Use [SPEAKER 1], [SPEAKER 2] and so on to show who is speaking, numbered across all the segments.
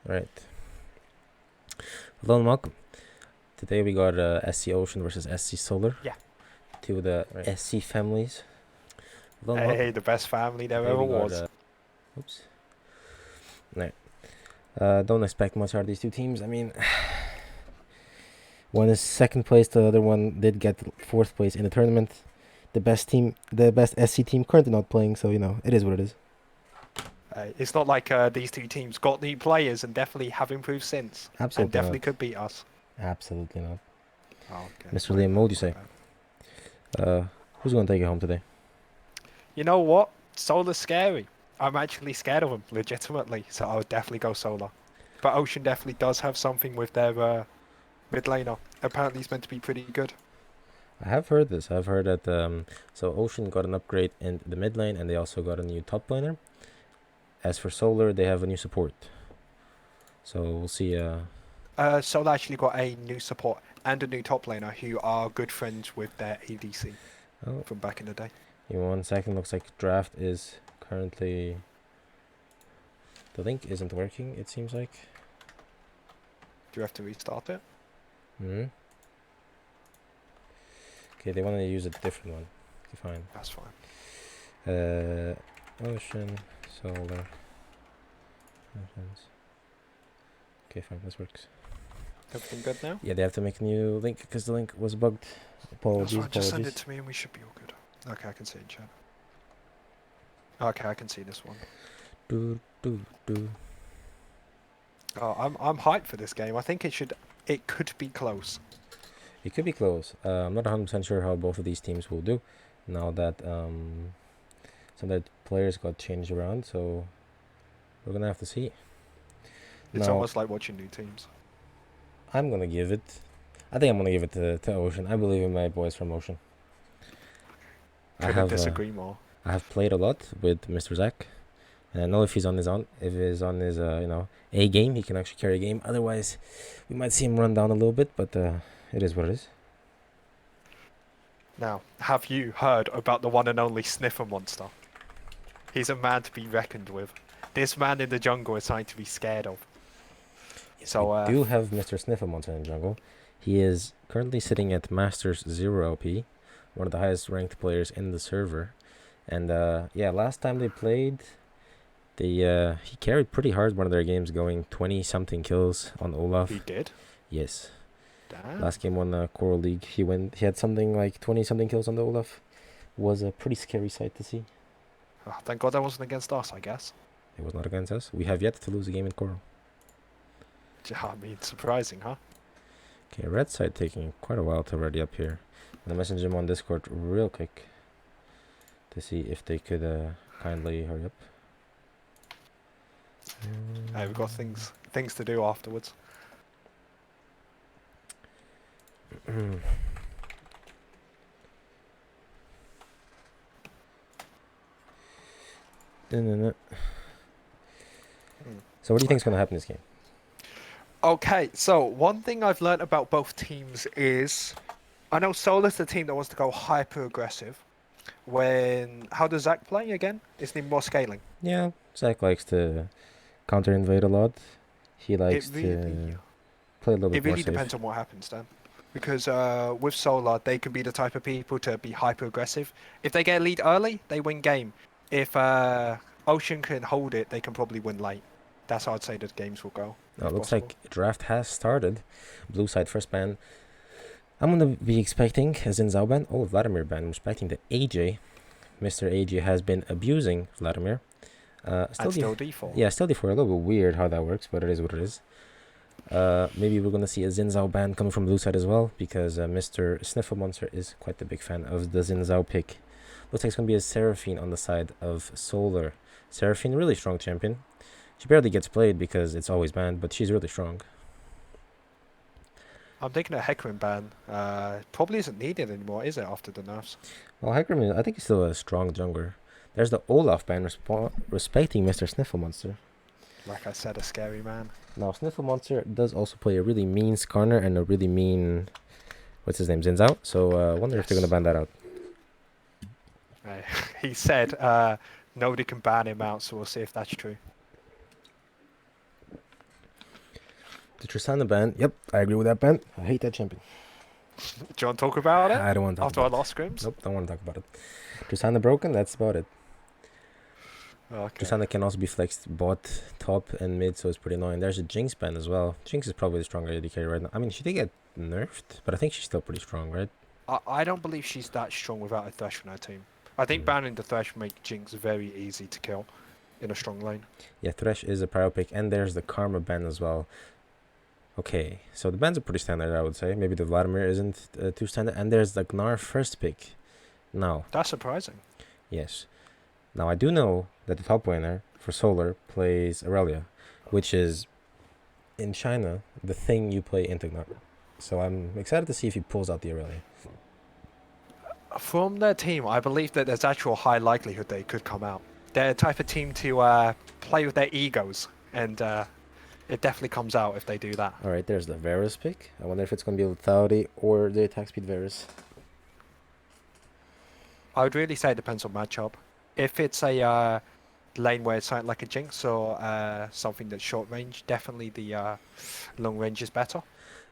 [SPEAKER 1] Right. Hello and welcome. Today we got SC Ocean versus SC Solar.
[SPEAKER 2] Yeah.
[SPEAKER 1] Two of the
[SPEAKER 2] Right.
[SPEAKER 1] SC families. Hello and welcome.
[SPEAKER 2] Hey, the best family there
[SPEAKER 1] Today
[SPEAKER 2] ever
[SPEAKER 1] we got
[SPEAKER 2] was.
[SPEAKER 1] oops. Right. Don't expect much out of these two teams. I mean, one is second place. The other one did get fourth place in the tournament. The best team, the best SC team, currently not playing. So it is what it is.
[SPEAKER 2] It's not like these two teams got new players and definitely have improved since, and
[SPEAKER 1] Absolutely
[SPEAKER 2] definitely
[SPEAKER 1] not.
[SPEAKER 2] could beat us.
[SPEAKER 1] Absolutely not.
[SPEAKER 2] Oh, okay.
[SPEAKER 1] Mr.
[SPEAKER 2] My
[SPEAKER 1] Liam,
[SPEAKER 2] bad.
[SPEAKER 1] what would you
[SPEAKER 2] My
[SPEAKER 1] say?
[SPEAKER 2] bad.
[SPEAKER 1] Who's gonna take it home today?
[SPEAKER 2] You know what? Solar's scary. I'm actually scared of them, legitimately. So I would definitely go Solar. But Ocean definitely does have something with their mid laner. Apparently, he's meant to be pretty good.
[SPEAKER 1] I have heard this. I've heard that so Ocean got an upgrade in the mid lane, and they also got a new top laner. As for Solar, they have a new support. So we'll see.
[SPEAKER 2] Solar actually got a new support and a new top laner who are good friends with their ADC
[SPEAKER 1] Oh,
[SPEAKER 2] from back in the day.
[SPEAKER 1] in 1 second. Looks like draft is currently. The link isn't working. It seems like.
[SPEAKER 2] Do you have to restart it?
[SPEAKER 1] Hmm. Okay, they want to use a different one. Okay, fine.
[SPEAKER 2] That's fine.
[SPEAKER 1] Ocean, Solar. Oceans. Okay, fine. This works.
[SPEAKER 2] Everything good now?
[SPEAKER 1] Yeah, they have to make a new link because the link was bugged.
[SPEAKER 2] That's
[SPEAKER 1] Apologies.
[SPEAKER 2] fine. Just send it
[SPEAKER 1] Apologies.
[SPEAKER 2] to me and we should be all good. Okay, I can see it, chat. Okay, I can see this one.
[SPEAKER 1] Do do do.
[SPEAKER 2] Oh, I'm hyped for this game. I think it could be close.
[SPEAKER 1] It could be close. I'm not 100% sure how both of these teams will do now that some of the players got changed around. So we're gonna have to see.
[SPEAKER 2] It's
[SPEAKER 1] Now
[SPEAKER 2] almost like watching new teams.
[SPEAKER 1] I'm gonna give it. I think I'm gonna give it to Ocean. I believe in my boys from Ocean. I
[SPEAKER 2] Couldn't
[SPEAKER 1] have
[SPEAKER 2] disagree more.
[SPEAKER 1] I have played a lot with Mr. Zach. And I know if he's on his own, if he's on his A game, he can actually carry a game. Otherwise, we might see him run down a little bit. But it is what it is.
[SPEAKER 2] Now, have you heard about the one and only Sniffer Monster? He's a man to be reckoned with. This man in the jungle is something to be scared of.
[SPEAKER 1] Yes,
[SPEAKER 2] So,
[SPEAKER 1] we do have Mr. Snifflemonster in the jungle. He is currently sitting at Masters 0 LP, one of the highest ranked players in the server. And yeah, last time they played, he carried pretty hard one of their games, going 20 something kills on Olaf.
[SPEAKER 2] he did.
[SPEAKER 1] Yes.
[SPEAKER 2] Damn.
[SPEAKER 1] Last game on the Coral League, he had something like 20 something kills on the Olaf. Was a pretty scary sight to see.
[SPEAKER 2] Oh, thank God that wasn't against us, I guess.
[SPEAKER 1] It was not against us. We have yet to lose a game in Coral.
[SPEAKER 2] I mean, surprising, huh?
[SPEAKER 1] Okay, red side taking quite a while to ready up here. I'm gonna message him on Discord real quick to see if they could kindly hurry up.
[SPEAKER 2] Hey, we've got things to do afterwards.
[SPEAKER 1] So what do you think is going to happen in this game?
[SPEAKER 2] Okay, so one thing I've learned about both teams is I know Solar's the team that wants to go hyper aggressive. How does Zach play again? Isn't he more scaling?
[SPEAKER 1] Yeah, Zach likes to counter invade a lot. He likes
[SPEAKER 2] It
[SPEAKER 1] to
[SPEAKER 2] really
[SPEAKER 1] play a little
[SPEAKER 2] it
[SPEAKER 1] bit more
[SPEAKER 2] really
[SPEAKER 1] safe.
[SPEAKER 2] depends on what happens then. Because with Solar, they can be the type of people to be hyper aggressive. If they get a lead early, they win game. If Ocean can hold it, they can probably win late. That's how I'd say the games will go.
[SPEAKER 1] Now, it
[SPEAKER 2] If
[SPEAKER 1] looks
[SPEAKER 2] possible.
[SPEAKER 1] like draft has started. Blue side first ban. I'm going to be expecting a Xin Zhao ban. Oh, Vladimir ban. I'm expecting the AJ. Mr. AJ has been abusing Vladimir.
[SPEAKER 2] Still default.
[SPEAKER 1] Yeah, still D4. A little bit weird how that works, but it is what it is. Maybe we're going to see a Xin Zhao ban coming from blue side as well, because Mr. Snifflemonster is quite the big fan of the Xin Zhao pick. Looks like it's going to be a Seraphine on the side of Solar. Seraphine, really strong champion. She barely gets played because it's always banned, but she's really strong.
[SPEAKER 2] I'm thinking a Hecarim ban probably isn't needed anymore, is it, after the nerfs?
[SPEAKER 1] Well, Hecarim, I think he's still a strong jungler. There's the Olaf ban respecting Mr. Snifflemonster.
[SPEAKER 2] Like I said, a scary man.
[SPEAKER 1] Now, Snifflemonster does also play a really mean Skarner and a really mean... What's his name? Xin Zhao. So I wonder if they're going to ban that out.
[SPEAKER 2] He said nobody can ban him out, so we'll see if that's true.
[SPEAKER 1] The Tristana ban. Yep, I agree with that ban. I hate that champion.
[SPEAKER 2] Do you want to talk about it?
[SPEAKER 1] I don't want to talk
[SPEAKER 2] After our
[SPEAKER 1] about
[SPEAKER 2] last scrims?
[SPEAKER 1] it. Nope, don't want to talk about it. Tristana broken, that's about it.
[SPEAKER 2] Okay.
[SPEAKER 1] Tristana can also be flexed bot, top, and mid, so it's pretty annoying. There's a Jinx ban as well. Jinx is probably the stronger AD carry right now. I mean, she did get nerfed, but I think she's still pretty strong, right?
[SPEAKER 2] I don't believe she's that strong without a Thresh in her team. I think banning the Thresh make Jinx very easy to kill in a strong lane.
[SPEAKER 1] Yeah, Thresh is a prior pick, and there's the Karma ban as well. Okay, so the bans are pretty standard, I would say. Maybe the Vladimir isn't too standard. And there's the Gnar first pick. Now,
[SPEAKER 2] That's surprising.
[SPEAKER 1] yes. Now, I do know that the top laner for Solar plays Aurelia, which is, in China, the thing you play into Gnar. So I'm excited to see if he pulls out the Aurelia.
[SPEAKER 2] From their team, I believe that there's actual high likelihood they could come out. They're the type of team to play with their egos, and it definitely comes out if they do that.
[SPEAKER 1] Alright, there's the Varus pick. I wonder if it's going to be lethality or the attack speed Varus.
[SPEAKER 2] I would really say it depends on matchup. If it's a lane where it's something like a Jinx or something that's short range, definitely the long range is better.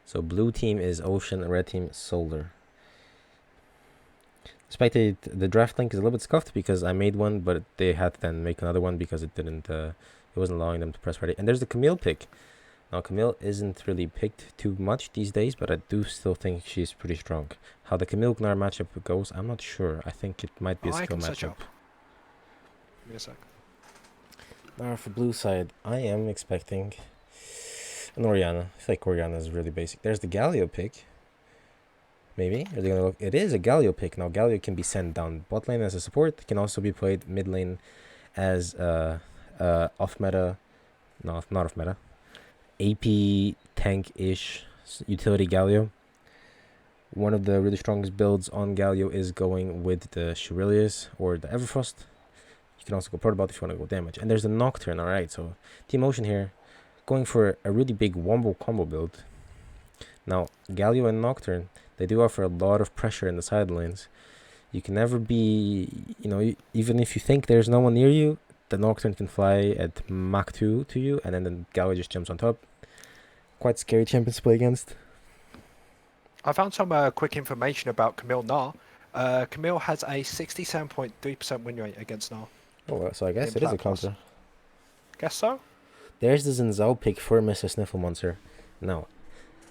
[SPEAKER 1] So blue team is Ocean, red team Solar. Despite the draft link is a little bit scuffed because I made one, but they had to then make another one because it didn't. It wasn't allowing them to press ready. And there's the Camille pick. Now Camille isn't really picked too much these days, but I do still think she's pretty strong. How the Camille Gnar matchup goes, I'm not sure. I think it might be a skill matchup.
[SPEAKER 2] Give me a sec.
[SPEAKER 1] Now for blue side, I am expecting an Orianna. I feel like Orianna is really basic. There's the Galio pick. Maybe. Are they gonna look? It is a Galio pick. Now Galio can be sent down bot lane as a support. It can also be played mid lane as off meta. No, not off meta. AP tank-ish utility Galio. One of the really strongest builds on Galio is going with the Shurilius or the Everfrost. You can also go Protobot if you want to go damage. And there's the Nocturne, alright. So Team Ocean here going for a really big wombo combo build. Now, Galio and Nocturne, they do offer a lot of pressure in the side lanes. You can never be, even if you think there's no one near you, the Nocturne can fly at Mach 2 to you, and then the Galio just jumps on top. Quite scary champions to play against.
[SPEAKER 2] I found some quick information about Camille Gnar. Camille has a 67.3% win rate against Gnar.
[SPEAKER 1] Oh, so I guess
[SPEAKER 2] In
[SPEAKER 1] it is a
[SPEAKER 2] Plat Plus.
[SPEAKER 1] counter.
[SPEAKER 2] Guess so?
[SPEAKER 1] There's the Xin Zhao pick for Mr. Snifflemonster. Now,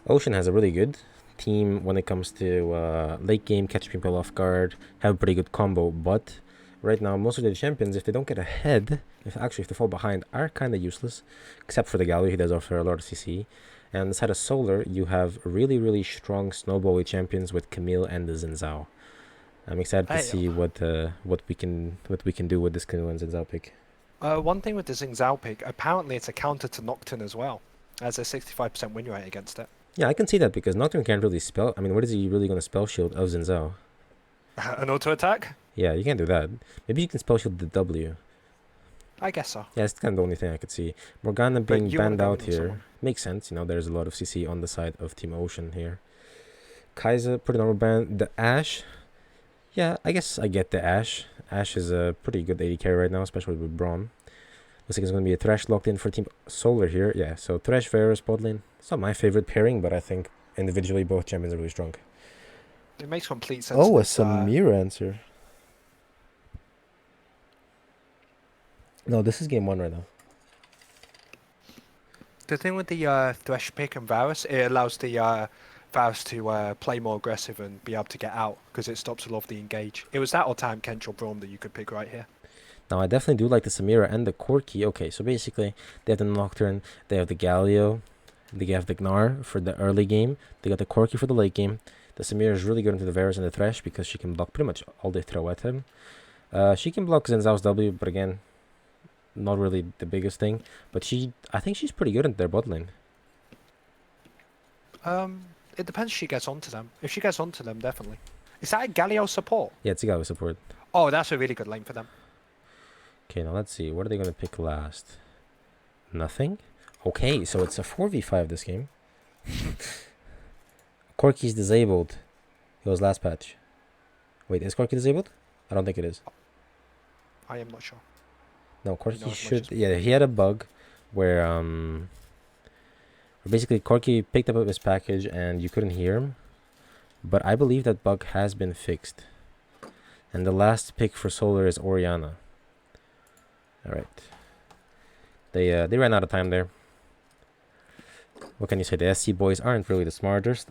[SPEAKER 1] Ocean has a really good team when it comes to late game, catch people off guard, have a pretty good combo, but right now most of the champions, if they don't get ahead, if they fall behind, are kind of useless, except for the Galio. He does offer a lot of CC. And on the side of Solar, you have really, really strong snowbally champions with Camille and the Xin Zhao. I'm excited to see what we can do with this Camille and Xin Zhao pick.
[SPEAKER 2] One thing with the Xin Zhao pick, apparently it's a counter to Nocturne as well. Has a 65% win rate against it.
[SPEAKER 1] Yeah, I can see that because Nocturne can't really spell. I mean, what is he really going to spell shield of Xin Zhao?
[SPEAKER 2] An auto attack?
[SPEAKER 1] Yeah, you can't do that. Maybe you can spell shield the W.
[SPEAKER 2] I guess so.
[SPEAKER 1] Yeah, it's kind of the only thing I could see. Morgana
[SPEAKER 2] But
[SPEAKER 1] being
[SPEAKER 2] you wanna
[SPEAKER 1] banned
[SPEAKER 2] go
[SPEAKER 1] out
[SPEAKER 2] with
[SPEAKER 1] here
[SPEAKER 2] someone.
[SPEAKER 1] makes sense. There's a lot of CC on the side of Team Ocean here. Kaiser, pretty normal ban. The Ashe. Yeah, I guess I get the Ashe. Ashe is a pretty good AD carry right now, especially with Braum. Looks like it's going to be a Thresh locked in for Team Solar here. Yeah, so Thresh, Varus, bot lane. It's not my favorite pairing, but I think individually both champions are really strong.
[SPEAKER 2] It makes complete sense.
[SPEAKER 1] Oh, a
[SPEAKER 2] with,
[SPEAKER 1] Samir answer. No, this is game 1 right now.
[SPEAKER 2] The thing with the Thresh pick and Varus, it allows the Varus to play more aggressive and be able to get out because it stops a lot of the engage. It was that or Time Kench or Braum that you could pick right here.
[SPEAKER 1] Now, I definitely do like the Samira and the Corki. Okay, so basically, they have the Nocturne, they have the Galio, they have the Gnar for the early game, they got the Corki for the late game. The Samira is really good into the Varus and the Thresh because she can block pretty much all they throw at him. She can block Xin Zhao's W, but again, not really the biggest thing. But I think she's pretty good in their bot lane.
[SPEAKER 2] It depends if she gets onto them. If she gets onto them, definitely. Is that a Galio support?
[SPEAKER 1] Yeah, it's a Galio support.
[SPEAKER 2] Oh, that's a really good lane for them.
[SPEAKER 1] Okay, now let's see. What are they going to pick last? Nothing? Okay, so it's a 4v5 this game. Corki's disabled. It was last patch. Wait, is Corki disabled? I don't think it is.
[SPEAKER 2] I am not sure.
[SPEAKER 1] No,
[SPEAKER 2] know
[SPEAKER 1] Corki
[SPEAKER 2] as much
[SPEAKER 1] should...
[SPEAKER 2] as me.
[SPEAKER 1] Yeah, he had a bug where Basically, Corky picked up his package and you couldn't hear him. But I believe that bug has been fixed. And the last pick for Solar is Oriana. Alright. They ran out of time there. What can you say? The SC boys aren't really the smartest.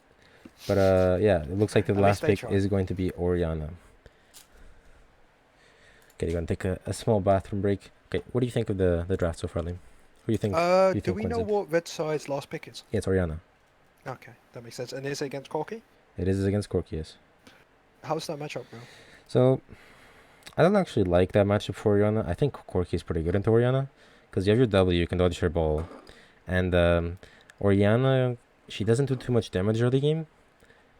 [SPEAKER 1] But yeah, it looks like the last pick is going to be Oriana. Okay, you're going to take a small bathroom break. Okay, what do you think of the draft so far, Liam? Who do you think?
[SPEAKER 2] Do we know what Red Side's last pick is?
[SPEAKER 1] Yeah, it's Oriana.
[SPEAKER 2] Okay, that makes sense. And is it against Corky?
[SPEAKER 1] It is against Corky, yes.
[SPEAKER 2] How's that matchup, bro?
[SPEAKER 1] So, I don't actually like that matchup for Oriana. I think Corky is pretty good into Oriana. Because you have your W, you can dodge your ball. And Oriana, she doesn't do too much damage early game.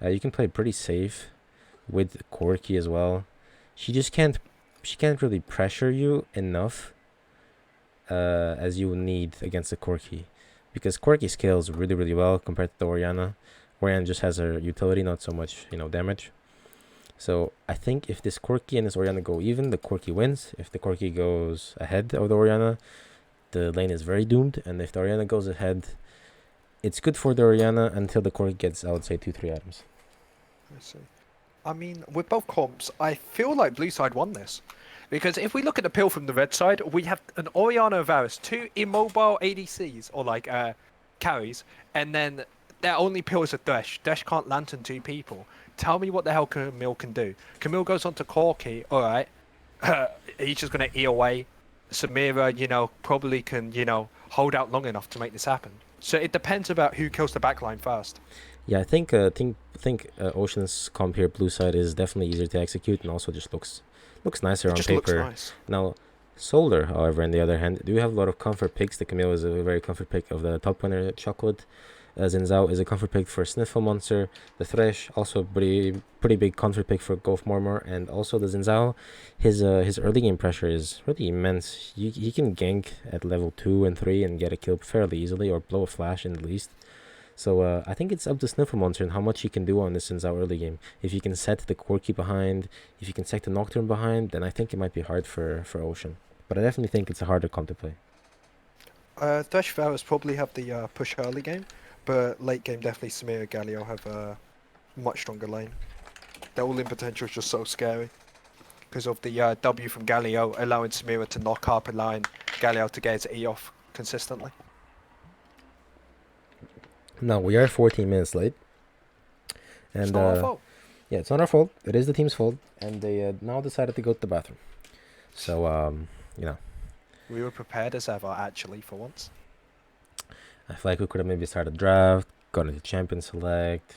[SPEAKER 1] You can play pretty safe with Corky as well. She just can't really pressure you enough as you need against the Corky. Because Corky scales really, really well compared to the Oriana. Oriana just has her utility, not so much, damage. So I think if this Corky and this Oriana go even, the Corky wins. If the Corky goes ahead of the Oriana, the lane is very doomed. And if the Oriana goes ahead, it's good for the Oriana until the Corky gets, I would say, 2-3 items.
[SPEAKER 2] I see. I mean, with both comps, I feel like blue side won this. Because if we look at the pill from the red side, we have an Oriana Varus, 2 immobile ADCs, or like carries, and then their only pill is a Thresh. Thresh can't lantern 2 people. Tell me what the hell Camille can do. Camille goes on to Corky, alright. He's just going to E away. Samira, probably can, hold out long enough to make this happen. So it depends about who kills the backline first.
[SPEAKER 1] Yeah, I think Ocean's comp here, blue side, is definitely easier to execute and also just looks nicer on paper.
[SPEAKER 2] Looks nice.
[SPEAKER 1] Now, Solar, however, on the other hand, do have a lot of comfort picks. The Camille is a very comfort pick of the top winner, Chocolate. Xin Zhao is a comfort pick for Snifflemonster. The Thresh, also pretty big comfort pick for Golf Mormor. And also the Xin Zhao, his early game pressure is really immense. He can gank at level 2 and 3 and get a kill fairly easily, or blow a flash in the least. So I think it's up to Snifflemonster and how much he can do on this Xin Zhao early game. If you can set the Corky behind, if you can set the Nocturne behind, then I think it might be hard for Ocean. But I definitely think it's a harder comp to play.
[SPEAKER 2] Thresh Varus probably have the push early game, but late game definitely Samir and Galio have a much stronger lane. Their all-in potential is just so scary. Because of the W from Galio allowing Samira to knock up, allowing Galio to get his E off consistently.
[SPEAKER 1] Now, we are 14 minutes late. And,
[SPEAKER 2] it's not our fault.
[SPEAKER 1] Yeah, it's not our fault. It is the team's fault. And they now decided to go to the bathroom. So,
[SPEAKER 2] We were prepared as ever, actually, for once.
[SPEAKER 1] I feel like we could have maybe started draft, gone into champion select,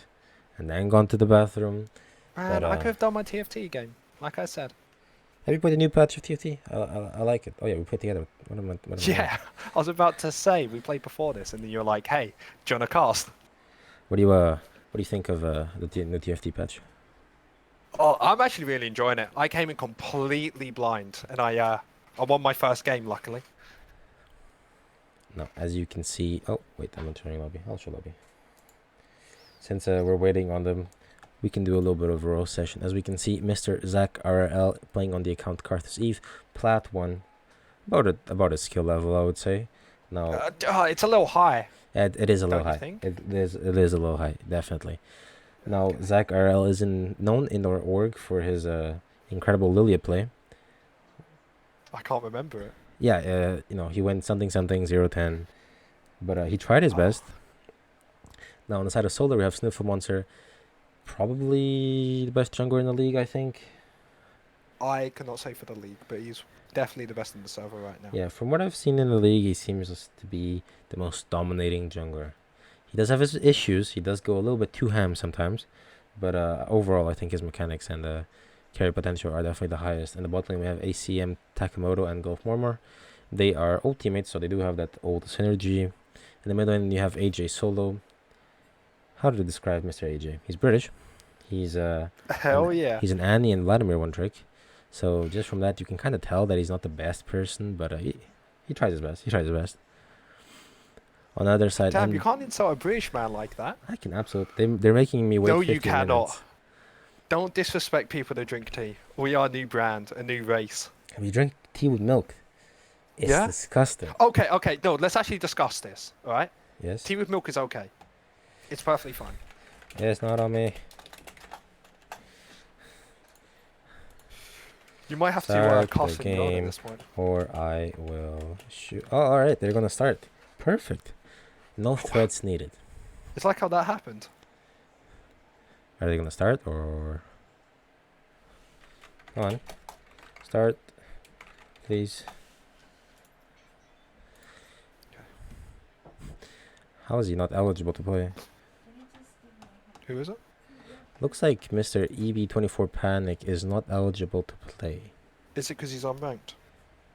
[SPEAKER 1] and then gone to the bathroom.
[SPEAKER 2] Man,
[SPEAKER 1] But,
[SPEAKER 2] I could have done my TFT game, like I said.
[SPEAKER 1] Have you played a new patch of TFT? I like it. Oh yeah, we played together. What am I
[SPEAKER 2] Yeah, I was about to say, we played before this, and then you're like, hey, do you want to cast?
[SPEAKER 1] What do you think of the new TFT patch?
[SPEAKER 2] Oh, I'm actually really enjoying it. I came in completely blind, and I won my first game, luckily.
[SPEAKER 1] Now, as you can see... Oh, wait, I'm not showing lobby. I'll show lobby. Since we're waiting on them, we can do a little bit of a roast session. As we can see, Mr. Zach RRL playing on the account Karthus Eve. Plat 1. About a skill level, I would say. Now,
[SPEAKER 2] it's a little high.
[SPEAKER 1] it is a little
[SPEAKER 2] Don't you
[SPEAKER 1] high.
[SPEAKER 2] think?
[SPEAKER 1] It is a little high, definitely. Now,
[SPEAKER 2] Okay.
[SPEAKER 1] Zach RL is known in our org for his incredible Lilia play.
[SPEAKER 2] I can't remember it.
[SPEAKER 1] Yeah, he went something 0-10, but he tried his best. Now on the side of Solar, we have Snifflemonster, probably the best jungler in the league, I think.
[SPEAKER 2] I cannot say for the league, but he's definitely the best in the server right now.
[SPEAKER 1] Yeah, from what I've seen in the league, he seems to be the most dominating jungler. He does have his issues. He does go a little bit too ham sometimes, but overall, I think his mechanics and carry potential are definitely the highest. In the bot lane, we have ACM, Takamoto, and Golf Mormor. They are old teammates, so they do have that old synergy. In the mid lane, you have AJ Solo. How to describe Mr. AJ? He's British. He's
[SPEAKER 2] Hell yeah.
[SPEAKER 1] He's an Annie and Vladimir one trick. So just from that, you can kind of tell that he's not the best person, but he tries his best. He tries his best. On the other side,
[SPEAKER 2] Damn, you can't insult a British man like that.
[SPEAKER 1] I can absolutely. They're making me wait.
[SPEAKER 2] No,
[SPEAKER 1] 15
[SPEAKER 2] you cannot.
[SPEAKER 1] minutes.
[SPEAKER 2] Don't disrespect people that drink tea. We are a new brand, a new race.
[SPEAKER 1] Have you drink tea with milk? It's
[SPEAKER 2] Yeah?
[SPEAKER 1] disgusting.
[SPEAKER 2] Okay, no, let's actually discuss this, alright?
[SPEAKER 1] Yes.
[SPEAKER 2] Tea with milk is okay. It's perfectly fine.
[SPEAKER 1] Yes, not on me.
[SPEAKER 2] You might have to
[SPEAKER 1] Start
[SPEAKER 2] cast
[SPEAKER 1] the
[SPEAKER 2] him on at
[SPEAKER 1] game,
[SPEAKER 2] this point.
[SPEAKER 1] or I will shoot. Oh, all right. They're gonna start. Perfect. No threats needed.
[SPEAKER 2] It's like how that happened.
[SPEAKER 1] Are they gonna start or? Come on. Start, please. How is he not eligible to play?
[SPEAKER 2] Who is it?
[SPEAKER 1] Looks like Mr. EB24 Panic is not eligible to play.
[SPEAKER 2] Is it because he's unranked?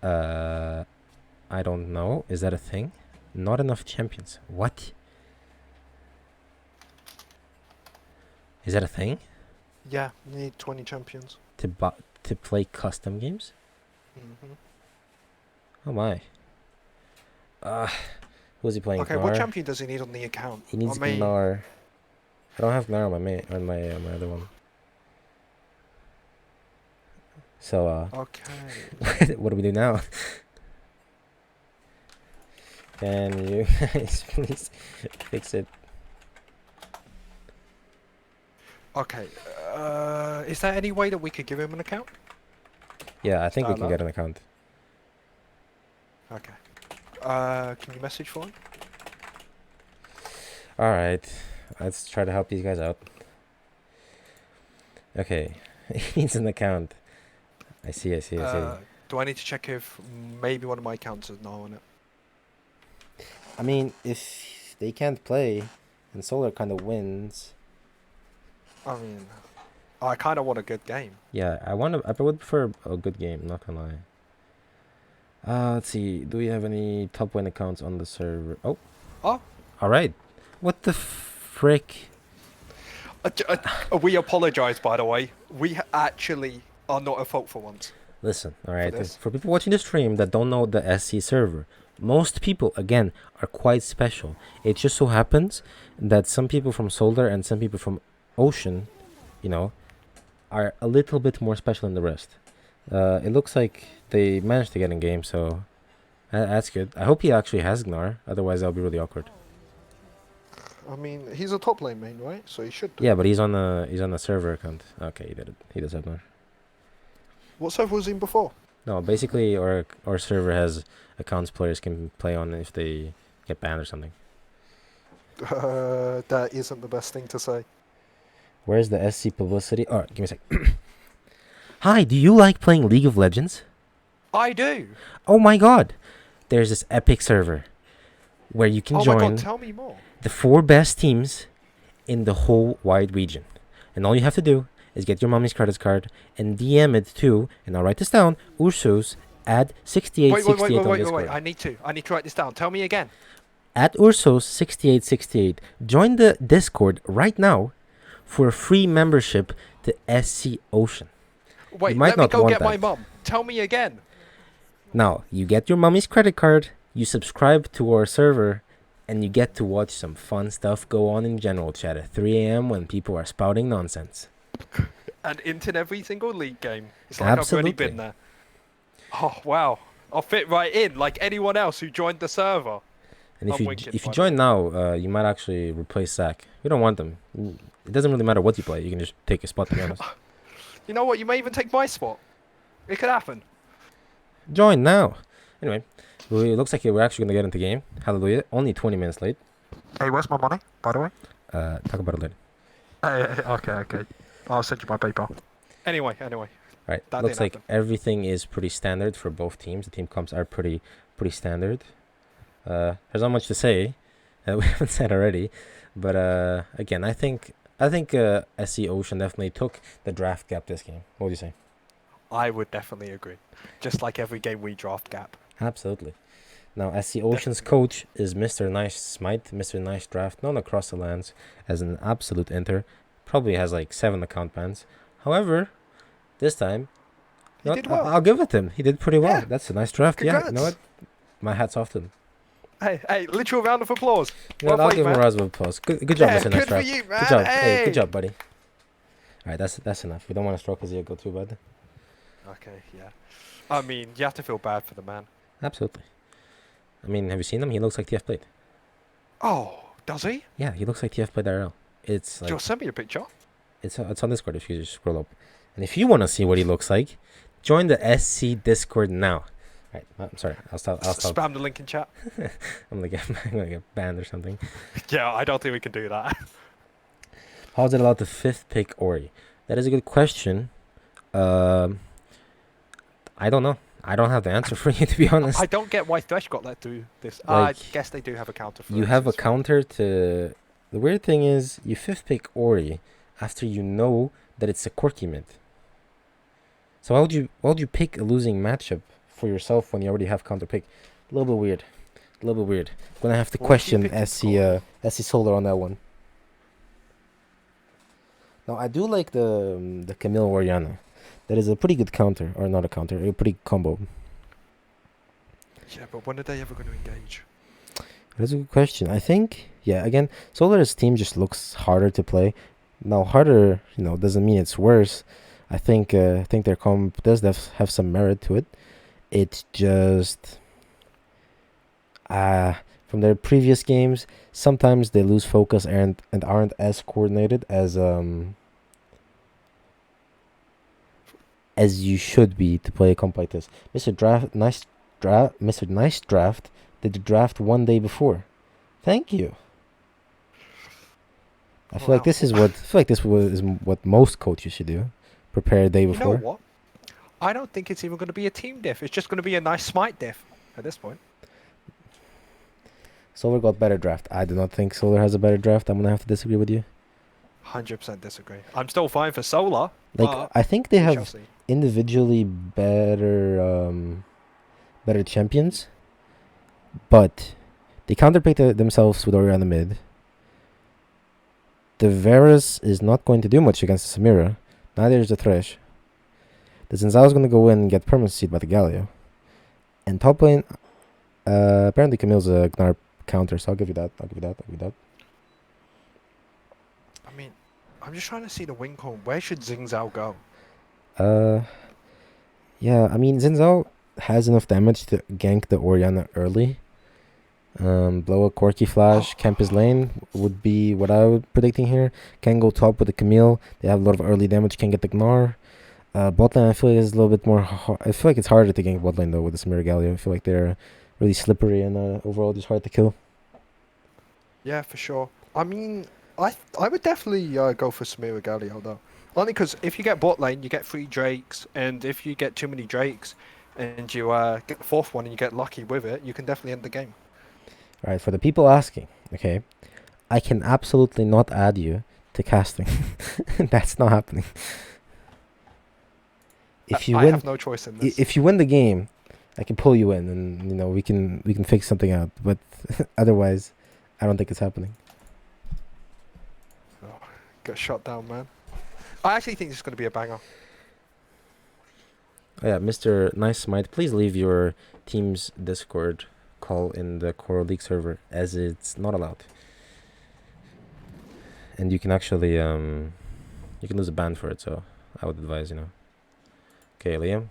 [SPEAKER 1] I don't know. Is that a thing? Not enough champions. What? Is that a thing?
[SPEAKER 2] Yeah, you need 20 champions.
[SPEAKER 1] To play custom games?
[SPEAKER 2] Hmm.
[SPEAKER 1] Oh my. Who's he playing?
[SPEAKER 2] Okay,
[SPEAKER 1] Gnar?
[SPEAKER 2] what champion does he need on the account?
[SPEAKER 1] He needs
[SPEAKER 2] I mean,
[SPEAKER 1] Gnar. I don't have Gnar on my other one. So
[SPEAKER 2] okay.
[SPEAKER 1] what do we do now? Can you guys please fix it?
[SPEAKER 2] Okay. Is there any way that we could give him an account?
[SPEAKER 1] Yeah, I think we
[SPEAKER 2] Start
[SPEAKER 1] can
[SPEAKER 2] loud.
[SPEAKER 1] get an account.
[SPEAKER 2] Okay. Can you message for him?
[SPEAKER 1] All right, let's try to help these guys out. Okay, he needs an account. I see.
[SPEAKER 2] Do I need to check if maybe one of my accounts is now on it?
[SPEAKER 1] I mean, if they can't play, and Solar kind of wins.
[SPEAKER 2] I mean, I kind of want a good game.
[SPEAKER 1] Yeah, I would prefer a good game. Not gonna lie. Let's see. Do we have any top win accounts on the server? Oh.
[SPEAKER 2] Oh.
[SPEAKER 1] All right. What the frick?
[SPEAKER 2] We apologise, by the way. We actually are not at fault for once.
[SPEAKER 1] Listen, all right.
[SPEAKER 2] this.
[SPEAKER 1] For people watching the stream that don't know the SC server, most people again are quite special. It just so happens that some people from Solar and some people from Ocean, you know, are a little bit more special than the rest. It looks like they managed to get in game, so that's good. I hope he actually has Gnar, otherwise that'll be really awkward.
[SPEAKER 2] I mean, he's a top lane main, right? So he should do.
[SPEAKER 1] Yeah, but he's on a server account. Okay, he did it. He does have Gnar.
[SPEAKER 2] What server was he in before?
[SPEAKER 1] No, basically our server has accounts players can play on if they get banned or something.
[SPEAKER 2] That isn't the best thing to say.
[SPEAKER 1] Where's the SC publicity? Alright, give me a sec. Hi, do you like playing League of Legends?
[SPEAKER 2] I do.
[SPEAKER 1] Oh my god! There's this epic server where you can
[SPEAKER 2] Oh
[SPEAKER 1] join
[SPEAKER 2] my god, tell me more.
[SPEAKER 1] the 4 best teams in the whole wide region. And all you have to do is get your mommy's credit card and DM it to, and I'll write this down, Ursus at 6868 on Discord.
[SPEAKER 2] Wait. I need to write this down. Tell me again.
[SPEAKER 1] At Ursos 6868. Join the Discord right now for a free membership to SC Ocean.
[SPEAKER 2] Wait,
[SPEAKER 1] might
[SPEAKER 2] let me
[SPEAKER 1] not
[SPEAKER 2] go
[SPEAKER 1] want
[SPEAKER 2] get my
[SPEAKER 1] that.
[SPEAKER 2] mum. Tell me again.
[SPEAKER 1] Now, you get your mommy's credit card, you subscribe to our server, and you get to watch some fun stuff go on in general chat at 3 a.m. when people are spouting nonsense.
[SPEAKER 2] And into every single league game. It's like
[SPEAKER 1] Absolutely.
[SPEAKER 2] I've already been there. Oh, wow. I'll fit right in like anyone else who joined the server.
[SPEAKER 1] And
[SPEAKER 2] I'm winking,
[SPEAKER 1] if you
[SPEAKER 2] by the
[SPEAKER 1] join now, you might actually replace Zach. We don't want them. It doesn't really matter what you play. You can just take a spot, to be honest.
[SPEAKER 2] You know what? You may even take my spot. It could happen.
[SPEAKER 1] Join now. Anyway, it looks like we're actually going to get into game. Hallelujah. Only 20 minutes late.
[SPEAKER 2] Hey, where's my money, by the way?
[SPEAKER 1] Talk about it later.
[SPEAKER 2] Okay. I'll send you my PayPal. Anyway.
[SPEAKER 1] Right.
[SPEAKER 2] That
[SPEAKER 1] Looks
[SPEAKER 2] didn't
[SPEAKER 1] like
[SPEAKER 2] happen.
[SPEAKER 1] everything is pretty standard for both teams. The team comps are pretty standard. There's not much to say that we haven't said already, but again, I think SC Ocean definitely took the draft gap this game. What would you say?
[SPEAKER 2] I would definitely agree. Just like every game we draft gap.
[SPEAKER 1] Absolutely. Now, SC Ocean's coach is Mr. Nice Smite, Mr. Nice Draft, known across the lands as an absolute inter. Probably has like 7 account bans. However, this time,
[SPEAKER 2] He did well.
[SPEAKER 1] I'll give it to him. He did pretty well.
[SPEAKER 2] Yeah.
[SPEAKER 1] That's a nice draft. Yeah,
[SPEAKER 2] Congrats.
[SPEAKER 1] you know what? My hat's off to him.
[SPEAKER 2] Hey, literal round of applause.
[SPEAKER 1] You know what?
[SPEAKER 2] Well
[SPEAKER 1] I'll
[SPEAKER 2] played,
[SPEAKER 1] give him a
[SPEAKER 2] man.
[SPEAKER 1] round of applause. Good job,
[SPEAKER 2] Yeah,
[SPEAKER 1] Mr. Nice
[SPEAKER 2] good for
[SPEAKER 1] Draft.
[SPEAKER 2] you, man.
[SPEAKER 1] Good job. Hey,
[SPEAKER 2] Hey.
[SPEAKER 1] good job, buddy. Alright, that's enough. We don't want to stroke his ego too bad.
[SPEAKER 2] Okay, yeah. I mean, you have to feel bad for the man.
[SPEAKER 1] Absolutely. I mean, have you seen him? He looks like TF played.
[SPEAKER 2] Oh, does he?
[SPEAKER 1] Yeah, he looks like TF Played IRL. It's like
[SPEAKER 2] Just send me a picture.
[SPEAKER 1] it's on Discord if you just scroll up. And if you want to see what he looks like, join the SC Discord now. Right, I'm sorry. I'll stop.
[SPEAKER 2] Spam the link in chat.
[SPEAKER 1] I'm gonna get banned or something.
[SPEAKER 2] Yeah, I don't think we can do that.
[SPEAKER 1] How's it allowed the fifth pick Ori? That is a good question. I don't know. I don't have the answer for you, to be honest.
[SPEAKER 2] I don't get why Thresh got let through this.
[SPEAKER 1] Like,
[SPEAKER 2] I guess they do have a counter for
[SPEAKER 1] You
[SPEAKER 2] it,
[SPEAKER 1] have a
[SPEAKER 2] it's fine.
[SPEAKER 1] counter to. The weird thing is, you fifth pick Ori after you know that it's a quirky mint. So why would you pick a losing matchup for yourself when you already have counter pick? A little bit weird. A little bit weird. Gonna have to
[SPEAKER 2] Well,
[SPEAKER 1] question
[SPEAKER 2] keep it
[SPEAKER 1] SC Solar on that one. Now I do like the Camille Oriana. That is a pretty good counter, or not a counter, a pretty combo.
[SPEAKER 2] Yeah, but when are they ever going to engage?
[SPEAKER 1] That's a good question. I think, yeah, again, Solar's team just looks harder to play. Now, harder, doesn't mean it's worse. I think their comp does have some merit to it. It's just, from their previous games, sometimes they lose focus and aren't as coordinated as you should be to play a comp like this. Mr. Nice Draft did the draft one day before. Thank you. I feel like this is what most coaches should do. Prepare a day
[SPEAKER 2] You know
[SPEAKER 1] before.
[SPEAKER 2] what? I don't think it's even going to be a team diff. It's just going to be a nice smite diff at this point.
[SPEAKER 1] Solar got better draft. I do not think Solar has a better draft. I'm gonna have to disagree with you.
[SPEAKER 2] 100% disagree. I'm still fine for Solar.
[SPEAKER 1] Like
[SPEAKER 2] but
[SPEAKER 1] I think they
[SPEAKER 2] we shall
[SPEAKER 1] have
[SPEAKER 2] see.
[SPEAKER 1] individually better champions, but they counterpicked themselves with Oriana mid. The Varus is not going to do much against the Samira. Neither is the Thresh. The Zinzao is going to go in and get permanent seed by the Galio. And top lane, apparently Camille's a Gnar counter, so I'll give you that.
[SPEAKER 2] I mean, I'm just trying to see the win cone. Where should Xing Zhao go?
[SPEAKER 1] Yeah, I mean, Zinzao has enough damage to gank the Oriana early. Blow a Quirky Flash, camp his lane would be what I would predicting here. Can go top with the Camille. They have a lot of early damage, can get the Gnar. Bot lane, I feel like is a little bit more. I feel like it's harder to gank bot lane though with the Samira Galio. I feel like they're really slippery and overall just hard to kill.
[SPEAKER 2] Yeah, for sure. I mean, I would definitely go for Samira Galio though. Only because if you get bot lane, you get 3 Drakes, and if you get too many Drakes, and you get the 4th one and you get lucky with it, you can definitely end the game.
[SPEAKER 1] Alright, for the people asking, okay, I can absolutely not add you to casting. That's not happening. If you
[SPEAKER 2] I
[SPEAKER 1] win,
[SPEAKER 2] have no choice in this.
[SPEAKER 1] if you win the game, I can pull you in, and we can fix something out. But otherwise, I don't think it's happening.
[SPEAKER 2] Oh, get shot down, man. I actually think this is going to be a banger.
[SPEAKER 1] Oh yeah, Mr. Nice Smite, please leave your team's Discord call in the Coral League server, as it's not allowed. And you can actually you can lose a ban for it, so I would advise, Okay, Liam,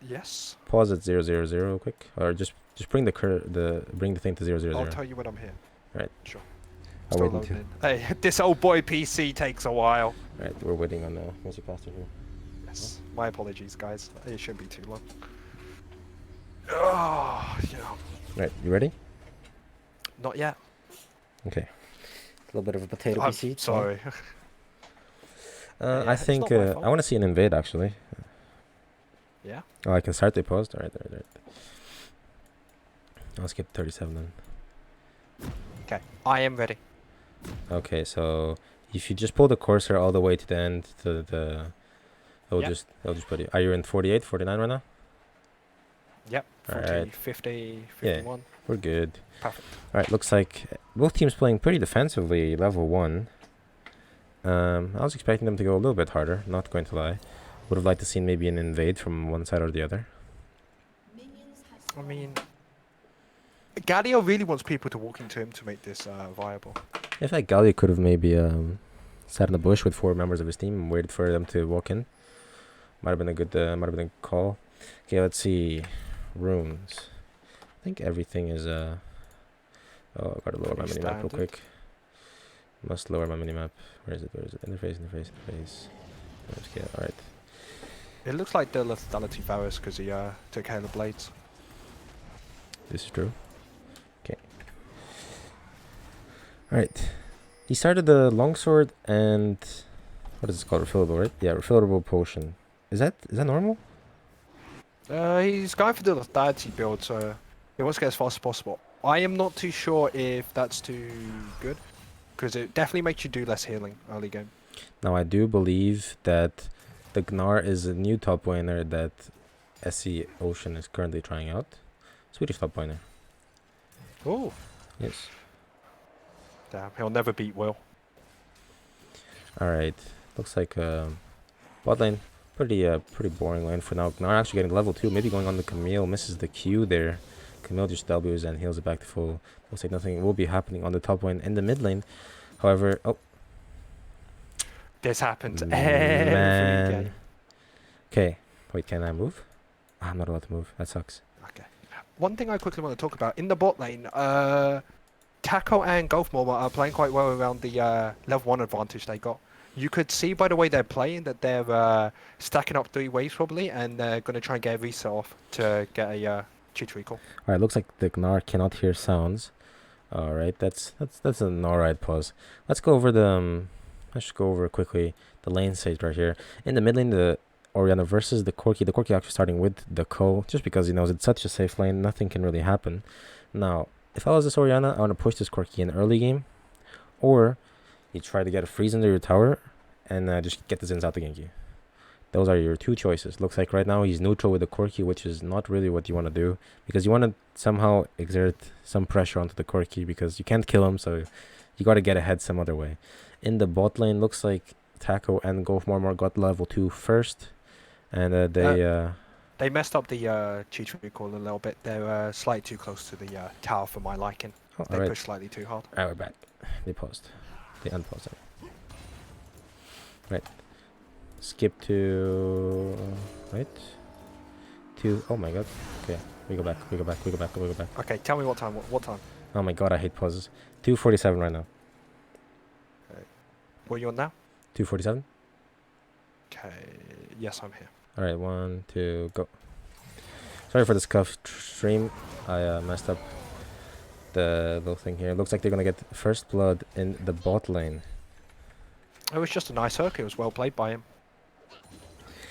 [SPEAKER 2] Yes.
[SPEAKER 1] pause at 000 real quick, or just bring bring the thing to 000.
[SPEAKER 2] I'll tell you when I'm here.
[SPEAKER 1] Right.
[SPEAKER 2] Sure.
[SPEAKER 1] I'll
[SPEAKER 2] Still
[SPEAKER 1] wait
[SPEAKER 2] loading
[SPEAKER 1] until.
[SPEAKER 2] in. Hey, this old boy PC takes a while.
[SPEAKER 1] Right, we're waiting on Music Master here.
[SPEAKER 2] Yes. My apologies, guys. It shouldn't be too long. Oh,
[SPEAKER 1] Right, you ready?
[SPEAKER 2] Not yet.
[SPEAKER 1] Okay. A little bit of a potato
[SPEAKER 2] I'm
[SPEAKER 1] PC.
[SPEAKER 2] sorry.
[SPEAKER 1] I
[SPEAKER 2] it's
[SPEAKER 1] think
[SPEAKER 2] not my fault.
[SPEAKER 1] I want to see an invade actually.
[SPEAKER 2] Yeah.
[SPEAKER 1] Oh, I can start the post. All right. I'll skip 37 then.
[SPEAKER 2] Okay. I am ready.
[SPEAKER 1] Okay, so if you just pull the cursor all the way to the end to it'll
[SPEAKER 2] Yep.
[SPEAKER 1] just put you. Are you in 48, 49 right now?
[SPEAKER 2] Yep. 40,
[SPEAKER 1] Alright.
[SPEAKER 2] 50,
[SPEAKER 1] Yeah.
[SPEAKER 2] 51.
[SPEAKER 1] We're good.
[SPEAKER 2] Perfect.
[SPEAKER 1] All right, looks like both teams playing pretty defensively. Level 1. I was expecting them to go a little bit harder. Not going to lie. Would have liked to see maybe an invade from one side or the other.
[SPEAKER 2] I mean, Galio really wants people to walk into him to make this viable.
[SPEAKER 1] In fact, Galio could have maybe sat in the bush with 4 members of his team and waited for them to walk in. Might have been a good call. Okay, let's see. Runes. I think everything is Oh, I gotta lower my
[SPEAKER 2] Pretty
[SPEAKER 1] minimap real
[SPEAKER 2] standard.
[SPEAKER 1] quick. Must lower my minimap. Where is it? Where is it? Interface, interface, interface. Okay, alright.
[SPEAKER 2] It looks like the lethality Varus because he took Hail of Blades.
[SPEAKER 1] This is true. Okay. Alright. He started the longsword and what is it called? Refillable, right? Yeah, refillable potion. Is that normal?
[SPEAKER 2] He's going for the lethality build, so he wants to get as fast as possible. I am not too sure if that's too good because it definitely makes you do less healing early game.
[SPEAKER 1] Now I do believe that the Gnar is a new top laner that SC Ocean is currently trying out. Swedish top laner.
[SPEAKER 2] Oh,
[SPEAKER 1] Yes.
[SPEAKER 2] damn! He'll never beat Will.
[SPEAKER 1] Alright. Looks like bot lane. Pretty boring lane for now. Gnar actually getting level 2. Maybe going on the Camille. Misses the Q there. Camille just W's and heals it back to full. Looks like nothing will be happening on the top lane in the mid lane. However, oh
[SPEAKER 2] This happens every
[SPEAKER 1] man.
[SPEAKER 2] game.
[SPEAKER 1] Okay. Wait, can I move? I'm not allowed to move. That sucks.
[SPEAKER 2] Okay. One thing I quickly want to talk about in the bot lane, Taco and Golf Mama are playing quite well around the level 1 advantage they got. You could see by the way they're playing that they're stacking up 3 waves probably, and they're going to try and get a reset off to get a cheat recall.
[SPEAKER 1] Alright, looks like the Gnar cannot hear sounds. Alright, that's an alright pause. Let's go over the let's just go over quickly the lane stage right here. In the mid lane, the Orianna versus the Corki. The Corki actually starting with the Ko, just because he knows it's such a safe lane, nothing can really happen. Now, if I was this Orianna, I want to push this Corki in early game, or you try to get a freeze under your tower and just get the Zins out to gank you. Those are your 2 choices. Looks like right now he's neutral with the Corki, which is not really what you want to do, because you want to somehow exert some pressure onto the Corki because you can't kill him, so you got to get ahead some other way. In the bot lane, looks like Taco and Golf Marmor got level 2 first, and
[SPEAKER 2] They messed up the cheat recall a little bit. They're slightly too close to the tower for my liking.
[SPEAKER 1] oh,
[SPEAKER 2] They
[SPEAKER 1] alright.
[SPEAKER 2] pushed slightly too hard.
[SPEAKER 1] Alright, we're back. They paused. They unpaused it. Right. Skip to right. To oh my god. Okay, we go back. We go back. We go back. We go back.
[SPEAKER 2] Okay, tell me what time. What time?
[SPEAKER 1] Oh my god, I hate pauses. 2:47 right now.
[SPEAKER 2] What are you on now?
[SPEAKER 1] 2:47.
[SPEAKER 2] Okay. Yes, I'm here.
[SPEAKER 1] All right, 1, 2, go. Sorry for this scuffed stream. I messed up the little thing here. Looks like they're gonna get first blood in the bot lane.
[SPEAKER 2] It was just a nice hook. It was well played by him.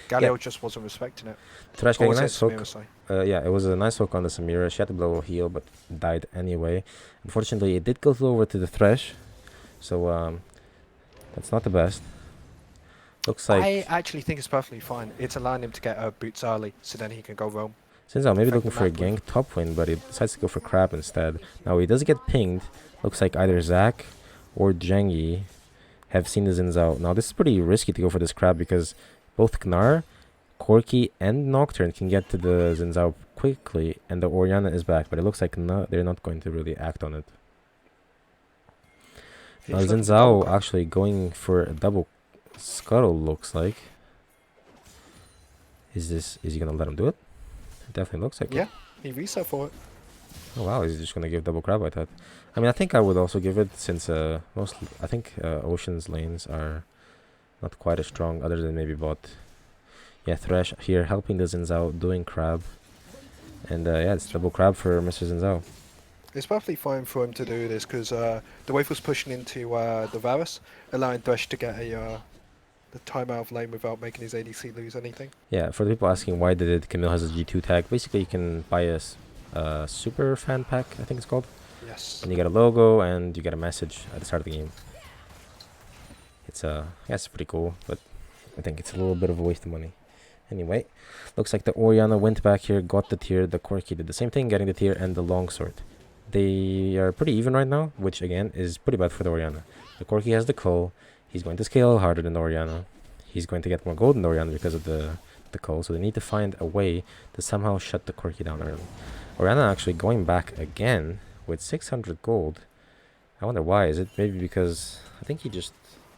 [SPEAKER 2] Galio just wasn't respecting it.
[SPEAKER 1] Thresh
[SPEAKER 2] Or
[SPEAKER 1] getting a
[SPEAKER 2] was it
[SPEAKER 1] nice hook.
[SPEAKER 2] Samira, sorry?
[SPEAKER 1] Yeah, it was a nice hook on the Samira. She had to blow a heal, but died anyway. Unfortunately, it did go over to the Thresh, so that's not the best. Looks like
[SPEAKER 2] I actually think it's perfectly fine. It's allowing him to get boots early, so then he can go roam.
[SPEAKER 1] Sinzao maybe
[SPEAKER 2] affect
[SPEAKER 1] looking
[SPEAKER 2] the
[SPEAKER 1] for a
[SPEAKER 2] map with-
[SPEAKER 1] gank top lane, but he decides to go for Crab instead. Now he does get pinged. Looks like either Zac or Jengi have seen the Zinzao. Now this is pretty risky to go for this Crab because both Gnar, Corki, and Nocturne can get to the Zinzao quickly, and the Orianna is back, but it looks like they're not going to really act on it.
[SPEAKER 2] He's
[SPEAKER 1] Now
[SPEAKER 2] looking for double
[SPEAKER 1] Zinzao
[SPEAKER 2] grab.
[SPEAKER 1] actually going for a double scuttle, looks like. Is he gonna let him do it? It definitely looks like it.
[SPEAKER 2] Yeah, he reset for it.
[SPEAKER 1] Oh wow, he's just gonna give double crab, I thought. I mean, I think I would also give it since I think Ocean's lanes are not quite as strong, other than maybe bot. Yeah, Thresh here helping the Zinzao doing crab, and yeah, it's double crab for Mr. Zinzao.
[SPEAKER 2] It's perfectly fine for him to do this because the wave was pushing into the Varus, allowing Thresh to get the time out of lane without making his ADC lose anything.
[SPEAKER 1] Yeah, for the people asking why did it, Camille has a G2 tag. Basically, you can buy a super fan pack, I think it's called,
[SPEAKER 2] Yes.
[SPEAKER 1] and you get a logo and you get a message at the start of the game. It's yeah, it's pretty cool, but I think it's a little bit of a waste of money. Anyway, looks like the Orianna went back here, got the tier. The Corki did the same thing, getting the tier and the longsword. They are pretty even right now, which again is pretty bad for the Orianna. The Corki has the Cull. He's going to scale harder than the Orianna. He's going to get more gold than the Orianna because of the Cull. So they need to find a way to somehow shut the Corki down early. Orianna actually going back again with 600 gold. I wonder why. Is it maybe because I think he just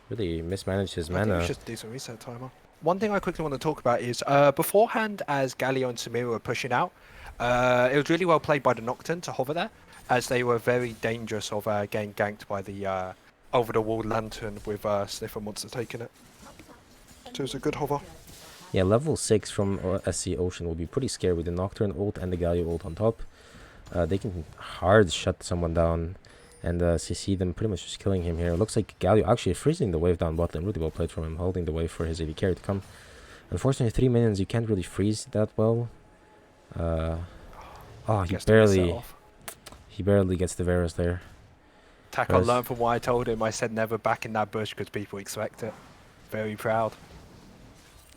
[SPEAKER 1] really mismanaged his
[SPEAKER 2] I think
[SPEAKER 1] mana?
[SPEAKER 2] it's just a decent reset timer. One thing I quickly want to talk about is beforehand, as Galio and Samira were pushing out, it was really well played by the Nocturne to hover there. as they were very dangerous of getting ganked by the over-the-wall lantern with Sniffer Monster taking it. So it's a good hover.
[SPEAKER 1] Yeah, level 6 from SC Ocean will be pretty scary with the Nocturne ult and the Galio ult on top. They can hard shut someone down and CC them, pretty much just killing him here. It looks like Galio actually freezing the wave down bot lane. Really well played from him, holding the wave for his AD carry to come. Unfortunately, 3 minions, you can't really freeze that well. Oh, he barely gets the Varus there.
[SPEAKER 2] Taco learned from what I told him. I said never back in that bush because people expect it. Very proud.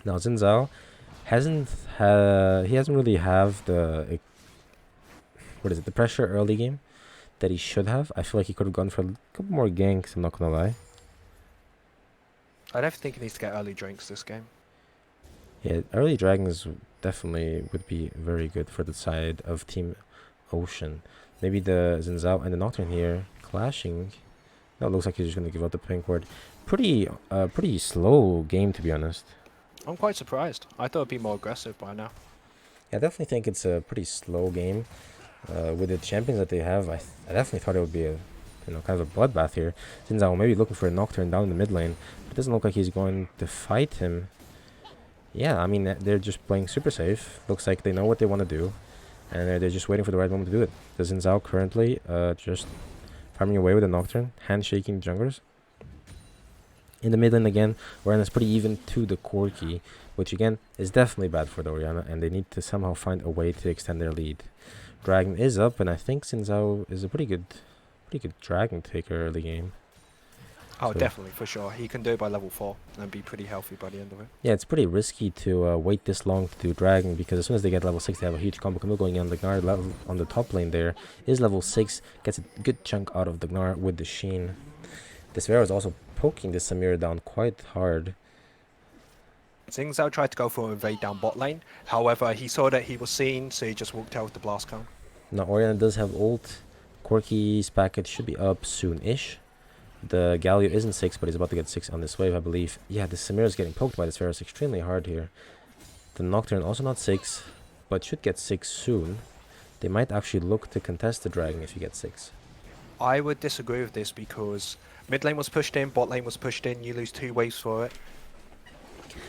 [SPEAKER 1] Now Xin Zhao hasn't really have the the pressure early game that he should have. I feel like he could have gone for a couple more ganks, I'm not gonna lie.
[SPEAKER 2] I definitely think he needs to get early drinks this game.
[SPEAKER 1] Yeah, early dragons definitely would be very good for the side of Team Ocean. Maybe the Xin Zhao and the Nocturne here clashing. No, it looks like he's just gonna give up the pink ward. Pretty slow game, to be honest.
[SPEAKER 2] I'm quite surprised. I thought it'd be more aggressive by now.
[SPEAKER 1] Yeah, I definitely think it's a pretty slow game. With the champions that they have, I definitely thought it would be a kind of a bloodbath here. Xin Zhao maybe looking for a Nocturne down in the mid lane, but it doesn't look like he's going to fight him. Yeah, I mean, they're just playing super safe. Looks like they know what they want to do, and they're just waiting for the right moment to do it. The Xin Zhao currently just farming away with the Nocturne, handshaking junglers. In the mid lane again, Orianna's pretty even to the Corki, which again is definitely bad for the Orianna, and they need to somehow find a way to extend their lead. Dragon is up, and I think Xin Zhao is a pretty good dragon taker early game.
[SPEAKER 2] Oh, so definitely, for sure. He can do it by level 4 and be pretty healthy by the end of it.
[SPEAKER 1] Yeah, it's pretty risky to wait this long to do dragon, because as soon as they get level 6, they have a huge combo. Camille going on the Gnar level on the top lane there is level 6, gets a good chunk out of the Gnar with the Sheen. This Vera is also poking the Samira down quite hard.
[SPEAKER 2] Xin Zhao tried to go for an invade down bot lane. However, he saw that he was seen, so he just walked out with the blast cone.
[SPEAKER 1] Now Orianna does have ult. Corki's packet should be up soon-ish. The Galio isn't 6, but he's about to get 6 on this wave, I believe. Yeah, the Samira is getting poked by this Varus extremely hard here. The Nocturne also not 6, but should get 6 soon. They might actually look to contest the dragon if you get 6.
[SPEAKER 2] I would disagree with this because mid lane was pushed in, bot lane was pushed in, you lose 2 waves for it.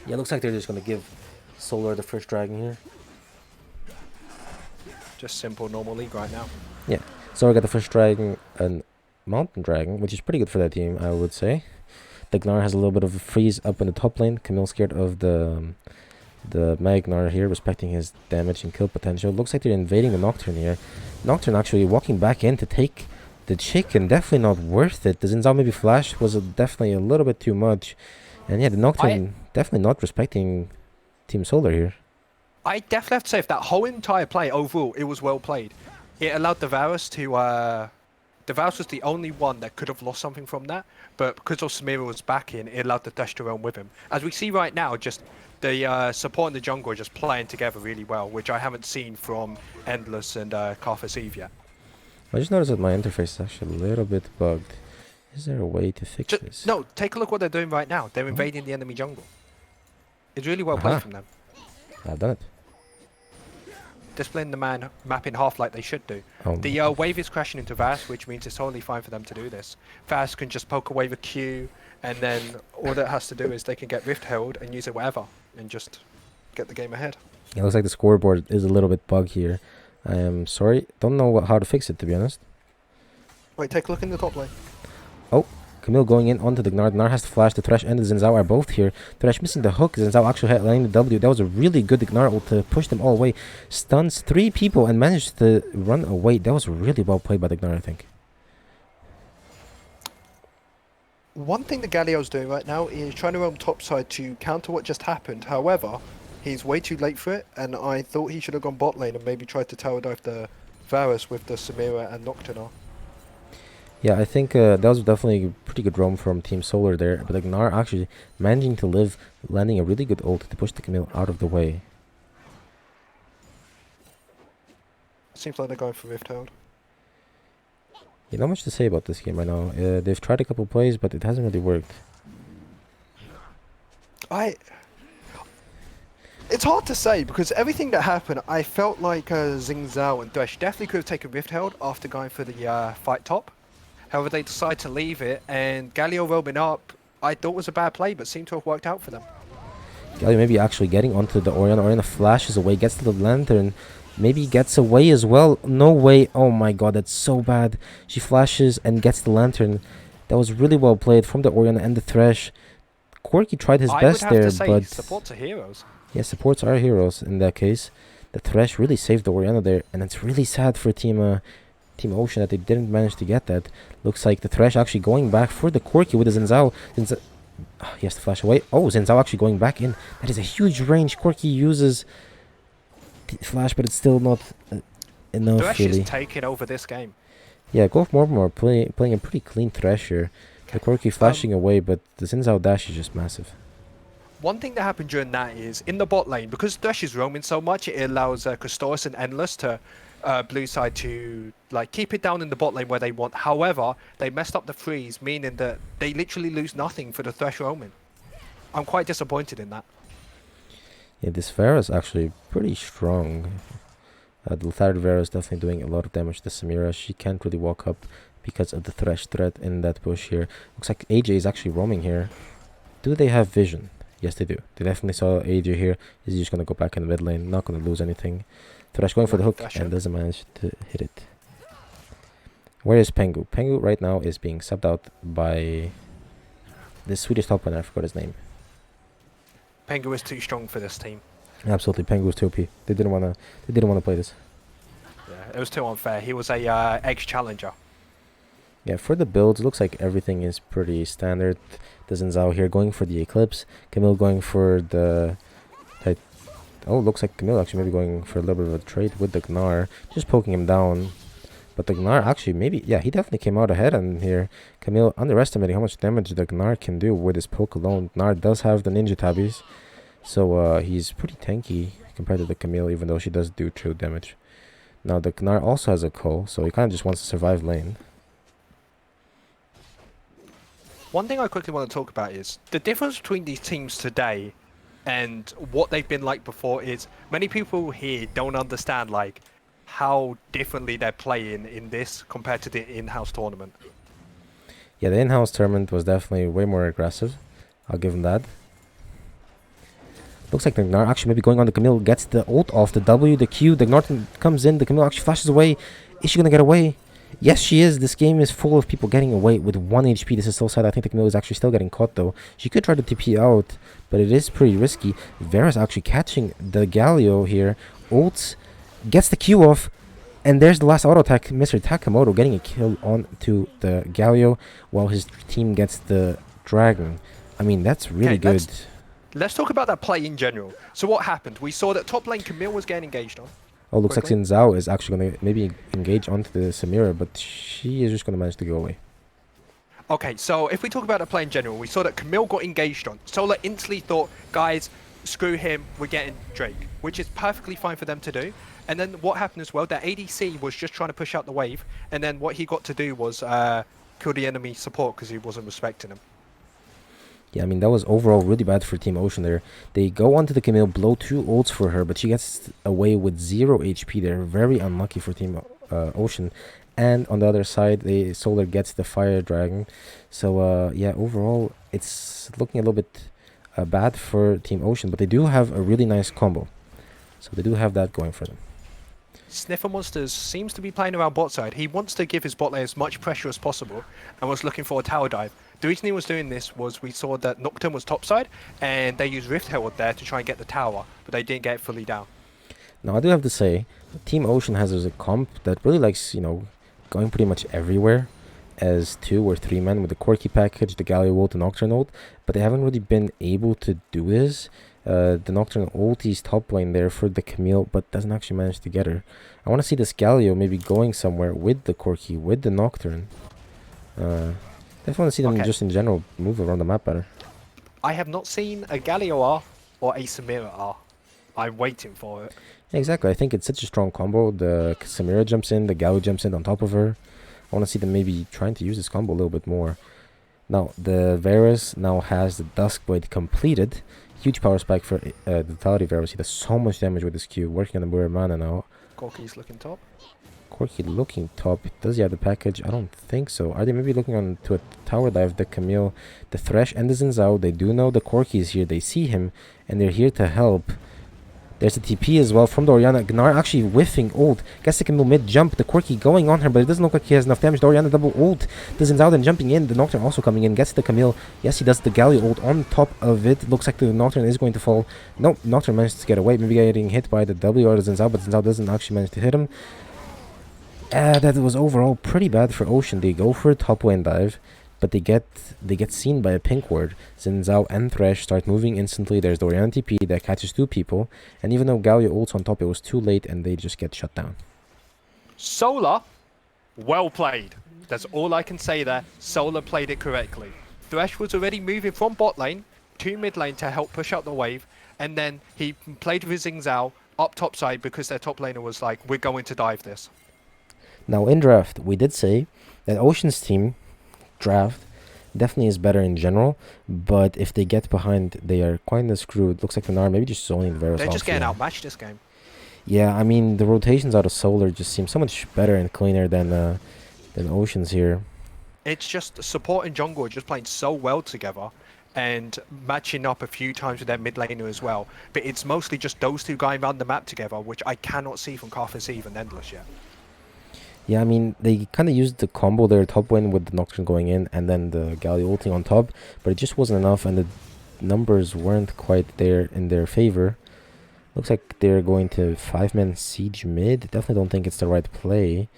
[SPEAKER 1] Yeah, it looks like they're just going to give Solar the first dragon here.
[SPEAKER 2] Just simple normal league right now.
[SPEAKER 1] Yeah, so we got the first dragon and Mountain Dragon, which is pretty good for that team, I would say. The Gnar has a little bit of a freeze up in the top lane. Camille scared of the Magnar here, respecting his damage and kill potential. Looks like they're invading the Nocturne here. Nocturne actually walking back in to take the chicken. Definitely not worth it. The Xin Zhao maybe flash was definitely a little bit too much. And yeah, the Nocturne definitely not respecting Team Solar here.
[SPEAKER 2] I definitely have to say, if that whole entire play overall, it was well played. It allowed the Varus to... The Varus was the only one that could have lost something from that, but because of Samira was back in, it allowed the Dash to roam with him. As we see right now, just the support and the jungle are just playing together really well, which I haven't seen from Endless and Karthus Eve yet.
[SPEAKER 1] I just noticed that my interface is actually a little bit bugged. Is there a way to fix this?
[SPEAKER 2] No, take a look what they're doing right now. They're invading the enemy jungle. It's really well played from them.
[SPEAKER 1] I've done it.
[SPEAKER 2] Displaying the map in half like they should do.
[SPEAKER 1] Oh.
[SPEAKER 2] The wave is crashing into Varus, which means it's totally fine for them to do this. Varus can just poke away the Q, and then all that has to do is they can get Rift held and use it whatever, and just get the game ahead.
[SPEAKER 1] It looks like the scoreboard is a little bit bugged here. I am sorry, don't know how to fix it, to be honest.
[SPEAKER 2] Wait, take a look in the top lane.
[SPEAKER 1] Oh, Camille going in onto the Gnar. Gnar has to flash. The Thresh and the Xin Zhao are both here. Thresh missing the hook. Xin Zhao actually landing the W. That was a really good Gnar ult to push them all away. Stuns 3 people and managed to run away. That was really well played by the Gnar, I think.
[SPEAKER 2] One thing that Galio's doing right now is trying to roam topside to counter what just happened. However, he's way too late for it, and I thought he should have gone bot lane and maybe tried to tower dive the Varus with the Samira and Nocturne.
[SPEAKER 1] Yeah, I think that was definitely a pretty good roam from Team Solar there. But the Gnar actually managing to live, landing a really good ult to push the Camille out of the way.
[SPEAKER 2] Seems like they're going for Rift Held.
[SPEAKER 1] Yeah, not much to say about this game right now. They've tried a couple plays, but it hasn't really worked.
[SPEAKER 2] It's hard to say because everything that happened, I felt like Xing Zhao and Thresh definitely could have taken Rift Herald after going for the fight top. However, they decided to leave it, and Galio roaming up, I thought was a bad play, but seemed to have worked out for them.
[SPEAKER 1] Galio maybe actually getting onto the Orianna. Orianna flashes away, gets to the Lantern. Maybe gets away as well. No way. Oh my god, that's so bad. She flashes and gets the Lantern. That was really well played from the Orianna and the Thresh. Corki tried his best
[SPEAKER 2] I would have
[SPEAKER 1] there,
[SPEAKER 2] to say
[SPEAKER 1] but
[SPEAKER 2] supports are heroes.
[SPEAKER 1] yeah, supports are heroes in that case. The Thresh really saved the Orianna there, and it's really sad for Team Ocean that they didn't manage to get that. Looks like the Thresh actually going back for the Corki with the Xin Zhao. He has to flash away. Oh, Xin Zhao actually going back in. That is a huge range. Corki uses flash, but it's still not enough.
[SPEAKER 2] Thresh
[SPEAKER 1] really.
[SPEAKER 2] is taking over this game.
[SPEAKER 1] Yeah, Golf Mormor playing a pretty clean Thresh here. The Corki flashing away, but the Xin Zhao dash is just massive.
[SPEAKER 2] One thing that happened during that is, in the bot lane, because Thresh is roaming so much, it allows Custoris and Endless to blue side to like keep it down in the bot lane where they want. However, they messed up the freeze, meaning that they literally lose nothing for the Thresh roaming. I'm quite disappointed in that.
[SPEAKER 1] Yeah, this Vera is actually pretty strong. The third Vera is definitely doing a lot of damage to Samira. She can't really walk up because of the Thresh threat in that push here. Looks like AJ is actually roaming here. Do they have vision? Yes, they do. They definitely saw AJ here. He's just going to go back in the mid lane. Not going to lose anything. Thresh going for the hook and doesn't manage to hit it. Where is Pengu? Pengu right now is being subbed out by the Swedish top laner. I forgot his name.
[SPEAKER 2] Pengu is too strong for this team.
[SPEAKER 1] Absolutely, Pengu was too OP. They didn't wanna play this.
[SPEAKER 2] Yeah, it was too unfair. He was a ex-challenger.
[SPEAKER 1] Yeah, for the builds, looks like everything is pretty standard. The Xin Zhao here going for the Eclipse. Camille going for the... Oh, looks like Camille actually maybe going for a little bit of a trade with the Gnar. Just poking him down. But the Gnar actually maybe... Yeah, he definitely came out ahead on here. Camille underestimating how much damage the Gnar can do with his poke alone. Gnar does have the Ninja Tabis. So he's pretty tanky compared to the Camille, even though she does do true damage. Now the Gnar also has a Cull, so he kind of just wants to survive lane.
[SPEAKER 2] One thing I quickly want to talk about is the difference between these teams today and what they've been like before is many people here don't understand like how differently they're playing in this compared to the in-house tournament.
[SPEAKER 1] Yeah, the in-house tournament was definitely way more aggressive. I'll give him that. Looks like the Gnar actually maybe going on the Camille, gets the ult off, the W, the Q, the Gnar comes in, the Camille actually flashes away. Is she gonna get away? Yes, she is. This game is full of people getting away with 1 HP. This is so sad. I think the Camille is actually still getting caught though. She could try to TP out, but it is pretty risky. Vera's actually catching the Galio here. Ults, gets the Q off, and there's the last auto attack. Mr. Takamoto getting a kill onto the Galio while his team gets the Dragon. I mean, that's really good.
[SPEAKER 2] Let's talk about that play in general. So what happened? We saw that top lane Camille was getting engaged on.
[SPEAKER 1] Oh, looks like Xin Zhao is actually going to maybe engage onto the Samira, but she is just going to manage to go away.
[SPEAKER 2] Okay, so if we talk about the play in general, we saw that Camille got engaged on. Solar instantly thought, guys, screw him, we're getting Drake, which is perfectly fine for them to do. And then what happened as well, that ADC was just trying to push out the wave, and then what he got to do was kill the enemy support because he wasn't respecting him.
[SPEAKER 1] Yeah, I mean, that was overall really bad for Team Ocean there. They go onto the Camille, blow 2 ults for her, but she gets away with 0 HP there. Very unlucky for Team Ocean. And on the other side, Solar gets the Fire Dragon. So, yeah, overall, it's looking a little bit bad for Team Ocean, but they do have a really nice combo. So they do have that going for them.
[SPEAKER 2] Sniffer Monsters seems to be playing around bot side. He wants to give his bot lane as much pressure as possible and was looking for a tower dive. The reason he was doing this was we saw that Nocturne was topside and they used Rift Herald there to try and get the tower, but they didn't get it fully down.
[SPEAKER 1] Now, I do have to say, Team Ocean has a comp that really likes, you know, going pretty much everywhere as 2 or 3 men with the Corki package, the Galio ult, the Nocturne ult, but they haven't really been able to do this. The Nocturne ulti's top lane there for the Camille, but doesn't actually manage to get her. I want to see this Galio maybe going somewhere with the Corki, with the Nocturne. Definitely want to see them just in general move around the map better.
[SPEAKER 2] I have not seen a Galio R or a Samira R. I'm waiting for it.
[SPEAKER 1] Yeah, exactly. I think it's such a strong combo. The Samira jumps in, the Galio jumps in on top of her. I want to see them maybe trying to use this combo a little bit more. Now, the Varus now has the Duskblade completed. Huge power spike for the Vitality Varus. He does so much damage with this Q. Working on the Muramana now.
[SPEAKER 2] Corki's looking top.
[SPEAKER 1] Corki looking top. Does he have the package? I don't think so. Are they maybe looking on to a tower dive? The Camille, the Thresh, and the Zinzao. They do know the Corki is here. They see him, and they're here to help. There's a TP as well from the Orianna. Gnar actually whiffing ult. Gets the Camille mid jump. The Corki going on her, but it doesn't look like he has enough damage. The Orianna double ult. The Zinzao then jumping in. The Nocturne also coming in. Gets the Camille. Yes, he does the Galio ult on top of it. Looks like the Nocturne is going to fall. Nope, Nocturne managed to get away. Maybe getting hit by the W or the Zinzao, but Zinzao doesn't actually manage to hit him. That was overall pretty bad for Ocean. They go for a top lane dive, but they get seen by a pink ward. Zinzao and Thresh start moving instantly. There's the Orianna TP that catches 2 people, and even though Galio ults on top, it was too late, and they just get shut down.
[SPEAKER 2] Solar, well played. That's all I can say there. Solar played it correctly. Thresh was already moving from bot lane to mid lane to help push out the wave, and then he played with Zinzao up top side because their top laner was like, we're going to dive this.
[SPEAKER 1] Now in draft, we did say that Ocean's team draft definitely is better in general, but if they get behind, they are quite screwed. Looks like the Gnar maybe just zoning the Varus.
[SPEAKER 2] They're just getting
[SPEAKER 1] here.
[SPEAKER 2] outmatched this game.
[SPEAKER 1] Yeah, I mean the rotations out of Solar just seem so much better and cleaner than Ocean's here.
[SPEAKER 2] It's just support and jungle are just playing so well together and matching up a few times with their mid laner as well. But it's mostly just those two going around the map together, which I cannot see from Karthus Eve and Endless yet.
[SPEAKER 1] Yeah, I mean, they kind of used the combo there top lane with the Nocturne going in and then the Galio ulting on top, but it just wasn't enough and the numbers weren't quite there in their favor. Looks like they're going to 5-man siege mid. Definitely don't think it's the right play.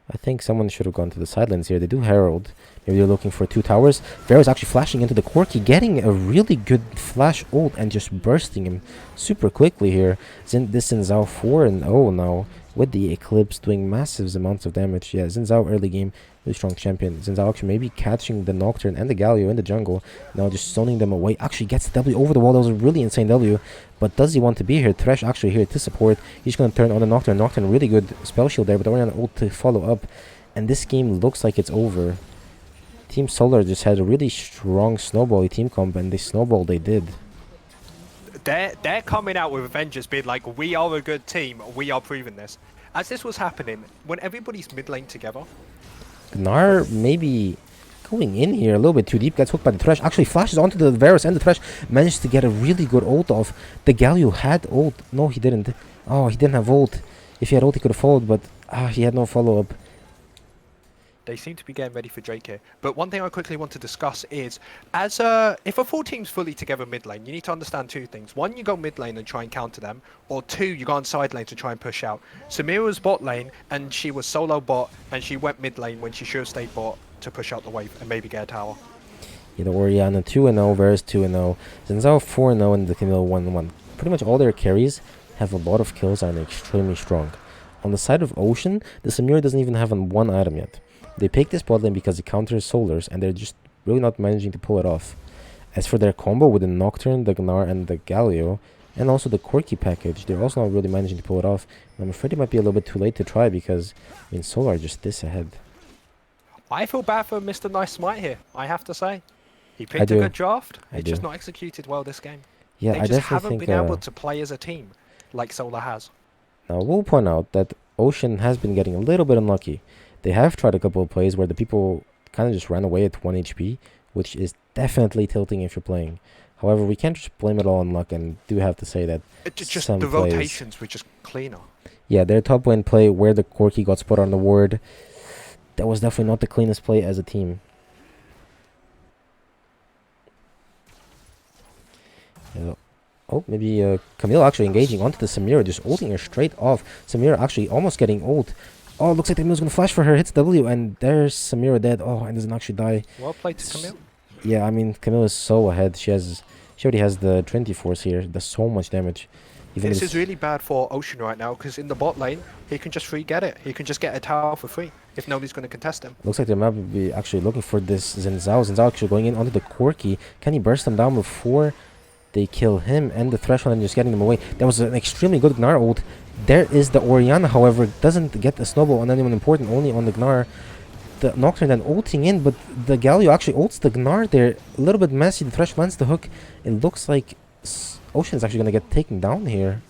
[SPEAKER 1] I think someone should have gone to the sidelines here. They do Herald. Maybe they're looking for 2 towers. Varus actually flashing into the Corki, getting a really good flash ult and just bursting him super quickly here. This Zinzao 4-0 now with the Eclipse doing massive amounts of damage. Yeah, Zinzao early game, really strong champion. Zinzao actually maybe catching the Nocturne and the Galio in the jungle. Now just zoning them away. Actually gets the W over the wall. That was a really insane W. But does he want to be here? Thresh actually here to support. He's going to turn on the Nocturne. Nocturne really good spell shield there, but Orianna ult to follow up. And this game looks like it's over. Team Solar just had a really strong snowball team comp, and they snowball they did.
[SPEAKER 2] They're coming out with Avengers being like, we are a good team, we are proving this. As this was happening, when everybody's mid lane together,
[SPEAKER 1] Gnar maybe going in here a little bit too deep, gets hooked by the Thresh, actually flashes onto the Varus, and the Thresh managed to get a really good ult off. The Galio had ult. No, he didn't. Oh, he didn't have ult. If he had ult, he could have followed, but he had no follow-up.
[SPEAKER 2] they seem to be getting ready for Drake here. But one thing I quickly want to discuss is, as if a full team's fully together mid lane, you need to understand 2 things. 1, you go mid lane and try and counter them, or 2, you go on side lane to try and push out. Samira was bot lane, and she was solo bot, and she went mid lane when she should have stayed bot to push out the wave and maybe get a tower.
[SPEAKER 1] Yeah, the Orianna 2-0, Varus 2-0, Zinzao 4-0, and the Camille 1-1. Pretty much all their carries have a lot of kills and are extremely strong. On the side of Ocean, the Samira doesn't even have 1 item yet. They pick this bot lane because it counters Solars, and they're just really not managing to pull it off. As for their combo with the Nocturne, the Gnar, and the Galio, and also the Corki package, they're also not really managing to pull it off. And I'm afraid it might be a little bit too late to try because, I mean, Solar are just this ahead.
[SPEAKER 2] I feel bad for Mr. Nice Smite here, I have to say. He picked a good draft, it's just not executed well this game.
[SPEAKER 1] Yeah,
[SPEAKER 2] they
[SPEAKER 1] I
[SPEAKER 2] just
[SPEAKER 1] definitely
[SPEAKER 2] haven't
[SPEAKER 1] think
[SPEAKER 2] been able to play as a team like Solar has.
[SPEAKER 1] Now, we'll point out that Ocean has been getting a little bit unlucky. They have tried a couple of plays where the people kind of just ran away at 1 HP, which is definitely tilting if you're playing. However, we can't just blame it all on luck, and do have to say that
[SPEAKER 2] Just
[SPEAKER 1] some
[SPEAKER 2] the
[SPEAKER 1] plays,
[SPEAKER 2] rotations were just cleaner.
[SPEAKER 1] yeah, their top lane play where the Corki got spot on the ward, that was definitely not the cleanest play as a team. Yeah. Oh, maybe Camille actually engaging onto the Samira, just ulting her straight off. Samira actually almost getting ult. Oh, looks like the Camille's gonna flash for her, hits W, and there's Samira dead. Oh, and doesn't actually die.
[SPEAKER 2] Well played to Camille.
[SPEAKER 1] Yeah, I mean, Camille is so ahead. She already has the Trinity Force here. Does so much damage. Even
[SPEAKER 2] This is really bad for Ocean right now, because in the bot lane, he can just free get it. He can just get a tower for free, if nobody's going to contest him.
[SPEAKER 1] looks like the map will be actually looking for this Zinzao. Zinzao actually going in onto the Corki. Can he burst them down before they kill him and the Threshold and just getting them away? That was an extremely good Gnar ult. There is the Orianna, however, doesn't get a snowball on anyone important, only on the Gnar. The Nocturne then ulting in, but the Galio actually ults the Gnar there. A little bit messy. The Thresh lands the hook. It looks like Ocean's actually gonna get taken down here.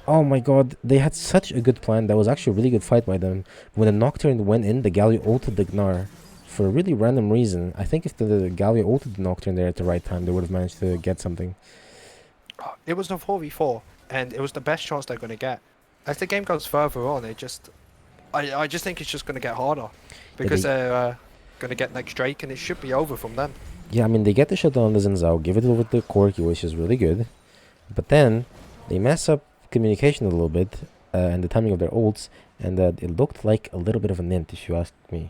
[SPEAKER 1] Oh my god, they had such a good plan. That was actually a really good fight by them. When the Nocturne went in, the Galio ulted the Gnar. For a really random reason. I think if the Galio ulted the Nocturne there at the right time, they would have managed to get something.
[SPEAKER 2] It was a 4v4, and it was the best chance they're going to get. As the game goes further on, I just think it's just going to get harder. Because they're going to get next Drake, and it should be over from them.
[SPEAKER 1] Yeah, I mean, they get the shutdown on the Xin Zhao, give it over to Corki, which is really good. But then, they mess up communication a little bit, and the timing of their ults, and it looked like a little bit of a nint, if you ask me.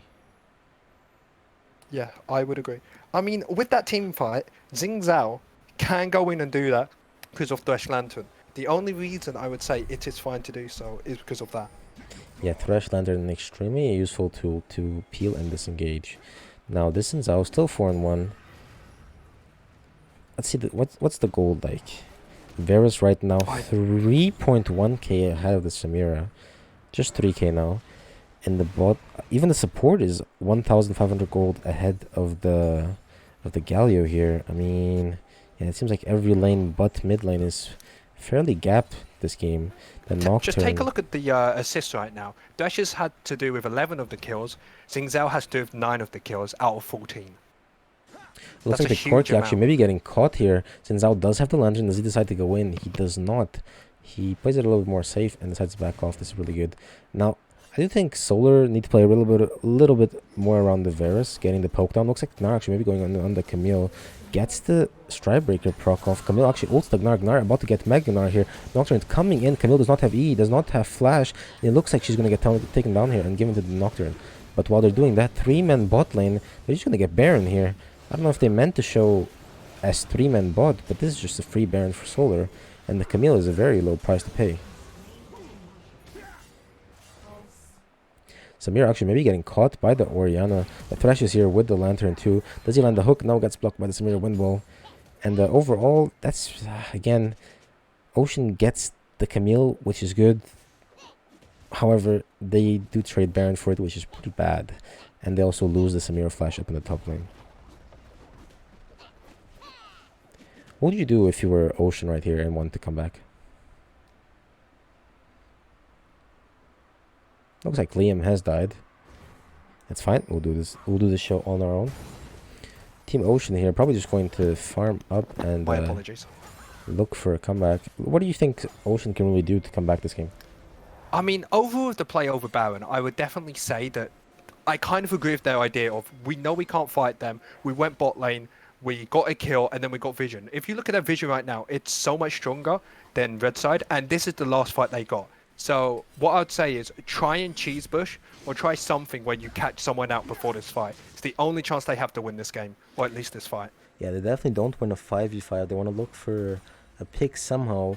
[SPEAKER 2] Yeah, I would agree. I mean, with that team fight, Xin Zhao can go in and do that because of Thresh Lantern. The only reason I would say it is fine to do so is because of that.
[SPEAKER 1] Yeah, Thresh Lantern an extremely useful tool to peel and disengage. Now, this Xin Zhao still 4-1. Let's see, what's the gold like? Varus right now 3.1k ahead of the Samira. Just 3k now. And the bot, even the support is 1,500 gold ahead of the Galio here. I mean, yeah, it seems like every lane but mid lane is fairly gapped this game. The Nocturne.
[SPEAKER 2] Just take a look at the assists right now. Dash has had to do with 11 of the kills. Xin Zhao has to do with 9 of the kills out of 14.
[SPEAKER 1] Looks like the Corki actually maybe getting caught here. Xin Zhao does have the Lantern. Does he decide to go in? He does not. He plays it a little bit more safe and decides to back off. This is really good. Now, I do think Solar need to play a little bit more around the Varus, getting the poke down. Looks like Gnar actually maybe going on the Camille. Gets the Strikebreaker proc off. Camille actually ults the Gnar. Gnar about to get Mega Gnar here. Nocturne coming in. Camille does not have E, does not have Flash. And it looks like she's going to get taken down here and given to the Nocturne. But while they're doing that, 3-man bot lane, they're just going to get Baron here. I don't know if they meant to show as 3-man bot, but this is just a free Baron for Solar. And the Camille is a very low price to pay. Samir actually maybe getting caught by the Orianna. The Thresh is here with the Lantern too. Does he land the hook? No, gets blocked by the Samir Windwall. And overall, that's, again, Ocean gets the Camille, which is good. However, they do trade Baron for it, which is pretty bad. And they also lose the Samir Flash up in the top lane. What would you do if you were Ocean right here and wanted to come back? Looks like Liam has died. That's fine. We'll do this. We'll do this show on our own. Team Ocean here probably just going to farm up and
[SPEAKER 2] My apologies.
[SPEAKER 1] Look for a comeback. What do you think Ocean can really do to come back this game?
[SPEAKER 2] I mean, overall, with the play over Baron, I would definitely say that I kind of agree with their idea of we know we can't fight them. We went bot lane. We got a kill and then we got Vision. If you look at their Vision right now, it's so much stronger than Red Side, and this is the last fight they got. So what I would say is try and cheese bush or try something where you catch someone out before this fight. It's the only chance they have to win this game, or at least this fight.
[SPEAKER 1] Yeah, they definitely don't win a 5v5. They want to look for a pick somehow.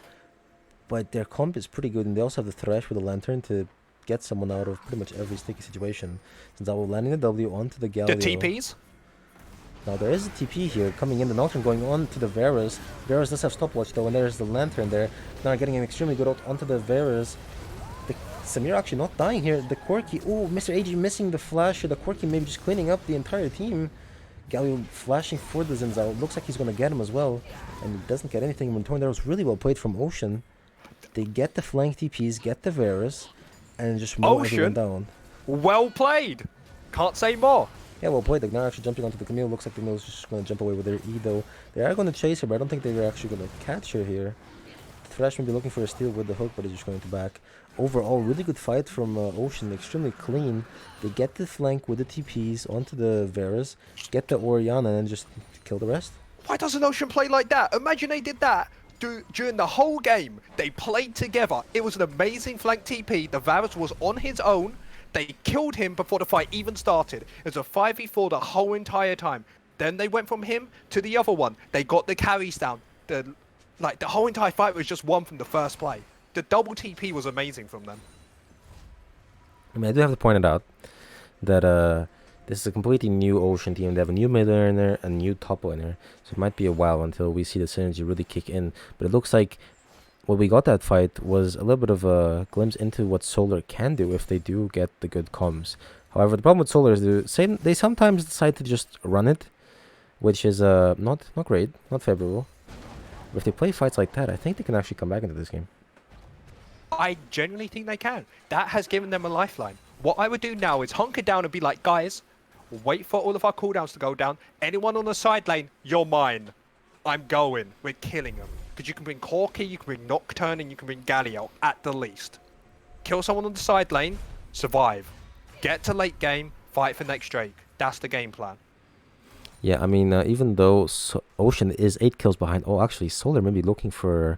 [SPEAKER 1] But their comp is pretty good, and they also have the Thresh with the Lantern to get someone out of pretty much every sticky situation. Since I will landing the W onto the Galio.
[SPEAKER 2] The TPs?
[SPEAKER 1] Now there is a TP here coming in, the Nocturne going on to the Varus. Varus does have stopwatch though, and there's the Lantern there. Now getting an extremely good ult onto the Varus. The Samir actually not dying here. The Corki, oh, Mr. AG missing the flash. The Corki maybe just cleaning up the entire team. Galio flashing for the Xin Zhao. Looks like he's going to get him as well. And he doesn't get anything in return. That was really well played from Ocean. They get the flank TPs, get the Varus, and just mow everyone down.
[SPEAKER 2] Well played! Can't say more.
[SPEAKER 1] Yeah, well played. They're actually jumping onto the Camille. Looks like the Camille's just going to jump away with their E though. They are going to chase her, but I don't think they're actually going to catch her here. Thresh may be looking for a steal with the hook, but he's just going to back. Overall, really good fight from Ocean. Extremely clean. They get the flank with the TPs onto the Varus, get the Orianna, and just kill the rest.
[SPEAKER 2] Why doesn't Ocean play like that? Imagine they did that during the whole game. They played together. It was an amazing flank TP. The Varus was on his own. They killed him before the fight even started. It was a 5v4 the whole entire time. Then they went from him to the other one. They got the carries down. The whole entire fight was just won from the first play. The double TP was amazing from them.
[SPEAKER 1] I mean, I do have to point it out that this is a completely new Ocean team. They have a new mid laner, a new top laner. So it might be a while until we see the synergy really kick in. But it looks like what we got that fight was a little bit of a glimpse into what Solar can do if they do get the good comms. However, the problem with Solar is they sometimes decide to just run it, which is not great, not favorable. But if they play fights like that, I think they can actually come back into this game.
[SPEAKER 2] I genuinely think they can. That has given them a lifeline. What I would do now is hunker down and be like, guys, wait for all of our cooldowns to go down. Anyone on the side lane, you're mine. I'm going. We're killing them. Because you can bring Corki, you can bring Nocturne, and you can bring Galio at the least. Kill someone on the side lane, survive. Get to late game, fight for next Drake. That's the game plan.
[SPEAKER 1] Yeah, I mean, even though Ocean is 8 kills behind. Oh, actually, Solar may be looking for a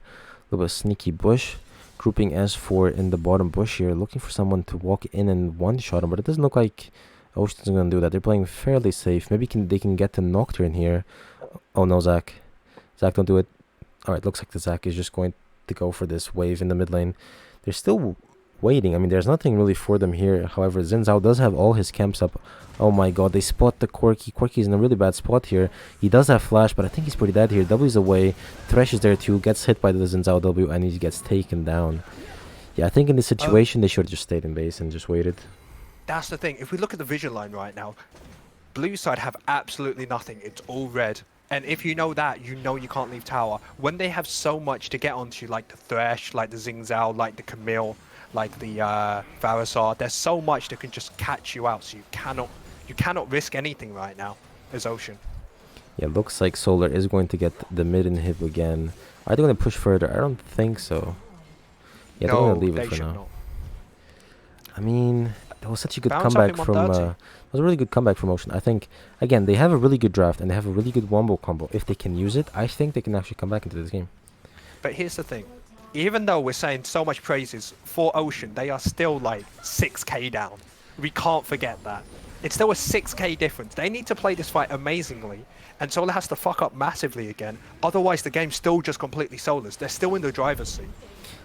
[SPEAKER 1] little bit of sneaky bush. Grouping S4 in the bottom bush here, looking for someone to walk in and one-shot him, but it doesn't look like Ocean's going to do that. They're playing fairly safe. Maybe they can get to Nocturne here. Oh no, Zac. Zac, don't do it. Alright, looks like the Zac is just going to go for this wave in the mid lane. They're still waiting. I mean, there's nothing really for them here. However, Xin Zhao does have all his camps up. Oh my god, they spot the Corki. Corki's in a really bad spot here. He does have flash, but I think he's pretty dead here. W's away. Thresh is there too. Gets hit by the Xin Zhao W, and he gets taken down. Yeah, I think in this situation, they should have just stayed in base and just waited.
[SPEAKER 2] That's the thing. If we look at the vision line right now, blue side have absolutely nothing. It's all red. And if you know that, you know you can't leave tower. When they have so much to get onto, like the Thresh, like the Xin Zhao, like the Camille, like the Varasar, there's so much that can just catch you out. So you cannot risk anything right now as Ocean.
[SPEAKER 1] Yeah, looks like Solar is going to get the mid inhib again. Are they going to push further? I don't think so. Yeah, they're going to leave it for now.
[SPEAKER 2] Not.
[SPEAKER 1] I mean, that was such a good
[SPEAKER 2] Bounce
[SPEAKER 1] comeback from... it was a really good comeback from Ocean. I think, again, they have a really good draft and they have a really good wombo combo. If they can use it, I think they can actually come back into this game.
[SPEAKER 2] But here's the thing. Even though we're saying so much praises for Ocean, they are still like 6k down. We can't forget that. It's still a 6k difference. They need to play this fight amazingly, and Solar has to fuck up massively again. Otherwise, the game's still just completely Solar's. They're still in the driver's seat.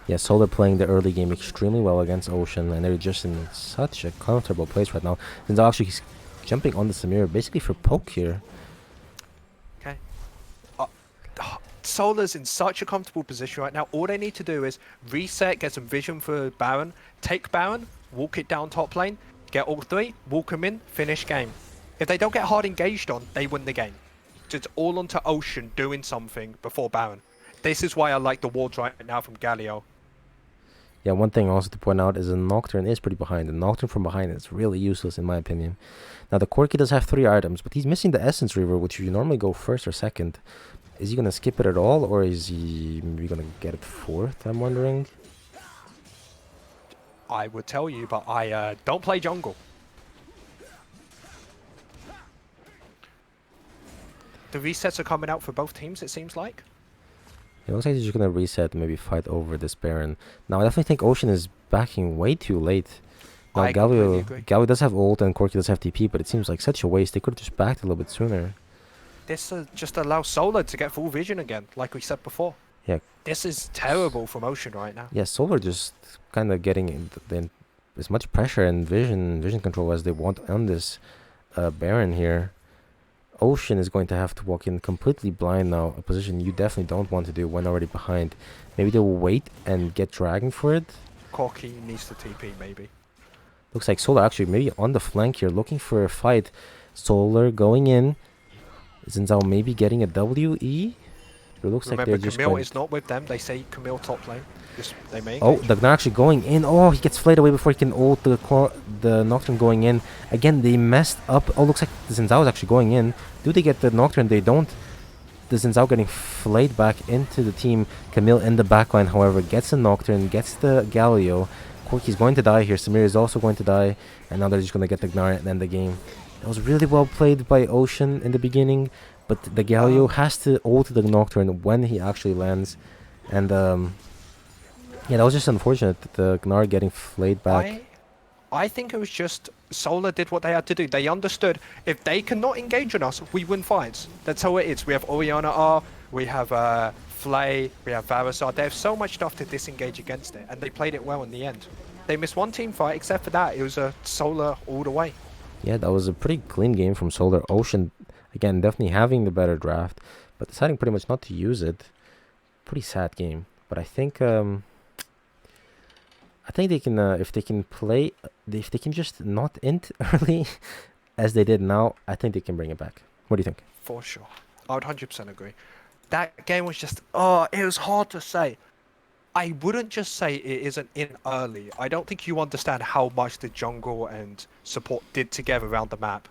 [SPEAKER 1] Yeah, Solar playing the early game extremely well against Ocean, and they're just in such a comfortable place right now. Since actually he's jumping on the Samira basically for poke here.
[SPEAKER 2] Okay. Solar's in such a comfortable position right now. All they need to do is reset, get some vision for Baron, take Baron, walk it down top lane, get all 3, walk them in, finish game. If they don't get hard engaged on, they win the game. So it's all onto Ocean doing something before Baron. This is why I like the wards right now from Galio.
[SPEAKER 1] Yeah, one thing also to point out is the Nocturne is pretty behind. The Nocturne from behind is really useless in my opinion. Now the Corki does have 3 items, but he's missing the Essence Reaver, which you normally go first or second. Is he going to skip it at all, or is he maybe going to get it 4th, I'm wondering?
[SPEAKER 2] I would tell you, but I don't play jungle. The resets are coming out for both teams, it seems like.
[SPEAKER 1] It looks like he's just going to reset and maybe fight over this Baron. Now, I definitely think Ocean is backing way too late. Now, Galio does have ult and Corki does have TP, but it seems like such a waste. They could have just backed a little bit sooner.
[SPEAKER 2] This just allows Solar to get full vision again, like we said before.
[SPEAKER 1] Yeah.
[SPEAKER 2] This is terrible from Ocean right now.
[SPEAKER 1] Yeah, Solar just kind of getting as much pressure and vision control as they want on this Baron here. Ocean is going to have to walk in completely blind now, a position you definitely don't want to do when already behind. Maybe they'll wait and get Dragon for it.
[SPEAKER 2] Corki needs to TP, maybe.
[SPEAKER 1] Looks like Solar actually maybe on the flank here, looking for a fight. Solar going in. Xin Zhao maybe getting a WE. But it looks
[SPEAKER 2] Remember,
[SPEAKER 1] like they're just
[SPEAKER 2] Camille
[SPEAKER 1] going...
[SPEAKER 2] is not with them. They say Camille top lane. They may
[SPEAKER 1] Oh, they're actually going in. Oh, he gets flayed away before he can ult the Nocturne going in. Again, they messed up. Oh, looks like the Xin Zhao is actually going in. Do they get the Nocturne? They don't. The Xin Zhao getting flayed back into the team. Camille in the backline, however, gets a Nocturne, gets the Galio. Corki's going to die here. Samir is also going to die. And now they're just going to get the Gnar and end the game. That was really well played by Ocean in the beginning. But the Galio has to ult the Nocturne when he actually lands. And, yeah, that was just unfortunate, the Gnar getting flayed back.
[SPEAKER 2] I think it was just Solar did what they had to do. They understood if they cannot engage on us, we win fights. That's how it is. We have Orianna R, we have Flay, we have Varasar. They have so much stuff to disengage against it, and they played it well in the end. They missed one team fight, except for that. It was a Solar all the way.
[SPEAKER 1] Yeah, that was a pretty clean game from Solar. Ocean, again, definitely having the better draft, but deciding pretty much not to use it. Pretty sad game. But I think they can, if they can play, if they can just not int early, as they did now, I think they can bring it back. What do you think?
[SPEAKER 2] For sure. I would 100% agree. That game was just it was hard to say. I wouldn't just say it isn't in early. I don't think you understand how much the jungle and support did together around the map.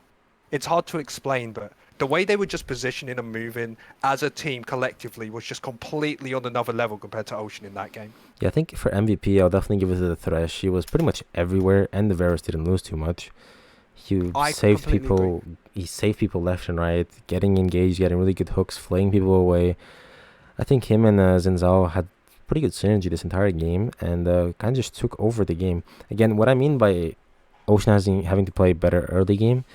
[SPEAKER 2] It's hard to explain, but the way they were just positioning and moving as a team collectively was just completely on another level compared to Ocean in that game.
[SPEAKER 1] Yeah, I think for MVP, I'll definitely give it to the Thresh. He was pretty much everywhere, and the Varus didn't lose too much. He
[SPEAKER 2] I
[SPEAKER 1] saved
[SPEAKER 2] completely
[SPEAKER 1] people.
[SPEAKER 2] agree.
[SPEAKER 1] He saved people left and right, getting engaged, getting really good hooks, flaying people away. I think him and Xin Zhao had pretty good synergy this entire game, and kind of just took over the game. Again, what I mean by Ocean having to play better early game,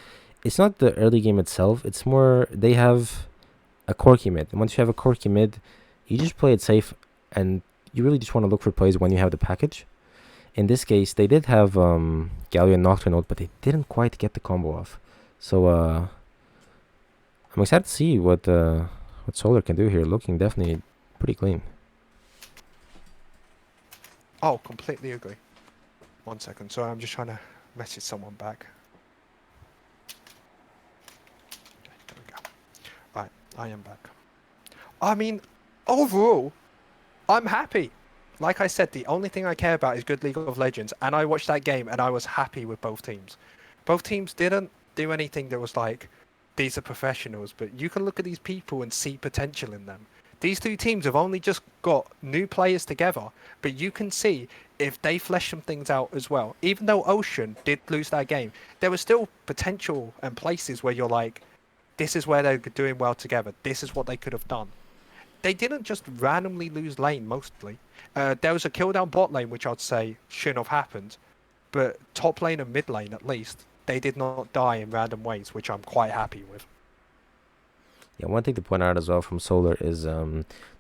[SPEAKER 1] it's not the early game itself. It's more they have a quirky mid. And once you have a quirky mid, you just play it safe, and you really just want to look for plays when you have the package. In this case, they did have Galio and Nocturne, but they didn't quite get the combo off. So I'm excited to see what Solar can do here. Looking definitely pretty clean.
[SPEAKER 2] Oh, completely agree. 1 second. Sorry, I'm just trying to message someone back. Okay, there we go. Right, I am back. I mean, overall, I'm happy. Like I said, the only thing I care about is good League of Legends, and I watched that game and I was happy with both teams. Both teams didn't do anything that was like, these are professionals, but you can look at these people and see potential in them. These two teams have only just got new players together, but you can see if they flesh some things out as well. Even though Ocean did lose that game, there was still potential and places where you're like, this is where they're doing well together. This is what they could have done. They didn't just randomly lose lane mostly. There was a kill down bot lane, which I'd say shouldn't have happened, but top lane and mid lane at least, they did not die in random ways, which I'm quite happy with.
[SPEAKER 1] Yeah, one thing to point out as well from Solar is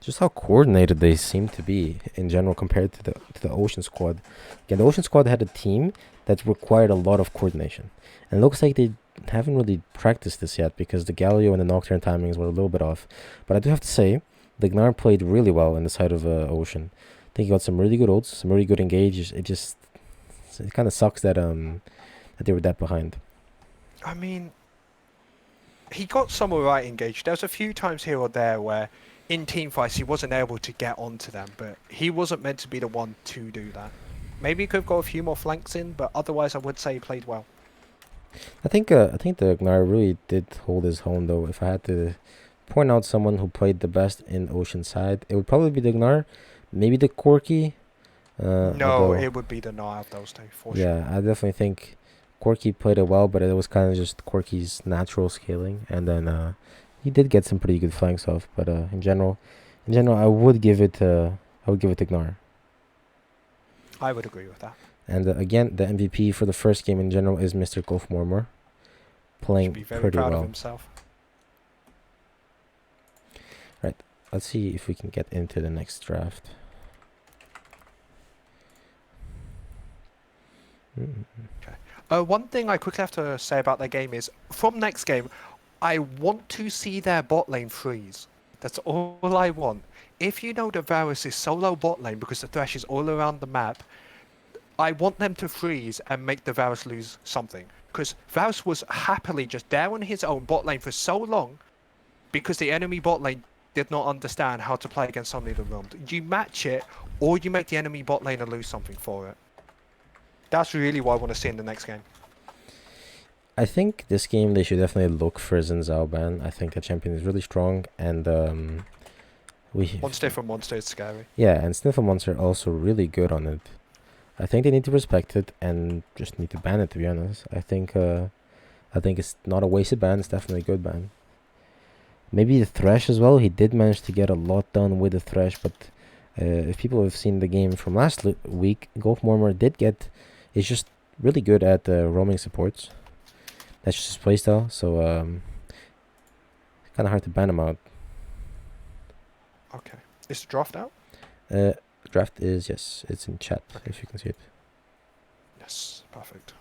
[SPEAKER 1] just how coordinated they seem to be in general compared to the Ocean squad. Again, the Ocean squad had a team that required a lot of coordination, and it looks like they haven't really practiced this yet because the Galio and the Nocturne timings were a little bit off. But I do have to say, the Gnar played really well in the side of Ocean. I think he got some really good ults, some really good engage. It kind of sucks that that they were that behind.
[SPEAKER 2] I mean, he got some alright engaged. There was a few times here or there where in team fights he wasn't able to get onto them, but he wasn't meant to be the one to do that. Maybe he could have got a few more flanks in, but otherwise I would say he played well.
[SPEAKER 1] I think the Gnar really did hold his own though. If I had to point out someone who played the best in Ocean side, it would probably be the Gnar, maybe the Corki.
[SPEAKER 2] No,
[SPEAKER 1] although,
[SPEAKER 2] it would be the Gnar of those two, for sure.
[SPEAKER 1] yeah, I definitely think Corki played it well, but it was kind of just Corki's natural scaling, and then he did get some pretty good flanks off. But in general, I would give it to Gnar.
[SPEAKER 2] I would agree with that.
[SPEAKER 1] And again, the MVP for the first game in general is Mr. Golf Mormor,
[SPEAKER 2] Should
[SPEAKER 1] playing
[SPEAKER 2] be very
[SPEAKER 1] pretty
[SPEAKER 2] proud of
[SPEAKER 1] well.
[SPEAKER 2] himself.
[SPEAKER 1] Let's see if we can get into the next draft.
[SPEAKER 2] One thing I quickly have to say about their game is, from next game, I want to see their bot lane freeze. That's all I want. If you know the Varus is solo bot lane because the Thresh is all around the map, I want them to freeze and make the Varus lose something. Because Varus was happily just there on his own bot lane for so long because the enemy bot lane did not understand how to play against somebody that roamed. You match it, or you make the enemy bot lane and lose something for it. That's really what I want to see in the next game.
[SPEAKER 1] I think this game they should definitely look for Xin Zhao ban. I think the champion is really strong, and
[SPEAKER 2] Monster from Monster is scary.
[SPEAKER 1] yeah, and Sniffle Monster also really good on it. I think they need to respect it and just need to ban it. To be honest, I think it's not a wasted ban. It's definitely a good ban. Maybe the Thresh as well. He did manage to get a lot done with the Thresh, but if people have seen the game from last week, Golf Mormor is just really good at roaming supports. That's just his playstyle, so kind of hard to ban him out.
[SPEAKER 2] Okay. Is the draft out?
[SPEAKER 1] Draft is, yes, it's in chat,
[SPEAKER 2] Okay.
[SPEAKER 1] if you can see it.
[SPEAKER 2] Yes, perfect.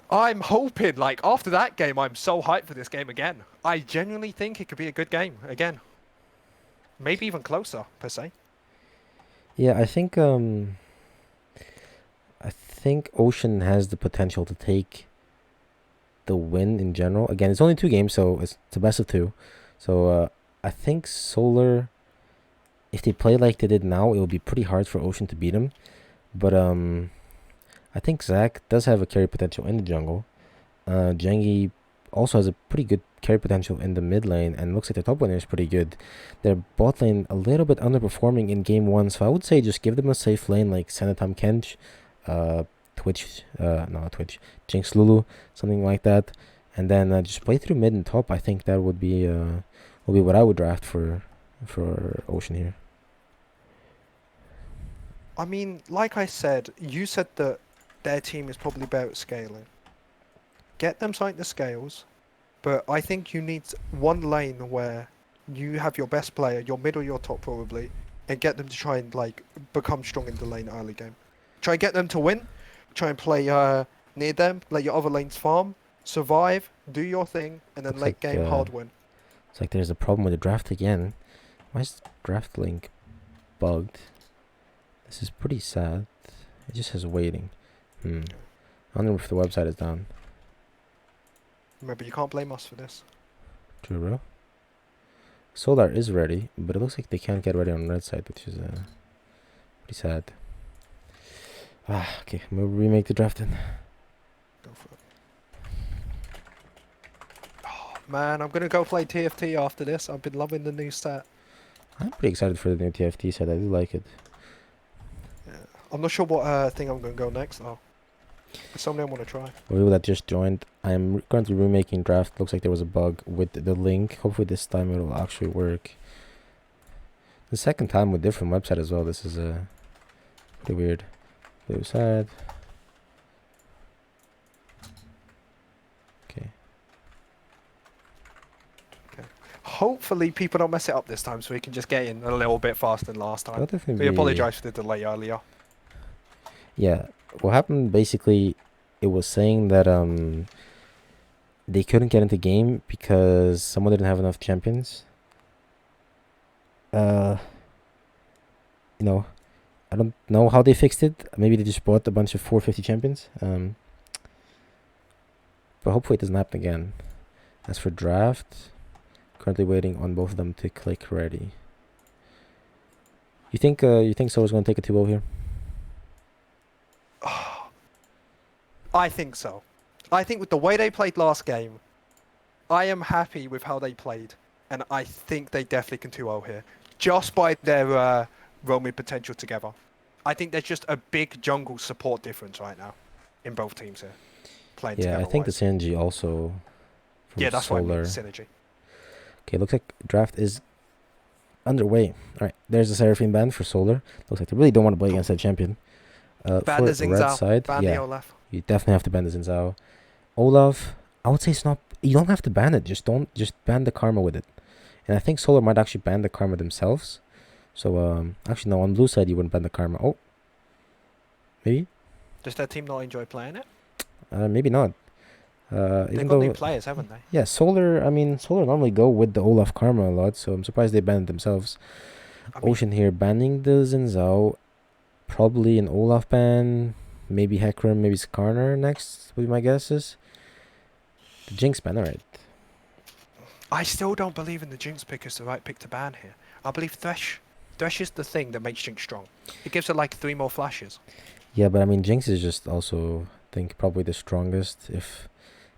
[SPEAKER 2] I'm hoping, like, after that game, I'm so hyped for this game again. I genuinely think it could be a good game again. Maybe even closer, per se.
[SPEAKER 1] Yeah, I think Ocean has the potential to take the win in general. Again, it's only 2 games, so it's a best of 2. So I think Solar, if they play like they did now, it will be pretty hard for Ocean to beat him. But I think Zac does have a carry potential in the jungle. Jengi also has a pretty good carry potential in the mid lane, and looks like the top lane is pretty good. Their bot lane a little bit underperforming in game one, so I would say just give them a safe lane like Senatom Kench, Twitch, no not Twitch, Jinx Lulu, something like that, and then just play through mid and top. I think that would be what I would draft for Ocean here.
[SPEAKER 2] I mean, like I said, you said that their team is probably better at scaling. Get them signed to scales, but I think you need one lane where you have your best player, your mid or your top probably, and get them to try and like become strong in the lane early game. Try and get them to win. Try and play near them, let your other lanes farm, survive, do your thing, and then
[SPEAKER 1] Looks
[SPEAKER 2] late
[SPEAKER 1] like,
[SPEAKER 2] game hard win.
[SPEAKER 1] It's like there's a problem with the draft again. Why is draft link bugged? This is pretty sad. It just says waiting. I wonder if the website is down.
[SPEAKER 2] Remember, you can't blame us for this.
[SPEAKER 1] True, bro. Solar is ready, but it looks like they can't get ready on red side, which is pretty sad. Okay, I'm gonna remake the draft then.
[SPEAKER 2] Go for it. Oh, man, I'm gonna go play TFT after this. I've been loving the new stat.
[SPEAKER 1] I'm pretty excited for the new TFT set. I do like it.
[SPEAKER 2] Yeah. I'm not sure what thing I'm gonna go next though. But something I want to try.
[SPEAKER 1] For people that just joined, I'm currently remaking draft. Looks like there was a bug with the link. Hopefully this time it will actually work. The second time with different website as well. This is pretty weird. Pretty sad. Okay.
[SPEAKER 2] Hopefully people don't mess it up this time, so we can just get in a little bit faster than last
[SPEAKER 1] That'll
[SPEAKER 2] time.
[SPEAKER 1] definitely
[SPEAKER 2] We
[SPEAKER 1] be-
[SPEAKER 2] apologise for the delay earlier.
[SPEAKER 1] Yeah, what happened basically, it was saying that they couldn't get into game because someone didn't have enough champions. You know, I don't know how they fixed it. Maybe they just bought a bunch of 450 champions. But hopefully it doesn't happen again. As for draft, currently waiting on both of them to click ready. You think Solar's gonna take a 2-0 here?
[SPEAKER 2] I think so. I think with the way they played last game, I am happy with how they played, and I think they definitely can 2-0 here, just by their roaming potential together. I think there's just a big jungle support difference right now in both teams here. Playing
[SPEAKER 1] Yeah,
[SPEAKER 2] together.
[SPEAKER 1] I think the
[SPEAKER 2] wise.
[SPEAKER 1] synergy also from
[SPEAKER 2] Yeah, that's
[SPEAKER 1] Solar.
[SPEAKER 2] what I mean, synergy.
[SPEAKER 1] Okay, looks like draft is underway. Alright, there's the Seraphine band for Solar. Looks like they really don't want to play against that champion.
[SPEAKER 2] Ban
[SPEAKER 1] For
[SPEAKER 2] the
[SPEAKER 1] red
[SPEAKER 2] Xingzao,
[SPEAKER 1] side,
[SPEAKER 2] ban the
[SPEAKER 1] yeah,
[SPEAKER 2] Olaf.
[SPEAKER 1] you definitely have to ban the Zinzao. Olaf, I would say it's not. You don't have to ban it. Just ban the Karma with it. And I think Solar might actually ban the Karma themselves. So actually no, on blue side you wouldn't ban the Karma. Oh, maybe.
[SPEAKER 2] Does their team not enjoy playing it?
[SPEAKER 1] Maybe not.
[SPEAKER 2] They've
[SPEAKER 1] Even
[SPEAKER 2] got
[SPEAKER 1] though
[SPEAKER 2] new players, haven't they?
[SPEAKER 1] yeah, Solar. I mean, Solar normally go with the Olaf Karma a lot, so I'm surprised they banned it themselves.
[SPEAKER 2] I mean,
[SPEAKER 1] Ocean here banning the Zinzao. Probably an Olaf ban. Maybe Hecarim, maybe Skarner next, would be my guesses. The Jinx ban, alright.
[SPEAKER 2] I still don't believe in the Jinx pick as the right pick to ban here. I believe Thresh. Thresh is the thing that makes Jinx strong. It gives her like 3 more flashes.
[SPEAKER 1] Yeah, but I mean, Jinx is just also, I think, probably the strongest, if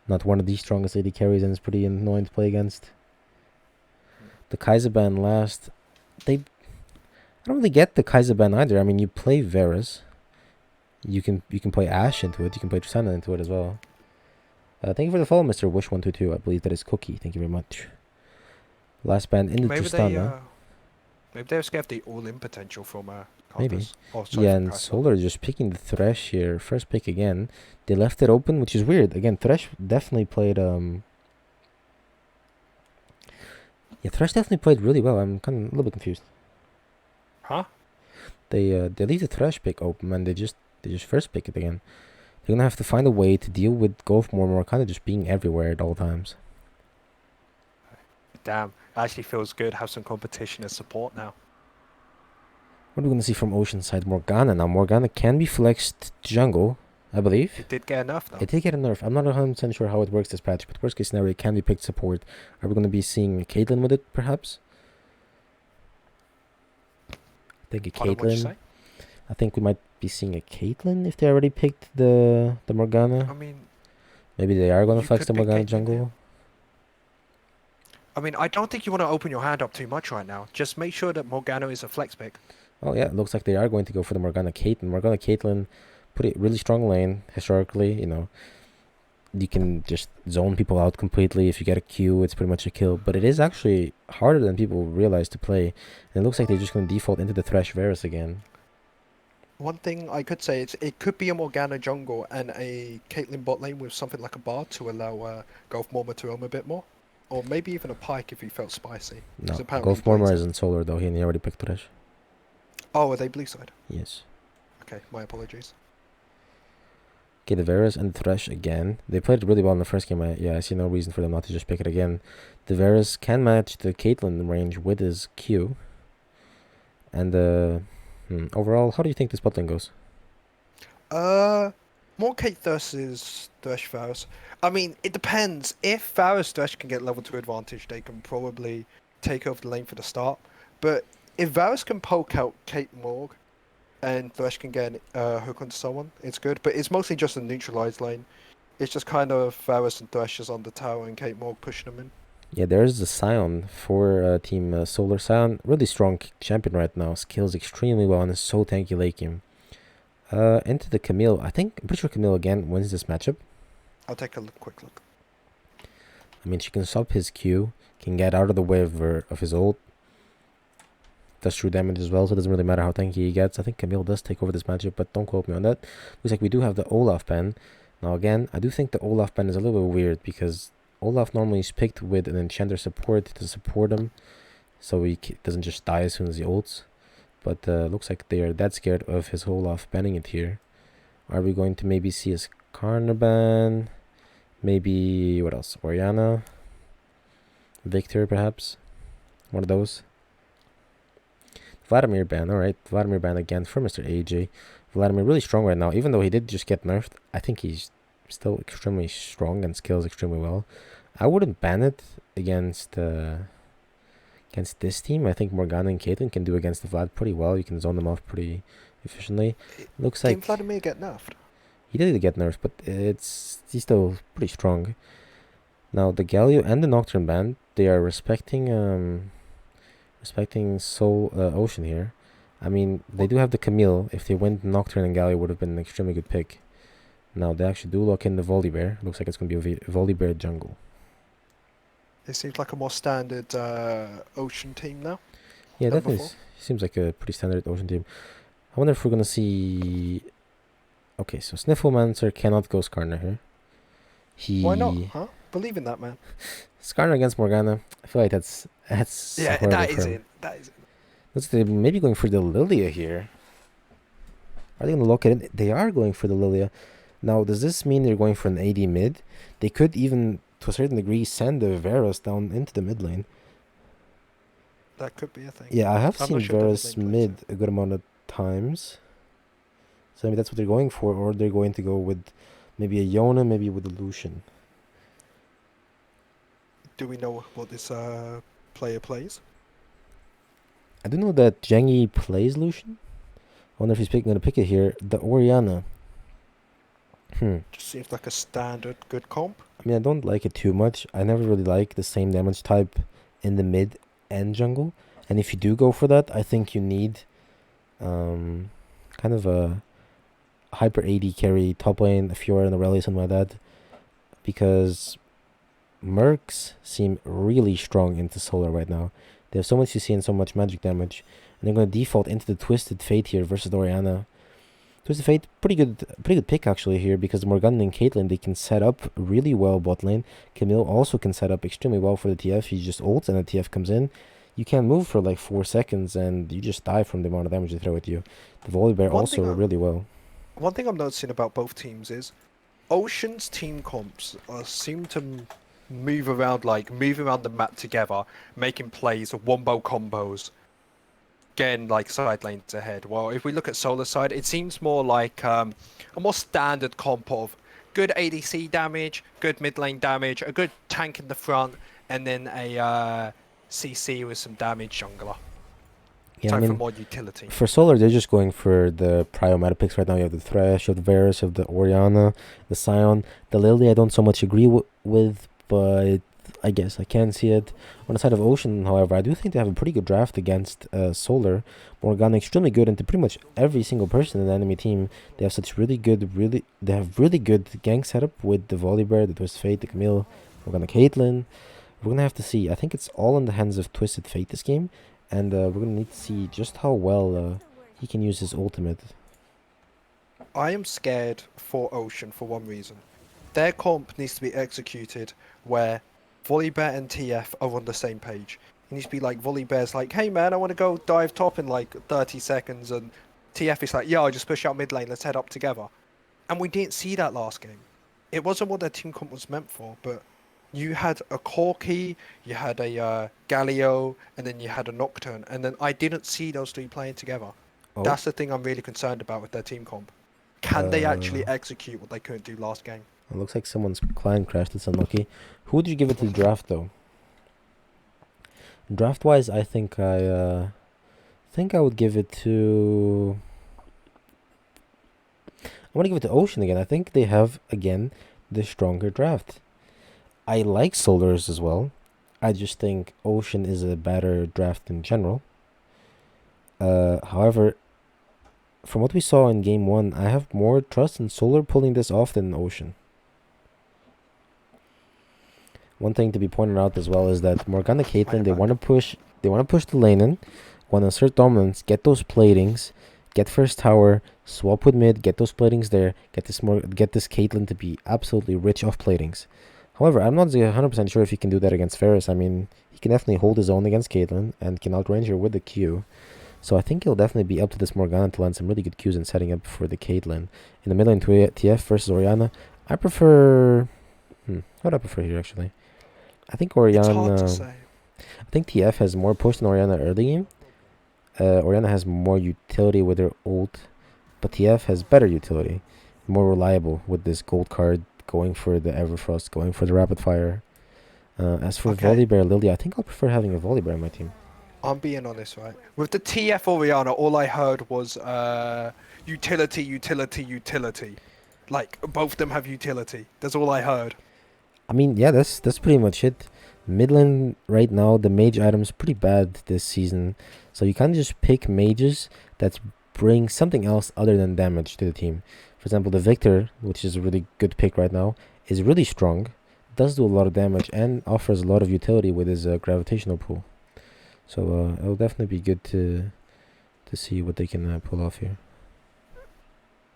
[SPEAKER 1] not one of the strongest AD carries, and it's pretty annoying to play against. The Kaiser ban last. I don't really get the Kaiser ban either. I mean, you play Varus. You can play Ashe into it. You can play Tristana into it as well. Thank you for the follow, Mr. Wish122. I believe that is Cookie. Thank you very much. Last ban into
[SPEAKER 2] Maybe
[SPEAKER 1] Tristana.
[SPEAKER 2] maybe they're scared of the all-in potential from
[SPEAKER 1] Maybe.
[SPEAKER 2] Karthus. Oh, sorry,
[SPEAKER 1] Yeah,
[SPEAKER 2] from
[SPEAKER 1] and
[SPEAKER 2] Kai'Sa.
[SPEAKER 1] Solar just picking the Thresh here. First pick again. They left it open, which is weird. Again, Thresh definitely played yeah, Thresh definitely played really well. I'm kind of a little bit confused.
[SPEAKER 2] Huh?
[SPEAKER 1] They leave the Thresh pick open and they just first pick it again. They're gonna have to find a way to deal with Golfmore kind of just being everywhere at all times.
[SPEAKER 2] Damn, actually feels good. Have some competition and support now.
[SPEAKER 1] What are we gonna see from Ocean side? Morgana now. Morgana can be flexed to jungle, I believe.
[SPEAKER 2] It did get enough though.
[SPEAKER 1] It did get a nerf. I'm not 100% sure how it works this patch, but worst case scenario, it can be picked support. Are we going to be seeing Caitlyn with it, perhaps? think a
[SPEAKER 2] Pardon, what'd you
[SPEAKER 1] Caitlyn.
[SPEAKER 2] say?
[SPEAKER 1] I think we might be seeing a Caitlyn if they already picked the Morgana.
[SPEAKER 2] I mean,
[SPEAKER 1] Maybe they are gonna
[SPEAKER 2] you
[SPEAKER 1] flex
[SPEAKER 2] could
[SPEAKER 1] the
[SPEAKER 2] pick
[SPEAKER 1] Morgana
[SPEAKER 2] Caitlyn, yeah.
[SPEAKER 1] jungle.
[SPEAKER 2] I mean, I don't think you want to open your hand up too much right now. Just make sure that Morgana is a flex pick.
[SPEAKER 1] Oh yeah, it looks like they are going to go for the Morgana Caitlyn. Morgana Caitlyn, pretty really strong lane historically. You know, you can just zone people out completely. If you get a Q, it's pretty much a kill. But it is actually harder than people realize to play. And it looks like they're just going to default into the Thresh Varus again.
[SPEAKER 2] One thing I could say is it could be a Morgana jungle and a Caitlyn bot lane with something like a bar to allow Golf Morma to roam a bit more. Or maybe even a Pike if he felt spicy.
[SPEAKER 1] No,
[SPEAKER 2] 'Cause apparently
[SPEAKER 1] Golf
[SPEAKER 2] he plays
[SPEAKER 1] Mormar
[SPEAKER 2] it.
[SPEAKER 1] isn't solar though. He already picked Thresh.
[SPEAKER 2] Oh, are they blue side?
[SPEAKER 1] Yes.
[SPEAKER 2] Okay, my apologies.
[SPEAKER 1] Okay, the Varus and the Thresh again. They played really well in the first game. I see no reason for them not to just pick it again. The Varus can match the Caitlyn range with his Q. And overall, how do you think this bot lane goes?
[SPEAKER 2] More Kate versus Thresh Varus. I mean, it depends. If Varus Thresh can get level 2 advantage, they can probably take over the lane for the start. But if Varus can poke out Kate Morg and Thresh can get hook onto someone, it's good. But it's mostly just a neutralized lane. It's just kind of Varus and Thresh is on the tower and Kate Morg pushing them in.
[SPEAKER 1] Yeah, there's the Sion for Team Solar. Sion, really strong champion right now. Skills extremely well and is so tanky late game. Into the Camille. I'm pretty sure Camille again wins this matchup.
[SPEAKER 2] I'll take a quick look.
[SPEAKER 1] I mean, she can stop his Q, can get out of the way of his ult. Does true damage as well, so it doesn't really matter how tanky he gets. I think Camille does take over this matchup, but don't quote me on that. Looks like we do have the Olaf ban. Now again, I do think the Olaf ban is a little bit weird because Olaf normally is picked with an enchanter support to support him, so he doesn't just die as soon as he ults. But looks like they are that scared of his Olaf banning it here. Are we going to maybe see a Skarner ban? Maybe, what else? Orianna? Victor, perhaps? One of those. Vladimir ban, alright. Vladimir ban again for Mr. AJ. Vladimir really strong right now. Even though he did just get nerfed, I think he's still extremely strong and skills extremely well. I wouldn't ban it against this team. I think Morgana and Caitlyn can do against the Vlad pretty well. You can zone them off pretty efficiently. Looks like
[SPEAKER 2] Didn't Vladimir get nerfed?
[SPEAKER 1] he did get nerfed, but he's still pretty strong. Now the Galio and the Nocturne ban, they are respecting Soul Ocean here. I mean, they do have the Camille. If they went Nocturne and Galio, would have been an extremely good pick. Now they actually do lock in the Volibear. Looks like it's going to be a Volibear jungle.
[SPEAKER 2] It seems like a more standard Ocean team now.
[SPEAKER 1] Yeah,
[SPEAKER 2] than
[SPEAKER 1] definitely
[SPEAKER 2] before.
[SPEAKER 1] seems like a pretty standard Ocean team. I wonder if we're going to see... Okay, so Snifflemancer cannot go Skarner here.
[SPEAKER 2] Why not? Huh? Believe in that, man.
[SPEAKER 1] Skarner against Morgana. I feel like that's
[SPEAKER 2] Yeah,
[SPEAKER 1] horrible
[SPEAKER 2] that
[SPEAKER 1] for
[SPEAKER 2] is
[SPEAKER 1] him.
[SPEAKER 2] it. That is it.
[SPEAKER 1] Looks like they're maybe going for the Lilia here. Are they going to lock it in? They are going for the Lilia. Now, does this mean they're going for an AD mid? They could even, to a certain degree, send the Varus down into the mid lane.
[SPEAKER 2] That could be a thing.
[SPEAKER 1] Yeah, I have
[SPEAKER 2] I'm
[SPEAKER 1] seen
[SPEAKER 2] not sure that
[SPEAKER 1] Varus
[SPEAKER 2] mid plays
[SPEAKER 1] mid a good amount of times. So maybe that's what they're going for, or they're going to go with maybe a Yona, maybe with a Lucian.
[SPEAKER 2] Do we know what this player plays?
[SPEAKER 1] I do know that Jengi plays Lucian. I wonder if he's going to pick it here. The Orianna.
[SPEAKER 2] Just seems like a standard good comp.
[SPEAKER 1] I mean, I don't like it too much. I never really like the same damage type in the mid and jungle. And if you do go for that, I think you need kind of a hyper AD carry top lane, a Fiora and a Rally, something like that. Because Mercs seem really strong into Solar right now. They have so much CC and so much magic damage. And they're going to default into the Twisted Fate here versus the Orianna. Twisted Fate, pretty good pick actually here, because Morgana and Caitlyn, they can set up really well bot lane. Camille also can set up extremely well for the TF. He just ults and the TF comes in. You can't move for like 4 seconds and you just die from the amount of damage they throw at you. The Volibear also really well.
[SPEAKER 2] One thing I'm noticing about both teams is Ocean's team comps seem to move around the map together, making plays, wombo combos, getting like side lanes ahead. Well, if we look at Solar side, it seems more like a more standard comp of good ADC damage, good mid lane damage, a good tank in the front, and then a CC with some damage jungler.
[SPEAKER 1] Yeah, I
[SPEAKER 2] Time for
[SPEAKER 1] mean,
[SPEAKER 2] more utility.
[SPEAKER 1] for Solar, they're just going for the prio meta picks right now. You have the Thresh, you have the Varus, you have the Orianna, the Scion. The Lily, I don't so much agree with, but I guess I can see it. On the side of Ocean, however, I do think they have a pretty good draft against Solar. Morgana extremely good into pretty much every single person in the enemy team. They have such they have really good gank setup with the Volibear, the Twisted Fate, the Camille, Morgana Caitlyn. We're gonna have to see. I think it's all in the hands of Twisted Fate this game, and we're gonna need to see just how well he can use his ultimate.
[SPEAKER 2] I am scared for Ocean for one reason. Their comp needs to be executed where Volibear and TF are on the same page. It needs to be like Volibear's like, hey man, I want to go dive top in like 30 seconds, and TF is like, yeah, I'll just push out mid lane, let's head up together. And we didn't see that last game. It wasn't what their team comp was meant for, but you had a Corki, you had a Galio, and then you had a Nocturne, and then I didn't see those three playing together.
[SPEAKER 1] Oh,
[SPEAKER 2] That's the thing I'm really concerned about with their team comp. Can they actually execute what they couldn't do last game?
[SPEAKER 1] it looks like someone's client crashed. It's unlucky. Who would you give it to draft though? Draft wise, I think I would give it to. I want to give it to Ocean again. I think they have again the stronger draft. I like Solar's as well. I just think Ocean is a better draft in general. However, from what we saw in game one, I have more trust in Solar pulling this off than Ocean. One thing to be pointed out as well is that Morgana Caitlyn, they want to push the lane in, want to assert dominance, get those platings, get first tower, swap with mid, get those platings there, get this Caitlyn to be absolutely rich off platings. However, I'm not 100% sure if he can do that against Varus. I mean, he can definitely hold his own against Caitlyn and can outrange her with the Q. So I think it'll definitely be up to this Morgana to land some really good Qs and setting up for the Caitlyn. In the middle lane, TF versus Orianna, I prefer... what do I prefer here, actually? I think
[SPEAKER 2] It's hard to
[SPEAKER 1] Orianna...
[SPEAKER 2] say.
[SPEAKER 1] I think TF has more push than Orianna early game. Orianna has more utility with her ult, but TF has better utility. More reliable with this gold card, going for the Everfrost, going for the Rapid Fire. As for
[SPEAKER 2] Okay.
[SPEAKER 1] Volibear Lily, I think I'll prefer having a Volibear in my team.
[SPEAKER 2] I'm being honest, right? With the TF Oriana, all I heard was utility, utility, utility. Like, both of them have utility. That's all I heard.
[SPEAKER 1] I mean, yeah, that's pretty much it. Midland right now, the mage item's pretty bad this season, so you can't just pick mages that bring something else other than damage to the team. For example, the Victor, which is a really good pick right now, is really strong, does do a lot of damage, and offers a lot of utility with his gravitational pull. So it'll definitely be good to see what they can pull off here.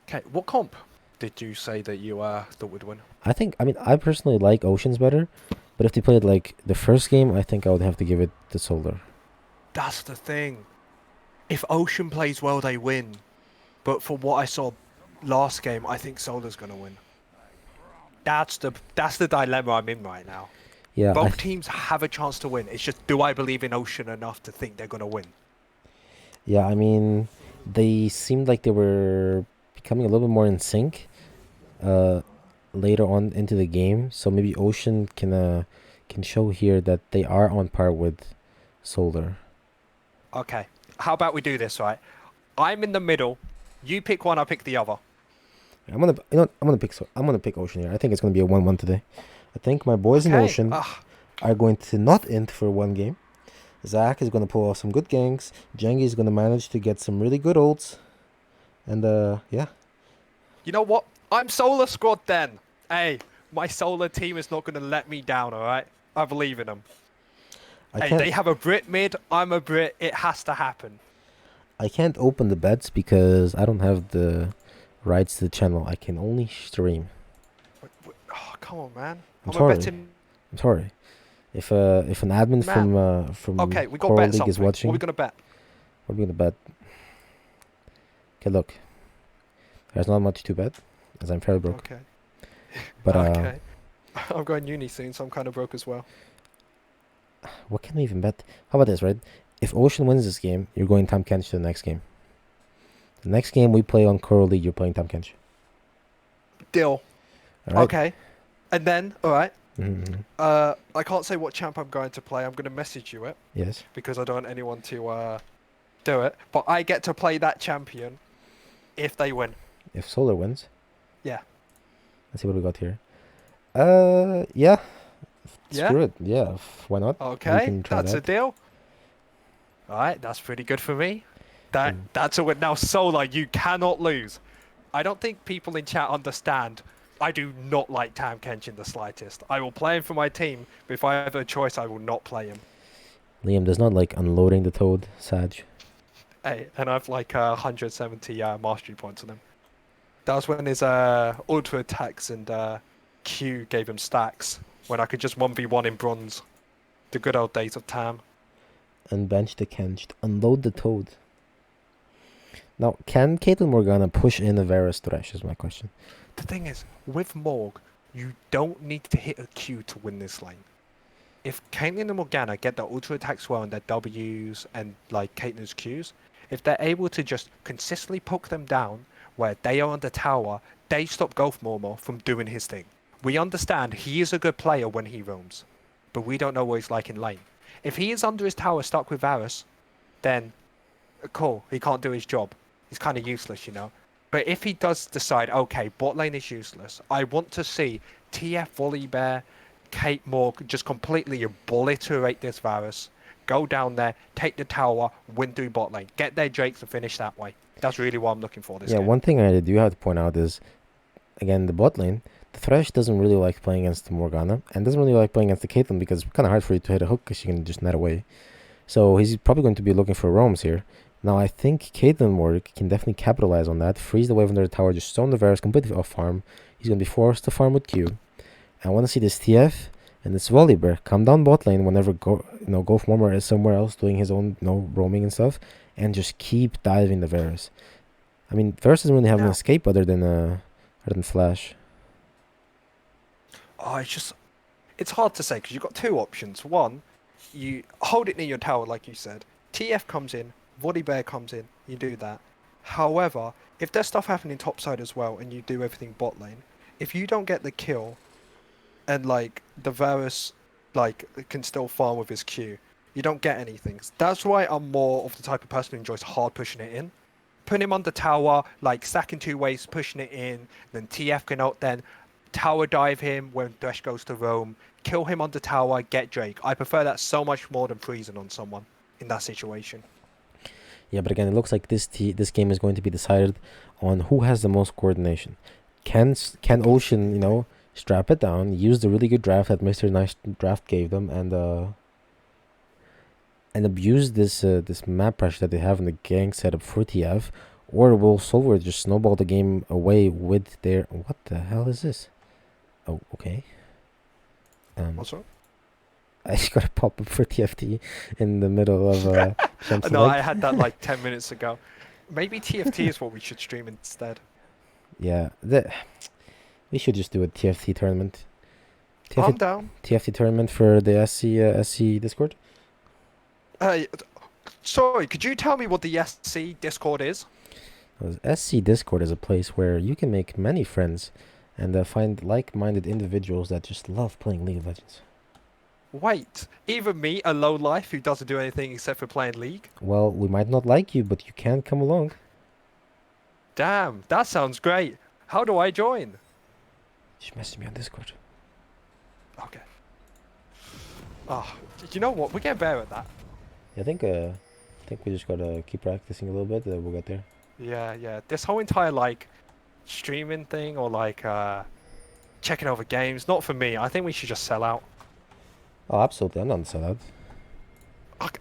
[SPEAKER 2] Okay, what comp did you say that you thought would win?
[SPEAKER 1] I personally like Oceans better, but if they played like the first game, I think I would have to give it to Solar.
[SPEAKER 2] That's the thing. If Ocean plays well, they win. But from what I saw last game, I think Solar's gonna win. That's the dilemma I'm in right now.
[SPEAKER 1] Yeah,
[SPEAKER 2] Both teams have a chance to win. It's just, do I believe in Ocean enough to think they're gonna win?
[SPEAKER 1] yeah. I mean, they seemed like they were becoming a little bit more in sync later on into the game. So maybe Ocean can show here that they are on par with Solar.
[SPEAKER 2] Okay. How about we do this, right? I'm in the middle. You pick one, I pick the other.
[SPEAKER 1] I'm gonna pick Ocean here. I think it's gonna be a 1-1 today. I think my boys in
[SPEAKER 2] Okay.
[SPEAKER 1] Ocean are going to not int for one game. Zach is gonna pull off some good ganks. Jengi is gonna manage to get some really good ults. And yeah.
[SPEAKER 2] You know what? I'm Solar Squad then. Hey, my Solar team is not gonna let me down, alright? I believe in them. Hey, they have a Brit mid, I'm a Brit, it has to happen.
[SPEAKER 1] I can't open the bets because I don't have the rights to the channel. I can only stream.
[SPEAKER 2] Oh, come on, man.
[SPEAKER 1] I'm
[SPEAKER 2] a
[SPEAKER 1] sorry.
[SPEAKER 2] betting...
[SPEAKER 1] I'm sorry. If an admin from
[SPEAKER 2] Okay, we got
[SPEAKER 1] Coral
[SPEAKER 2] bet
[SPEAKER 1] League is
[SPEAKER 2] something.
[SPEAKER 1] watching,
[SPEAKER 2] What are we gonna bet?
[SPEAKER 1] what are we gonna bet? Okay, look. There's not much to bet, as I'm fairly broke.
[SPEAKER 2] Okay.
[SPEAKER 1] But
[SPEAKER 2] okay. I'm going uni soon, so I'm kind of broke as well.
[SPEAKER 1] what can we even bet? How about this, right? If Ocean wins this game, you're going Tahm Kench to the next game. The next game we play on Coral League, you're playing Tahm Kench.
[SPEAKER 2] Deal.
[SPEAKER 1] All right?
[SPEAKER 2] Okay. And then, alright.
[SPEAKER 1] Mm-hmm.
[SPEAKER 2] I can't say what champ I'm going to play. I'm going to message you it
[SPEAKER 1] Yes.
[SPEAKER 2] because I don't want anyone to do it, but I get to play that champion if they win.
[SPEAKER 1] If Solar wins.
[SPEAKER 2] Yeah.
[SPEAKER 1] Let's see what we got here. Yeah.
[SPEAKER 2] Yeah?
[SPEAKER 1] Screw it. Yeah, why not? We
[SPEAKER 2] Okay,
[SPEAKER 1] can try
[SPEAKER 2] that's a
[SPEAKER 1] that.
[SPEAKER 2] deal. Alright, that's pretty good for me.
[SPEAKER 1] Mm.
[SPEAKER 2] That's a win. Now, Solar, you cannot lose. I don't think people in chat understand. I do not like Tam Kench in the slightest. I will play him for my team, but if I have a choice, I will not play him.
[SPEAKER 1] Liam does not like unloading the Toad, Sag.
[SPEAKER 2] Hey, and I've like 170 mastery points on him. That was when his auto attacks and Q gave him stacks. When I could just 1v1 in bronze. The good old days of Tam.
[SPEAKER 1] Unbench the Kench. Unload the Toad. Now, can Caitlyn Morgana push in a Varus Thresh is my question.
[SPEAKER 2] The thing is, with Morg, you don't need to hit a Q to win this lane. If Caitlyn and Morgana get their auto attacks well and their Ws and like Caitlyn's Qs, if they're able to just consistently poke them down where they are on the tower, they stop Golf Mormor from doing his thing. We understand he is a good player when he roams, but we don't know what he's like in lane. If he is under his tower stuck with Varus, then cool, he can't do his job. He's kind of useless, you know. But if he does decide, okay, bot lane is useless, I want to see TF Volibear, Kate Morg just completely obliterate this Varus, go down there, take the tower, win through bot lane, get their Drakes and finish that way. That's really what I'm looking for this game.
[SPEAKER 1] One thing I do have to point out is, again, the bot lane, the Thresh doesn't really like playing against the Morgana, and doesn't really like playing against the Caitlyn because it's kind of hard for you to hit a hook because you can just net away. So he's probably going to be looking for roams here. Now, I think Caitlyn Morg can definitely capitalize on that, freeze the wave under the tower, just stone the Varus completely off farm. He's going to be forced to farm with Q. I want to see this TF and this Volibear come down bot lane whenever Golf Mormor is somewhere else doing his own roaming and stuff, and just keep diving the Varus. I mean, Varus doesn't really have an escape other than Flash.
[SPEAKER 2] Oh, it's hard to say because you've got two options. One, you hold it near your tower, like you said. TF comes in, Volibear comes in, you do that. However, if there's stuff happening topside as well and you do everything bot lane, if you don't get the kill and like the Varus like can still farm with his Q, you don't get anything. That's why I'm more of the type of person who enjoys hard pushing it in. Putting him on the tower, like stacking two waves, pushing it in, then TF can out then tower dive him when Thresh goes to roam, kill him on the tower, get Drake. I prefer that so much more than freezing on someone in that situation.
[SPEAKER 1] Yeah, but again, it looks like this game is going to be decided on who has the most coordination. Can Ocean, strap it down, use the really good draft that Mr. Nice Draft gave them, and abuse this map pressure that they have in the gang setup for TF, or will Solver just snowball the game away with their... What the hell is this? Oh, okay.
[SPEAKER 2] What's wrong?
[SPEAKER 1] I just got a pop-up for TFT in the middle of
[SPEAKER 2] No, I had that like 10 minutes ago. Maybe TFT is what we should stream instead.
[SPEAKER 1] Yeah, we should just do a TFT tournament.
[SPEAKER 2] I'm down.
[SPEAKER 1] TFT tournament for the SC Discord?
[SPEAKER 2] Sorry, could you tell me what the SC Discord is?
[SPEAKER 1] SC Discord is a place where you can make many friends and find like-minded individuals that just love playing League of Legends.
[SPEAKER 2] Wait, even me, a lowlife who doesn't do anything except for playing League?
[SPEAKER 1] Well, we might not like you, but you can come along.
[SPEAKER 2] Damn, that sounds great. How do I join?
[SPEAKER 1] Just message me on Discord.
[SPEAKER 2] Okay. Oh, you know what? We're getting better at that.
[SPEAKER 1] I think we just gotta keep practicing a little bit, we'll get there.
[SPEAKER 2] Yeah. This whole entire like streaming thing or like checking over games, not for me. I think we should just sell out.
[SPEAKER 1] Oh, absolutely. I'm not to sell out.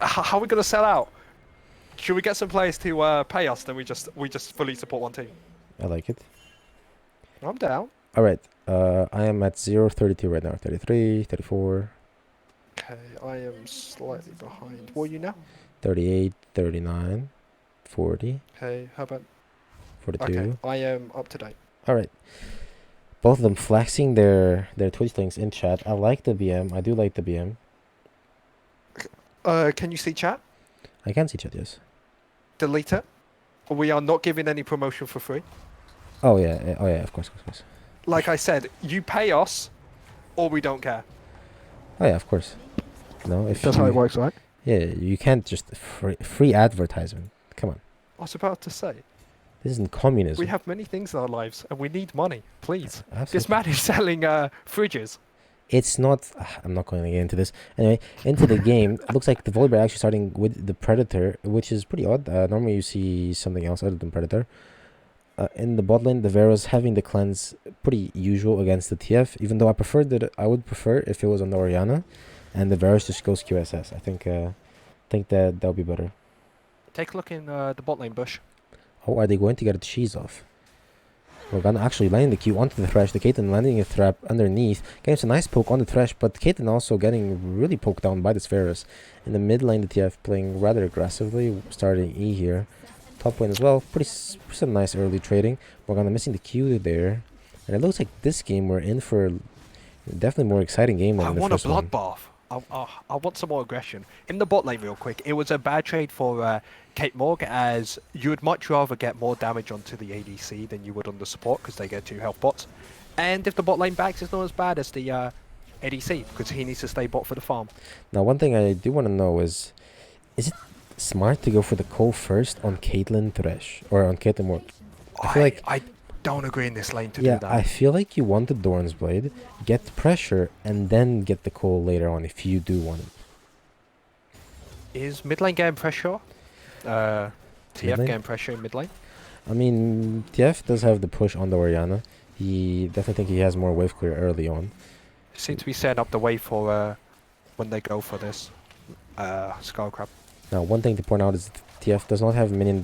[SPEAKER 2] How are we gonna sell out? Should we get some players to pay us? Then we just fully support one team.
[SPEAKER 1] I like it.
[SPEAKER 2] I'm down.
[SPEAKER 1] All right. I am at 0.32 right now. 33, 34.
[SPEAKER 2] Okay, I am slightly behind. What are you now?
[SPEAKER 1] 38, 39, 40.
[SPEAKER 2] Okay, how about
[SPEAKER 1] 42.
[SPEAKER 2] Okay, I am up to date.
[SPEAKER 1] All right. Both of them flexing their Twitch links in chat. I like the BM. I do like the BM.
[SPEAKER 2] Can you see chat?
[SPEAKER 1] I can see chat, yes.
[SPEAKER 2] Delete it. We are not giving any promotion for free.
[SPEAKER 1] Oh yeah, of course.
[SPEAKER 2] Like I said, you pay us, or we don't care.
[SPEAKER 1] Oh yeah, of course. No, if
[SPEAKER 2] That's
[SPEAKER 1] you,
[SPEAKER 2] how it works, right?
[SPEAKER 1] Yeah, you can't just free advertisement. Come on,
[SPEAKER 2] I was about to say,
[SPEAKER 1] this isn't
[SPEAKER 2] we
[SPEAKER 1] communism.
[SPEAKER 2] have many things in our lives and we need money. Please. This
[SPEAKER 1] Absolutely.
[SPEAKER 2] man is selling fridges.
[SPEAKER 1] It's not. I'm not going to get into this. Anyway, into the game. It looks like the Volibear actually starting with the Predator, which is pretty odd. Normally you see something else other than Predator. In the bot lane, the Veros having the cleanse, pretty usual against the TF. Even though I would prefer if it was on the Orianna, and the Veros just goes QSS. I think that would be better.
[SPEAKER 2] Take a look in the bot lane bush.
[SPEAKER 1] Oh, are they going to get a cheese off? Morgana actually landing the Q onto the Thresh. The Caitlyn landing a trap underneath. Getting some nice poke on the Thresh, but Caitlyn also getting really poked down by the Spheros. In the mid lane, the TF playing rather aggressively, starting E here. Top lane as well. Pretty some nice early trading. Morgana missing the Q there. And it looks like this game we're in for definitely more exciting game than
[SPEAKER 2] I
[SPEAKER 1] the
[SPEAKER 2] want a
[SPEAKER 1] first one.
[SPEAKER 2] bloodbath. I want some more aggression. In the bot lane real quick, it was a bad trade for Kate Morg, as you would much rather get more damage onto the ADC than you would on the support because they get 2 health bots. And if the bot lane backs, it's not as bad as the ADC because he needs to stay bot for the farm.
[SPEAKER 1] Now, one thing I do want to know is it smart to go for the Cole first on Caitlyn Thresh or on Caitlyn Morg? I feel like
[SPEAKER 2] I don't agree in this lane to
[SPEAKER 1] yeah,
[SPEAKER 2] do that.
[SPEAKER 1] I feel like you want the Doran's Blade, get the pressure, and then get the Cole later on if you do want it.
[SPEAKER 2] Is mid lane getting pressure? TF
[SPEAKER 1] Mid lane?
[SPEAKER 2] getting pressure in mid lane?
[SPEAKER 1] I mean, TF does have the push on the Orianna. He definitely think he has more wave clear early on.
[SPEAKER 2] Seems to be setting up the way for when they go for this Skull Crab.
[SPEAKER 1] Now, one thing to point out is TF does not have minion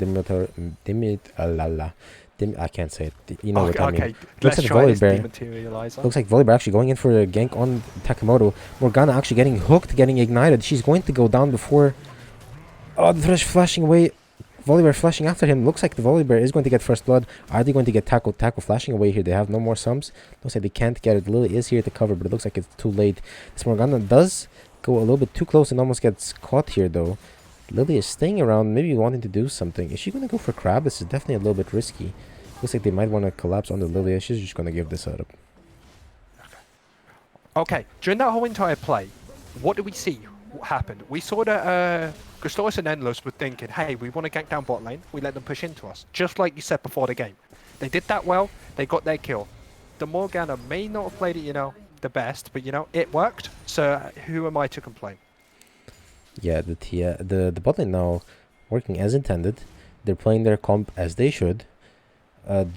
[SPEAKER 1] I can't say it. You know what I mean.
[SPEAKER 2] Let's
[SPEAKER 1] like
[SPEAKER 2] try this
[SPEAKER 1] Volibear.
[SPEAKER 2] dematerializer.
[SPEAKER 1] Looks like Volibear actually going in for a gank on Takamoto. Morgana actually getting hooked, getting ignited. She's going to go down before... Oh, the Thresh flashing away. Volibear flashing after him. Looks like the Volibear is going to get first blood. Are they going to get Tackle flashing away here? They have no more sums. Looks like they can't get it. Lily is here to cover, but it looks like it's too late. This Morgana does go a little bit too close and almost gets caught here, though. Lily is staying around, maybe wanting to do something. Is she going to go for Crab? This is definitely a little bit risky. Looks like they might want to collapse on the Lily. She's just going to give this up.
[SPEAKER 2] Okay, during that whole entire play, what did we see? What happened? We saw that Gustoris and Endless were thinking, hey, we want to gank down bot lane. We let them push into us, just like you said before the game. They did that well. They got their kill. The Morgana may not have played it, the best, but, it worked. So who am I to complain?
[SPEAKER 1] Yeah, the bot lane now working as intended. They're playing their comp as they should.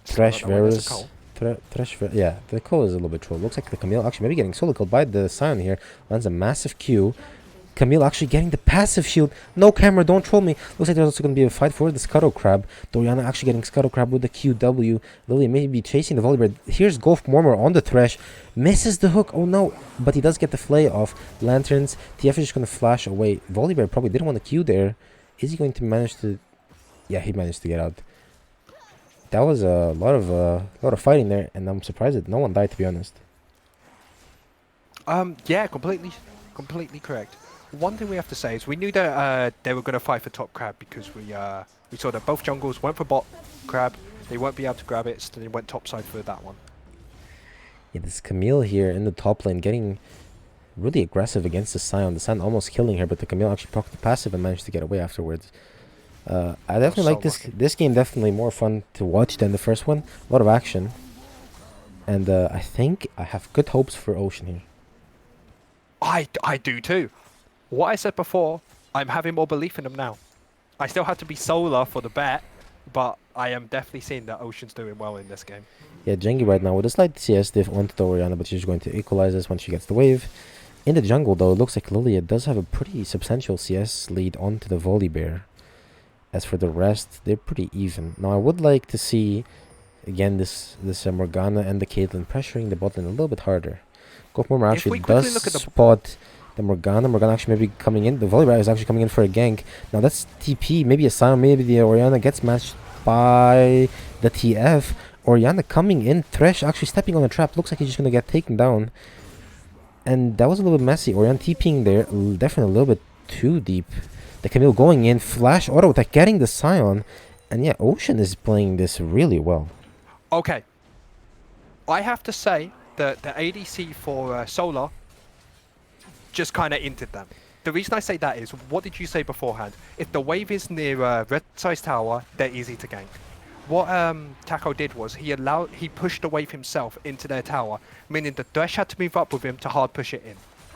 [SPEAKER 1] Thresh Varus. Yeah, the Cole is a little bit troll. Looks like the Camille actually maybe getting solo killed by the Sion here. Lands a massive Q. Camille actually getting the passive shield. No camera, don't troll me. Looks like there's also going to be a fight for the Scuttle Crab. Doriana actually getting Scuttle Crab with the QW. Lily may be chasing the Volibear. Here's Golf Mormor on the Thresh. Misses the hook. Oh no. But he does get the flay off. Lanterns. TF is just going to flash away. Volibear probably didn't want to Q there. Is he going to manage to... Yeah, he managed to get out. That was a lot of fighting there, and I'm surprised that no one died, to be honest.
[SPEAKER 2] Yeah, completely correct. One thing we have to say is we knew that they were going to fight for top crab because we saw that both jungles went for bot crab. They won't be able to grab it, so they went top side for that one.
[SPEAKER 1] Yeah, this Camille here in the top lane getting really aggressive against the Sion. The Sion almost killing her, but the Camille actually procced the passive and managed to get away afterwards. I definitely like this game. Definitely more fun to watch than the first one. A lot of action, and I think I have good hopes for Ocean here.
[SPEAKER 2] I do too. What I said before, I'm having more belief in them now. I still have to be solar for the bet, but I am definitely seeing that Ocean's doing well in this game.
[SPEAKER 1] Yeah, Jengi right now with a slight CS diff onto the Orianna, but she's going to equalize this once she gets the wave. In the jungle though, it looks like Lilia does have a pretty substantial CS lead onto the Volibear. As for the rest, they're pretty even. Now I would like to see, again, this Morgana and the Caitlyn pressuring the bot lane a little bit harder. Golfmormor actually does spot the Morgana. Morgana actually maybe coming in. The Volibear is actually coming in for a gank. Now that's TP. Maybe a Sion. Maybe the Orianna gets matched by the TF. Orianna coming in. Thresh actually stepping on the trap. Looks like he's just going to get taken down. And that was a little bit messy. Orianna TPing there. Definitely a little bit too deep. The Camille going in. Flash auto attack. Getting the Sion. And yeah, Ocean is playing this really well.
[SPEAKER 2] Okay. I have to say that the ADC for Solar just kind of inted them. The reason I say that is, what did you say beforehand? If the wave is near red size tower, they're easy to gank. What Taco did was he pushed the wave himself into their tower, meaning the Thresh had to move up with him to hard push it in.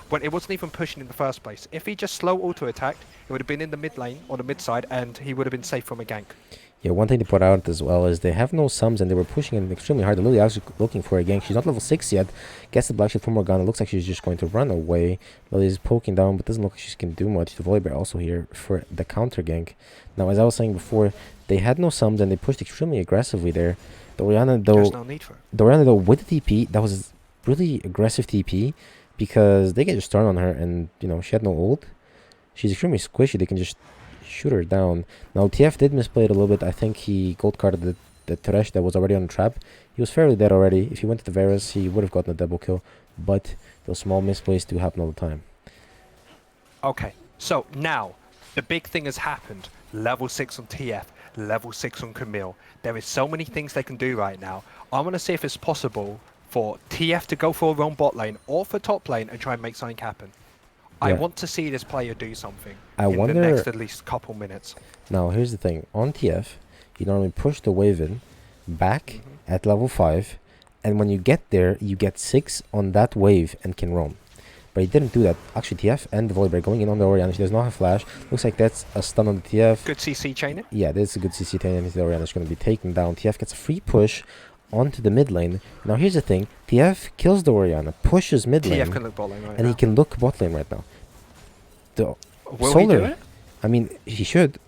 [SPEAKER 2] When it wasn't even pushing in the first place. If he just slow auto attacked, it would have been in the mid lane or the mid side, and he would have been safe from a gank.
[SPEAKER 1] Yeah, one thing to point out as well is they have no sums and they were pushing him extremely hard. Lily actually looking for a gank. She's not level 6 yet. Gets the black shield from Morgana. Looks like she's just going to run away. Lily's poking down, but doesn't look like she can do much. The Volibear also here for the counter gank. Now, as I was saying before, they had no sums and they pushed extremely aggressively there. The Orianna,
[SPEAKER 2] There's no need for it.
[SPEAKER 1] The Orianna, though, with the TP, that was really aggressive TP because they get just started on her and, you know, she had no ult. She's extremely squishy. They can just shoot her down. Now TF did misplay it a little bit. I think he gold carded the Thresh that was already on the trap. He was fairly dead already. If he went to the Varus, he would have gotten a double kill. But those small misplays do happen all the time.
[SPEAKER 2] Okay, so now the big thing has happened. Level 6 on TF, level 6 on Camille. There is so many things they can do right now. I want to see if it's possible for TF to go for a roam bot lane or for top lane and try and make something happen. I want to see this player do something in the next at least couple minutes.
[SPEAKER 1] Now, here's the thing. On TF, you normally push the wave in back at level 5. And when you get there, you get 6 on that wave and can roam. But he didn't do that. Actually, TF and the Volibear going in on the Orianna. She does not have flash. Looks like that's a stun on the TF.
[SPEAKER 2] Good CC chain it.
[SPEAKER 1] Yeah, this is a good CC chain. And the Orianna is going to be taken down. TF gets a free push onto the mid lane. Now here's the thing. TF kills the Orianna, pushes mid lane.
[SPEAKER 2] TF can look bot lane right
[SPEAKER 1] and
[SPEAKER 2] now.
[SPEAKER 1] he can look bot lane right now. The
[SPEAKER 2] Will
[SPEAKER 1] Solar,
[SPEAKER 2] he do it?
[SPEAKER 1] I mean, he should.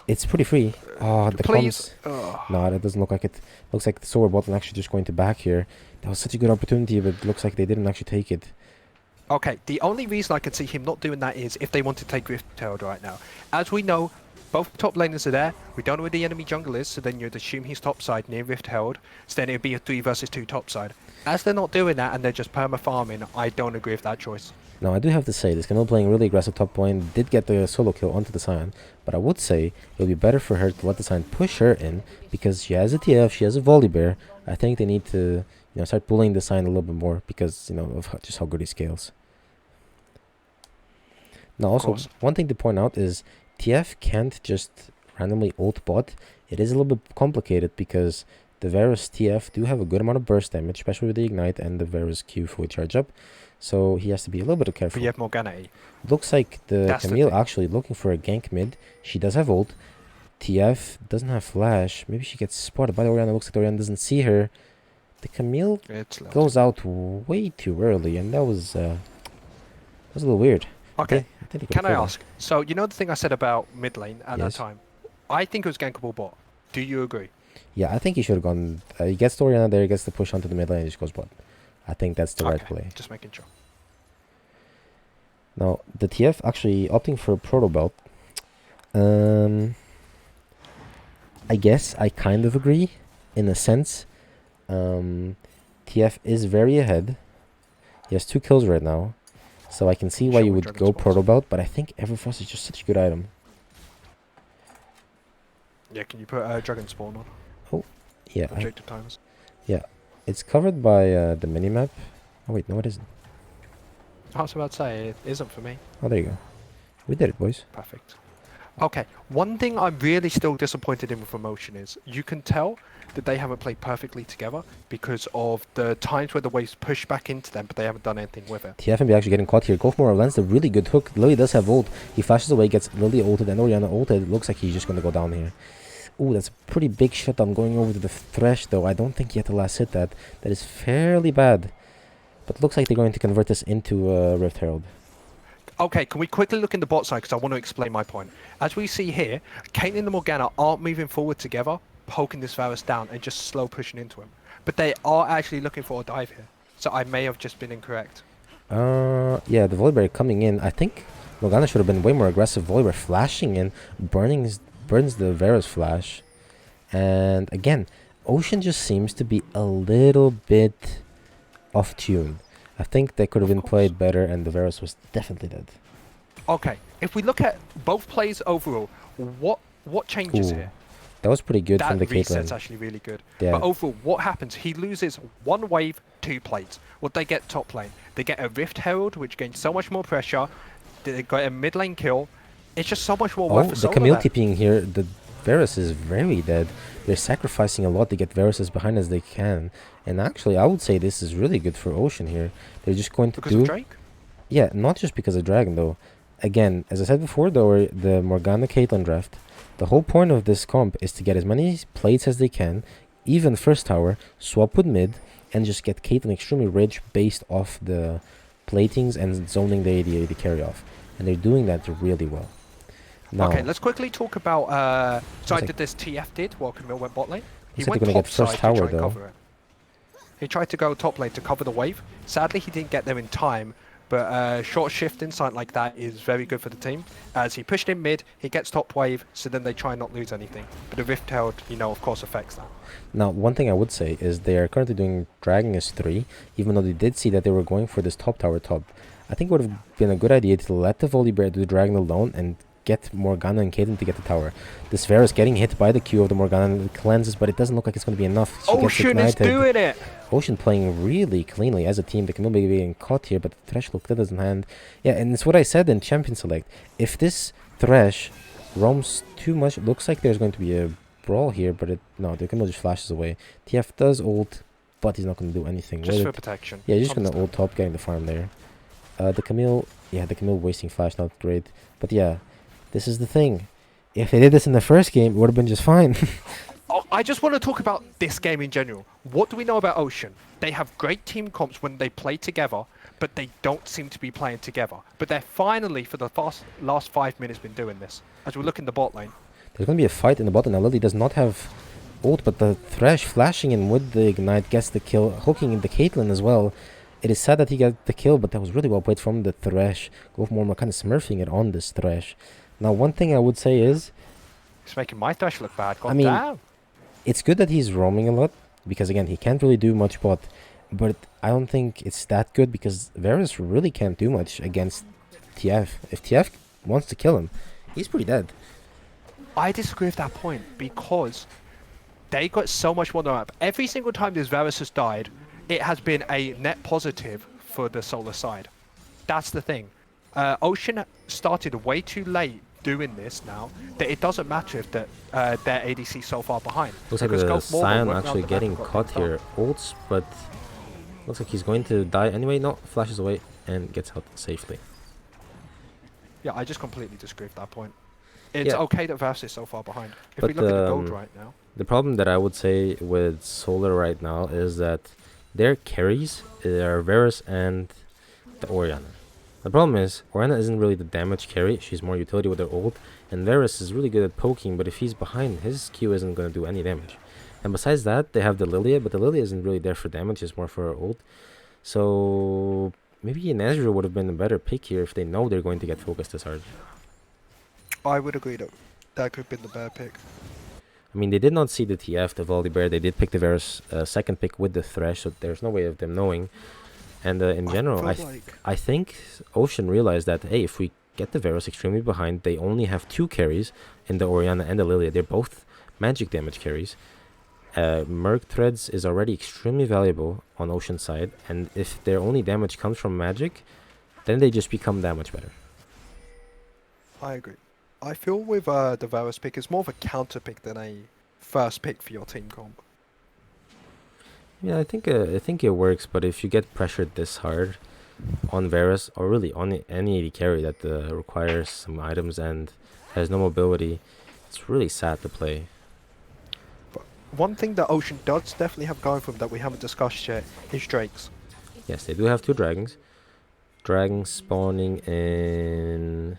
[SPEAKER 1] It's pretty free. Oh, the
[SPEAKER 2] Please.
[SPEAKER 1] comms. No, that doesn't look like it. Looks like the Solar bot lane actually just going to back here. That was such a good opportunity, but it looks like they didn't actually take it.
[SPEAKER 2] Okay, the only reason I can see him not doing that is if they want to take Rift Herald right now. As we know, both top laners are there. We don't know where the enemy jungle is, so then you'd assume he's top side near Rift Herald. So then it would be a 3 versus 2 top side. As they're not doing that and they're just perma farming, I don't agree with that choice.
[SPEAKER 1] Now, I do have to say, this Camille playing really aggressive top lane did get the solo kill onto the Sion, but I would say it would be better for her to let the Sion push her in because she has a TF, she has a Volibear. I think they need to, start bullying the Sion a little bit more because, of just how good he scales. Now, also, one thing to point out is TF can't just randomly ult bot. It is a little bit complicated because the Varus TF do have a good amount of burst damage, especially with the Ignite and the Varus Q fully charge up. So he has to be a little bit careful.
[SPEAKER 2] But you have Morgana.
[SPEAKER 1] Looks like Camille actually looking for a gank mid. She does have ult. TF doesn't have flash. Maybe she gets spotted by the Orianna. Looks like the Orianna doesn't see her. The Camille goes out way too early, and that was a little weird.
[SPEAKER 2] Okay, can I ask? So, you know the thing I said about mid lane at that time? I think it was gankable bot. Do you agree?
[SPEAKER 1] Yeah, I think he should have gone. He gets the Orianna there, he gets the push onto the mid lane, and just goes bot. I think that's the right play.
[SPEAKER 2] Just making sure.
[SPEAKER 1] Now, the TF actually opting for a Proto Belt. I guess I kind of agree, in a sense. TF is very ahead. He has 2 kills right now. So I can see why you would go Proto Belt, but I think Everfrost is just such a good item.
[SPEAKER 2] Yeah, can you put Dragon Spawn on?
[SPEAKER 1] Oh, yeah.
[SPEAKER 2] Objective timers.
[SPEAKER 1] Yeah. It's covered by the minimap. Oh, wait, no, it isn't.
[SPEAKER 2] I was about to say, it isn't for me.
[SPEAKER 1] Oh, there you go. We did it, boys.
[SPEAKER 2] Perfect. Okay, one thing I'm really still disappointed in with Emotion is you can tell that they haven't played perfectly together because of the times where the waves push back into them, but they haven't done anything with it.
[SPEAKER 1] TFNB actually getting caught here. Goldmore lands a really good hook. Lily does have ult. He flashes away, gets Lily ulted, and Orianna ulted. Looks like he's just going to go down here. Ooh, that's a pretty big shutdown going over to the Thresh, though. I don't think he had the last hit that. That is fairly bad. But looks like they're going to convert this into Rift Herald.
[SPEAKER 2] Okay, can we quickly look in the bot side because I want to explain my point. As we see here, Caitlyn and Morgana aren't moving forward together, poking this Varus down and just slow pushing into him. But they are actually looking for a dive here. So I may have just been incorrect.
[SPEAKER 1] Yeah, the Volibear coming in. I think Morgana should have been way more aggressive. Volibear flashing in, burns the Varus flash. And again, Ocean just seems to be a little bit off tune. I think they could have been played better, and the Varus was definitely dead.
[SPEAKER 2] Okay, if we look at both plays overall, what changes here?
[SPEAKER 1] That was pretty good from the Caitlyn.
[SPEAKER 2] That reset's actually really good.
[SPEAKER 1] Yeah.
[SPEAKER 2] But overall, what happens? He loses 1 wave, 2 plates. What they get top lane? They get a Rift Herald, which gains so much more pressure. They got a mid lane kill. It's just so much more
[SPEAKER 1] Oh,
[SPEAKER 2] worth for
[SPEAKER 1] the
[SPEAKER 2] Solar
[SPEAKER 1] Camille
[SPEAKER 2] there.
[SPEAKER 1] TPing here. The Varus is very dead. They're sacrificing a lot to get Varus as behind as they can. And actually, I would say this is really good for Ocean here. They're just going to
[SPEAKER 2] Because of
[SPEAKER 1] do...
[SPEAKER 2] Drake?
[SPEAKER 1] Yeah, not just because of Dragon, though. Again, as I said before, the Morgana Caitlyn draft, the whole point of this comp is to get as many plates as they can, even first tower, swap with mid, and just get Caitlyn extremely rich based off the platings and zoning the AD carry off. And they're doing that really well. Now,
[SPEAKER 2] Okay, let's quickly talk about side
[SPEAKER 1] like-
[SPEAKER 2] that this TF did while Camille went bot lane. He
[SPEAKER 1] looks like
[SPEAKER 2] went
[SPEAKER 1] they're gonna
[SPEAKER 2] top
[SPEAKER 1] get first
[SPEAKER 2] side to
[SPEAKER 1] tower,
[SPEAKER 2] try and
[SPEAKER 1] though.
[SPEAKER 2] cover it. He tried to go top lane to cover the wave. Sadly, he didn't get there in time, but short shifting, something like that, is very good for the team. As he pushed in mid, he gets top wave, so then they try and not lose anything. But the Rift Herald, you know, of course, affects that.
[SPEAKER 1] Now, one thing I would say is they are currently doing Dragon as 3, even though they did see that they were going for this top tower top. I think it would have been a good idea to let the Volibear do the Dragon alone and get Morgana and Caitlyn to get the tower. This Varus getting hit by the Q of the Morgana cleanses, but it doesn't look like it's going to be enough. She gets
[SPEAKER 2] Ocean is
[SPEAKER 1] ignited.
[SPEAKER 2] doing it!
[SPEAKER 1] Ocean playing really cleanly as a team. They can be getting caught here, but the Thresh looked at his hand. Yeah, and it's what I said in Champion Select. If this Thresh roams too much, it looks like there's going to be a brawl here, but no, the Camille just flashes away. TF does ult, but he's not going to do anything
[SPEAKER 2] Just
[SPEAKER 1] with
[SPEAKER 2] for
[SPEAKER 1] it.
[SPEAKER 2] protection.
[SPEAKER 1] Yeah, he's just going to
[SPEAKER 2] Understand.
[SPEAKER 1] ult top, getting the farm there. The Camille wasting flash, not great. But yeah, this is the thing. If they did this in the first game, it would have been just fine.
[SPEAKER 2] Oh, I just want to talk about this game in general. What do we know about Ocean? They have great team comps when they play together, but they don't seem to be playing together. But they're finally, for the last 5 minutes, been doing this. As we look in the bot lane.
[SPEAKER 1] There's going to be a fight in the bottom. Now Lily does not have ult, but the Thresh flashing in with the Ignite gets the kill, hooking in the Caitlyn as well. It is sad that he got the kill, but that was really well played from the Thresh. Go for more kind of smurfing it on this Thresh. Now, one thing I would say is,
[SPEAKER 2] It's making my Thresh look bad. God
[SPEAKER 1] I mean,
[SPEAKER 2] damn.
[SPEAKER 1] it's good that he's roaming a lot, because again, he can't really do much bot. But I don't think it's that good, because Varus really can't do much against TF. If TF wants to kill him, he's pretty dead.
[SPEAKER 2] I disagree with that point because they got so much more than that. Every single time this Varus has died, it has been a net positive for the Solar side. That's the thing. Ocean started way too late doing this now that it doesn't matter if their ADC so far behind.
[SPEAKER 1] Looks like
[SPEAKER 2] Because
[SPEAKER 1] the
[SPEAKER 2] Gulf Morgan
[SPEAKER 1] Scion
[SPEAKER 2] went round
[SPEAKER 1] actually
[SPEAKER 2] the map
[SPEAKER 1] getting
[SPEAKER 2] and got
[SPEAKER 1] caught
[SPEAKER 2] picked up.
[SPEAKER 1] here. Ults, but looks like he's going to die anyway. No, flashes away and gets out safely.
[SPEAKER 2] Yeah, I just completely disagree with that point. It's
[SPEAKER 1] Yeah.
[SPEAKER 2] okay that Varus is so far behind. If
[SPEAKER 1] But,
[SPEAKER 2] we look at the gold right now,
[SPEAKER 1] The problem that I would say with Solar right now is that their carries are Varus and the Orianna. The problem is, Orianna isn't really the damage carry, she's more utility with her ult, and Varus is really good at poking, but if he's behind, his Q isn't going to do any damage. And besides that, they have the Lilia, but the Lilia isn't really there for damage, it's more for her ult. So maybe an Ezreal would have been a better pick here if they know they're going to get focused this hard.
[SPEAKER 2] I would agree that that could have been the better pick.
[SPEAKER 1] I mean, they did not see the TF, the Volibear. They did pick the Varus second pick with the Thresh, so there's no way of them knowing. And in general, I think Ocean realized that, hey, if we get the Varus extremely behind, they only have 2 carries in the Orianna and the Lilia. They're both magic damage carries. Merc Threads is already extremely valuable on Ocean's side, and if their only damage comes from magic, then they just become that much better.
[SPEAKER 2] I agree. I feel with the Varus pick, it's more of a counter pick than a first pick for your team comp.
[SPEAKER 1] Yeah, I think it works, but if you get pressured this hard on Varus, or really on any AD carry that requires some items and has no mobility, it's really sad to play.
[SPEAKER 2] But one thing that Ocean does definitely have going for them that we haven't discussed yet is Drakes.
[SPEAKER 1] Yes, they do have 2 dragons. Dragons spawning in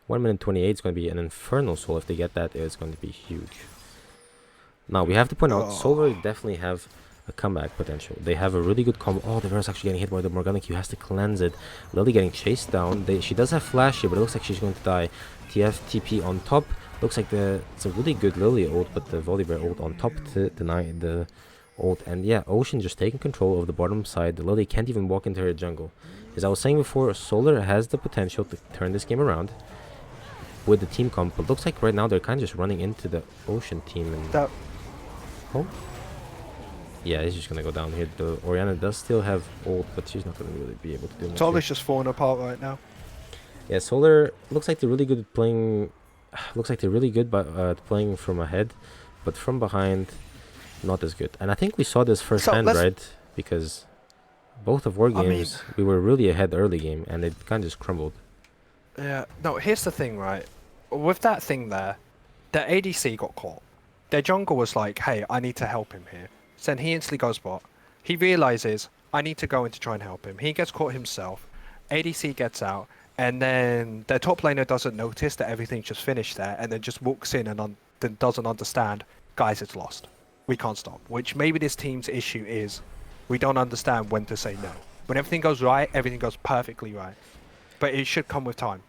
[SPEAKER 1] 1 minute 28 is going to be an Infernal Soul. If they get that, it's going to be huge. Now, we have to point out, Solar definitely have a comeback potential. They have a really good combo. Oh, the Varus actually getting hit by the Morgana Q, has to cleanse it. Lily getting chased down. She does have flash here, but it looks like she's going to die. TF TP on top. Looks like it's a really good Lily ult, but the Volibear ult on top to deny the ult. And yeah, Ocean just taking control of the bottom side. The Lily can't even walk into her jungle. As I was saying before, Solar has the potential to turn this game around with the team comp, but looks like right now they're kind of just running into the Ocean team. And oh, yeah, he's just gonna go down here. The Orianna does still have ult, but she's not gonna really be able to do much.
[SPEAKER 2] Solar's just falling apart right now.
[SPEAKER 1] Yeah, Solar looks like they're really good at playing. Looks like they're really good at playing from ahead, but from behind, not as good. And I think we saw this
[SPEAKER 2] So
[SPEAKER 1] firsthand,
[SPEAKER 2] let's.
[SPEAKER 1] right? Because both of our
[SPEAKER 2] I mean,
[SPEAKER 1] games, we were really ahead early game, and it kind of just crumbled.
[SPEAKER 2] yeah. No, here's the thing, right? With that thing there, the ADC got caught. Their jungle was like, "Hey, I need to help him here." So then he instantly goes bot. He realizes, "I need to go in to try and help him." He gets caught himself. ADC gets out, and then their top laner doesn't notice that everything's just finished there, and then just walks in and then doesn't understand. Guys, it's lost. We can't stop. Which maybe this team's issue is, we don't understand when to say no. When everything goes right, everything goes perfectly right. But it should come with time.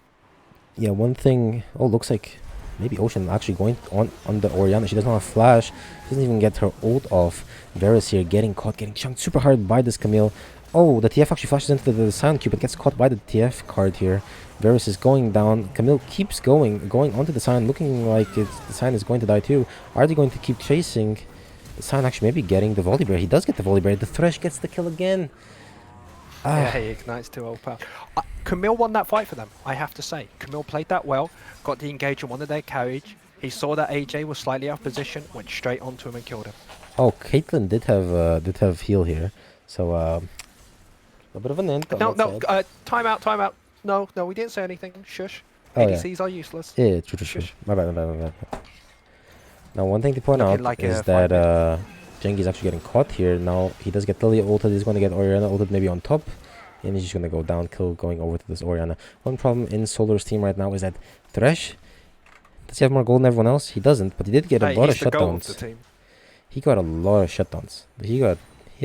[SPEAKER 1] Yeah, one thing. Oh, looks like maybe Ocean actually going on the Orianna. She does not have flash. Doesn't even get her ult off. Varus here getting caught, getting chunked super hard by this Camille. Oh, the TF actually flashes into the Sound Cube, but gets caught by the TF card here. Varus is going down. Camille keeps going onto the Sign, looking like the Sign is going to die too. Are they going to keep chasing? The Sign actually maybe getting the Volibear. He does get the Volibear. The Thresh gets the kill again.
[SPEAKER 2] Yeah, he ignites too overpowered. Camille won that fight for them, I have to say. Camille played that well, got the engage on one of their carriage. He saw that AJ was slightly out of position, went straight onto him and killed him.
[SPEAKER 1] Oh, Caitlyn did have heal here, so a bit of an int.
[SPEAKER 2] No, time out. No, we didn't say anything. Shush.
[SPEAKER 1] Oh, yeah.
[SPEAKER 2] ADCs are useless.
[SPEAKER 1] Yeah, true.
[SPEAKER 2] Shush.
[SPEAKER 1] My bad. Now, one thing to point
[SPEAKER 2] Looking
[SPEAKER 1] out
[SPEAKER 2] like
[SPEAKER 1] is
[SPEAKER 2] a
[SPEAKER 1] that
[SPEAKER 2] fight
[SPEAKER 1] Jengi's actually getting caught here. Now, he does get Lily ulted. He's going to get Orianna ulted maybe on top. And he's just going to go down, kill, going over to this Orianna. One problem in Solar's team right now is that Thresh, does he have more gold than everyone else? He doesn't, but he did get a lot of
[SPEAKER 2] he's the goal of the
[SPEAKER 1] shutdowns.
[SPEAKER 2] team.
[SPEAKER 1] He got a lot of shutdowns. He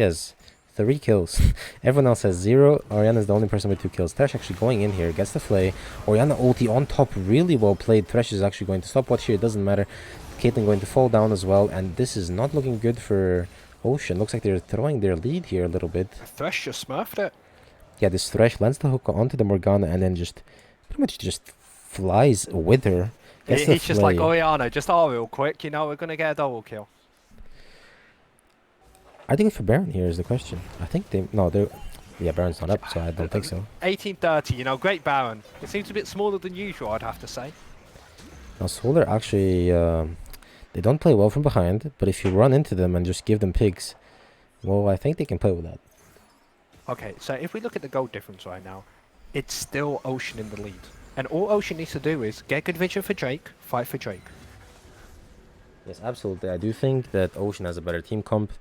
[SPEAKER 1] has 3 kills. Everyone else has 0. Orianna's the only person with 2 kills. Thresh actually going in here, gets the flay. Orianna ulti on top, really well played. Thresh is actually going to stopwatch here, it doesn't matter. Caitlyn going to fall down as well, and this is not looking good for Ocean. Looks like they're throwing their lead here a little bit.
[SPEAKER 2] Thresh just smurfed it.
[SPEAKER 1] Yeah, this Thresh lands the hook onto the Morgana and then just pretty much just flies with her.
[SPEAKER 2] He's just like, Orianna, just real quick, we're going to get a double kill.
[SPEAKER 1] I think for Baron here is the question. I think yeah, Baron's not up, so I don't think so.
[SPEAKER 2] 1830, great Baron. It seems a bit smaller than usual, I'd have to say.
[SPEAKER 1] Now, Solar actually, they don't play well from behind, but if you run into them and just give them pigs, well, I think they can play with that.
[SPEAKER 2] Okay, so if we look at the gold difference right now, it's still Ocean in the lead. And all Ocean needs to do is get good vision for Drake, fight for Drake.
[SPEAKER 1] Yes, absolutely. I do think that Ocean has a better team comp.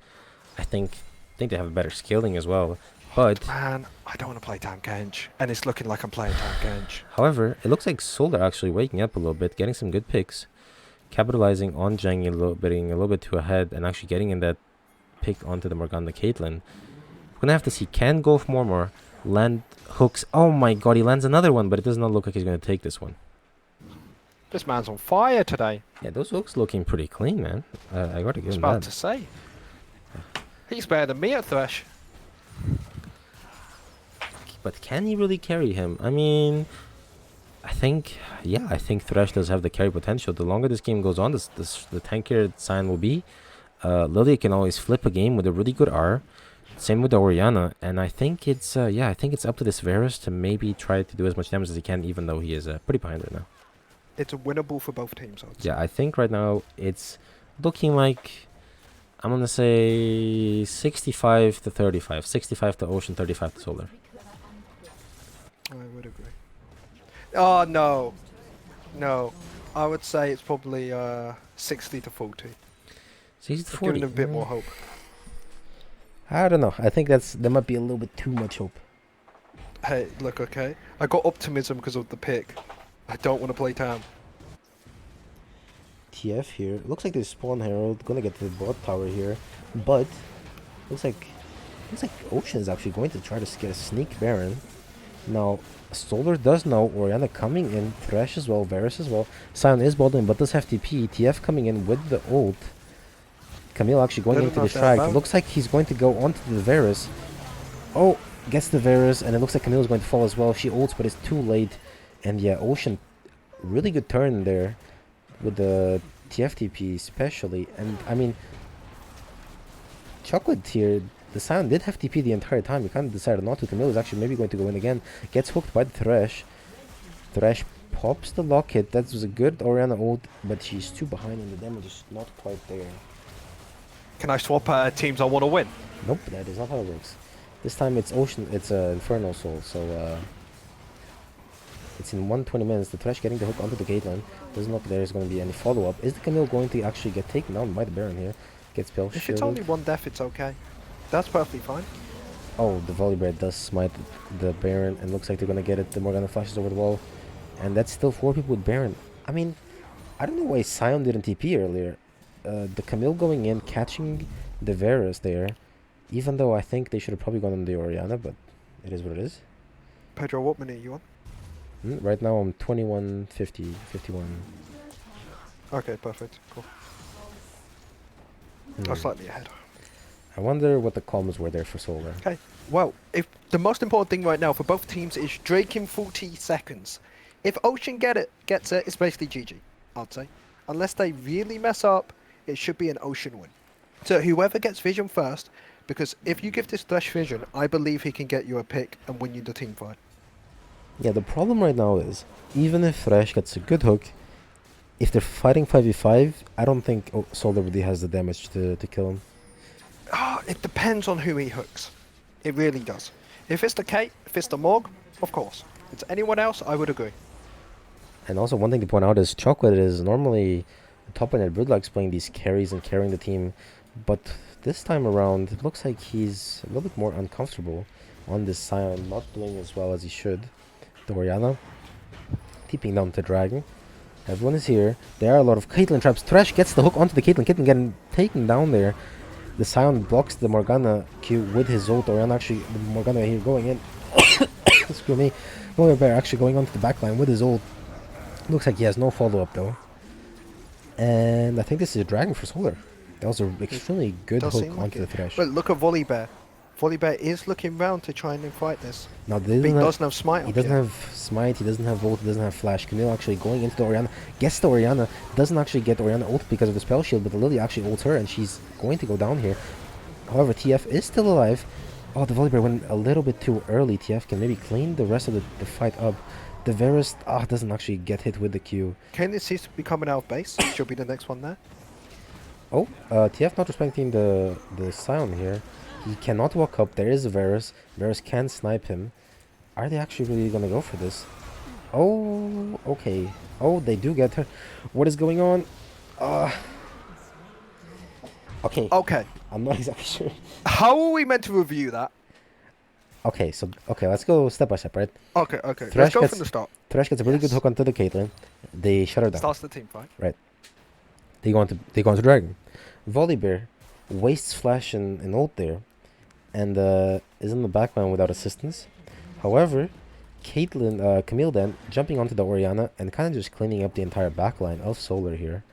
[SPEAKER 1] I think they have a better scaling as well. But
[SPEAKER 2] man, I don't want to play Tahm Kench, and it's looking like I'm playing Tahm Kench.
[SPEAKER 1] However, it looks like Solar actually waking up a little bit, getting some good picks, capitalizing on Zhang being a little bit too ahead, and actually getting in that pick onto the Morgana Caitlyn. We're gonna have to see, can Golf Mormor land hooks? Oh my god, he lands another one, but it does not look like he's gonna take this one.
[SPEAKER 2] This man's on fire today.
[SPEAKER 1] Yeah, those hooks looking pretty clean, man. I gotta give him
[SPEAKER 2] about
[SPEAKER 1] that.
[SPEAKER 2] to say. He's better than me at Thresh.
[SPEAKER 1] But can he really carry him? I mean, I think Thresh does have the carry potential. The longer this game goes on, the tankier Sign will be. Lily can always flip a game with a really good R. Same with the Orianna, and I think it's up to this Varus to maybe try to do as much damage as he can, even though he is pretty behind right now.
[SPEAKER 2] It's winnable for both teams, I'd say.
[SPEAKER 1] Yeah, I think right now it's looking like, I'm gonna say 65 to 35, 65 to Ocean, 35 to Solar.
[SPEAKER 2] I would agree. Oh no, I would say it's probably 60 to 40.
[SPEAKER 1] 60 to 40.
[SPEAKER 2] Giving them a bit more hope.
[SPEAKER 1] I don't know. I think that might be a little bit too much hope.
[SPEAKER 2] Hey, look, okay. I got optimism because of the pick. I don't want to play Tahm.
[SPEAKER 1] TF here. Looks like there's Spawn Herald gonna get to the bot tower here, but looks like Ocean is actually going to try to get a sneak Baron. Now, Solar does know Orianna coming in, Thresh as well, Varus as well. Sion is bottling, but does have TP. TF coming in with the ult. Camille actually going into the strike. Looks like he's going to go onto the Varus. Oh, gets the Varus, and it looks like Camille's going to fall as well. She ults, but it's too late. And yeah, Ocean, really good turn there with the TFTP especially. And I mean, Chocolate here, the Sion did have TP the entire time. He kind of decided not to. Camille is actually maybe going to go in again. Gets hooked by the Thresh. Thresh pops the lock hit. That was a good Orianna ult, but she's too behind and the damage is not quite there.
[SPEAKER 2] Can I swap teams I want to win?
[SPEAKER 1] Nope, that is not how it works. This time it's Ocean, it's Inferno Soul, so it's in 120 minutes. The Thresh getting the hook onto the Caitlyn. Doesn't look like there's going to be any follow-up. Is the Camille going to actually get taken down by the Baron here? Gets spell
[SPEAKER 2] If it's
[SPEAKER 1] shielded.
[SPEAKER 2] only one death, it's okay. That's perfectly fine.
[SPEAKER 1] Oh, the Volibear does smite the Baron, and looks like they're going to get it. The Morgana flashes over the wall, and that's still 4 people with Baron. I mean, I don't know why Sion didn't TP earlier. The Camille going in, catching the Varus there, even though I think they should have probably gone on the Orianna, but it is what it is.
[SPEAKER 2] Pedro, what minute are you on?
[SPEAKER 1] Right now I'm 21, 50, 51.
[SPEAKER 2] Okay, perfect. Cool. I'm slightly ahead.
[SPEAKER 1] I wonder what the comms were there for Solar.
[SPEAKER 2] Okay. Well, if the most important thing right now for both teams is Drake in 40 seconds. If Ocean gets it, it's basically GG, I'd say. Unless they really mess up, it should be an Ocean win. So whoever gets Vision first, because if you give this Thresh Vision, I believe he can get you a pick and win you the team fight.
[SPEAKER 1] Yeah, the problem right now is, even if Thresh gets a good hook, if they're fighting 5v5, I don't think Solar really has the damage to kill him.
[SPEAKER 2] It depends on who he hooks. It really does. If it's the Kate, if it's the Morg, of course. If it's anyone else, I would agree.
[SPEAKER 1] And also, one thing to point out is Chocolate is normally top lane at Broodlike's playing these carries and carrying the team, but this time around, it looks like he's a little bit more uncomfortable on this Sion, not doing as well as he should. The Orianna, TPing down to Dragon. Everyone is here. There are a lot of Caitlyn traps. Thresh gets the hook onto the Caitlyn. Caitlyn getting taken down there. The Sion blocks the Morgana Q with his ult. Orianna actually, the Morgana here going in. Screw me. Volibear actually going onto the backline with his ult. Looks like he has no follow-up though. And I think this is a Dragon for Solar. That was an extremely good
[SPEAKER 2] Does
[SPEAKER 1] hook
[SPEAKER 2] seem like
[SPEAKER 1] onto the
[SPEAKER 2] it.
[SPEAKER 1] Thresh.
[SPEAKER 2] But look at Volibear. Volibear is looking round to try and fight this.
[SPEAKER 1] Now,
[SPEAKER 2] But he doesn't have Smite.
[SPEAKER 1] he doesn't have Smite, he doesn't have ult, he doesn't have Flash. Camille actually going into the Orianna, gets the Orianna, doesn't actually get Orianna ult because of the spell shield, but the Lily actually ults her and she's going to go down here. However, TF is still alive. Oh, the Volibear went a little bit too early. TF can maybe clean the rest of the fight up. The Varus doesn't actually get hit with the Q.
[SPEAKER 2] Kayn seems to be coming out of base. She'll be the next one there.
[SPEAKER 1] Oh, TF not respecting the Sion here. He cannot walk up. There is a Varus. Varus can snipe him. Are they actually really gonna go for this? Oh, okay. Oh, they do get her. What is going on? Okay.
[SPEAKER 2] Okay.
[SPEAKER 1] I'm not exactly sure.
[SPEAKER 2] How are we meant to review that?
[SPEAKER 1] Okay, so let's go step by step, right?
[SPEAKER 2] Okay.
[SPEAKER 1] Thresh
[SPEAKER 2] Let's go
[SPEAKER 1] gets-
[SPEAKER 2] from the start.
[SPEAKER 1] Thresh gets a really good
[SPEAKER 2] Yes.
[SPEAKER 1] hook onto the Caitlyn. They shut her down.
[SPEAKER 2] Starts the team fight.
[SPEAKER 1] They go on to Dragon. Volibear wastes Flash and ult there, and is in the backline without assistance. However, Camille then jumping onto the Orianna and kind of just cleaning up the entire backline of Solar here.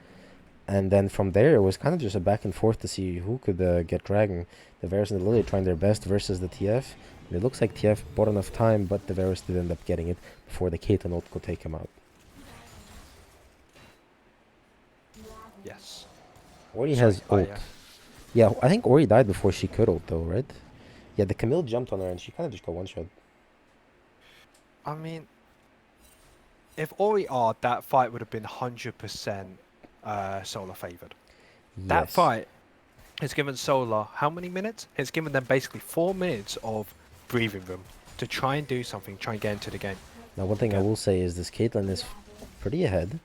[SPEAKER 1] And then from there, it was kind of just a back and forth to see who could get Dragon. The Varus and the Lily trying their best versus the TF. And it looks like TF bought enough time, but the Varus did end up getting it before the Caitlyn ult could take him out.
[SPEAKER 2] Yes.
[SPEAKER 1] Ori
[SPEAKER 2] Sorry,
[SPEAKER 1] has ult. Yeah, I think Ori died before she could ult though, right? Yeah, the Camille jumped on her and she kind of just got one shot.
[SPEAKER 2] I mean, if Ori R, that fight would have been 100% Solar favored. That
[SPEAKER 1] Yes.
[SPEAKER 2] fight has given Solar how many minutes? It's given them basically 4 minutes of breathing room to try and do something, try and get into the game.
[SPEAKER 1] Now, one thing I
[SPEAKER 2] Okay.
[SPEAKER 1] will say is this Caitlyn is pretty ahead,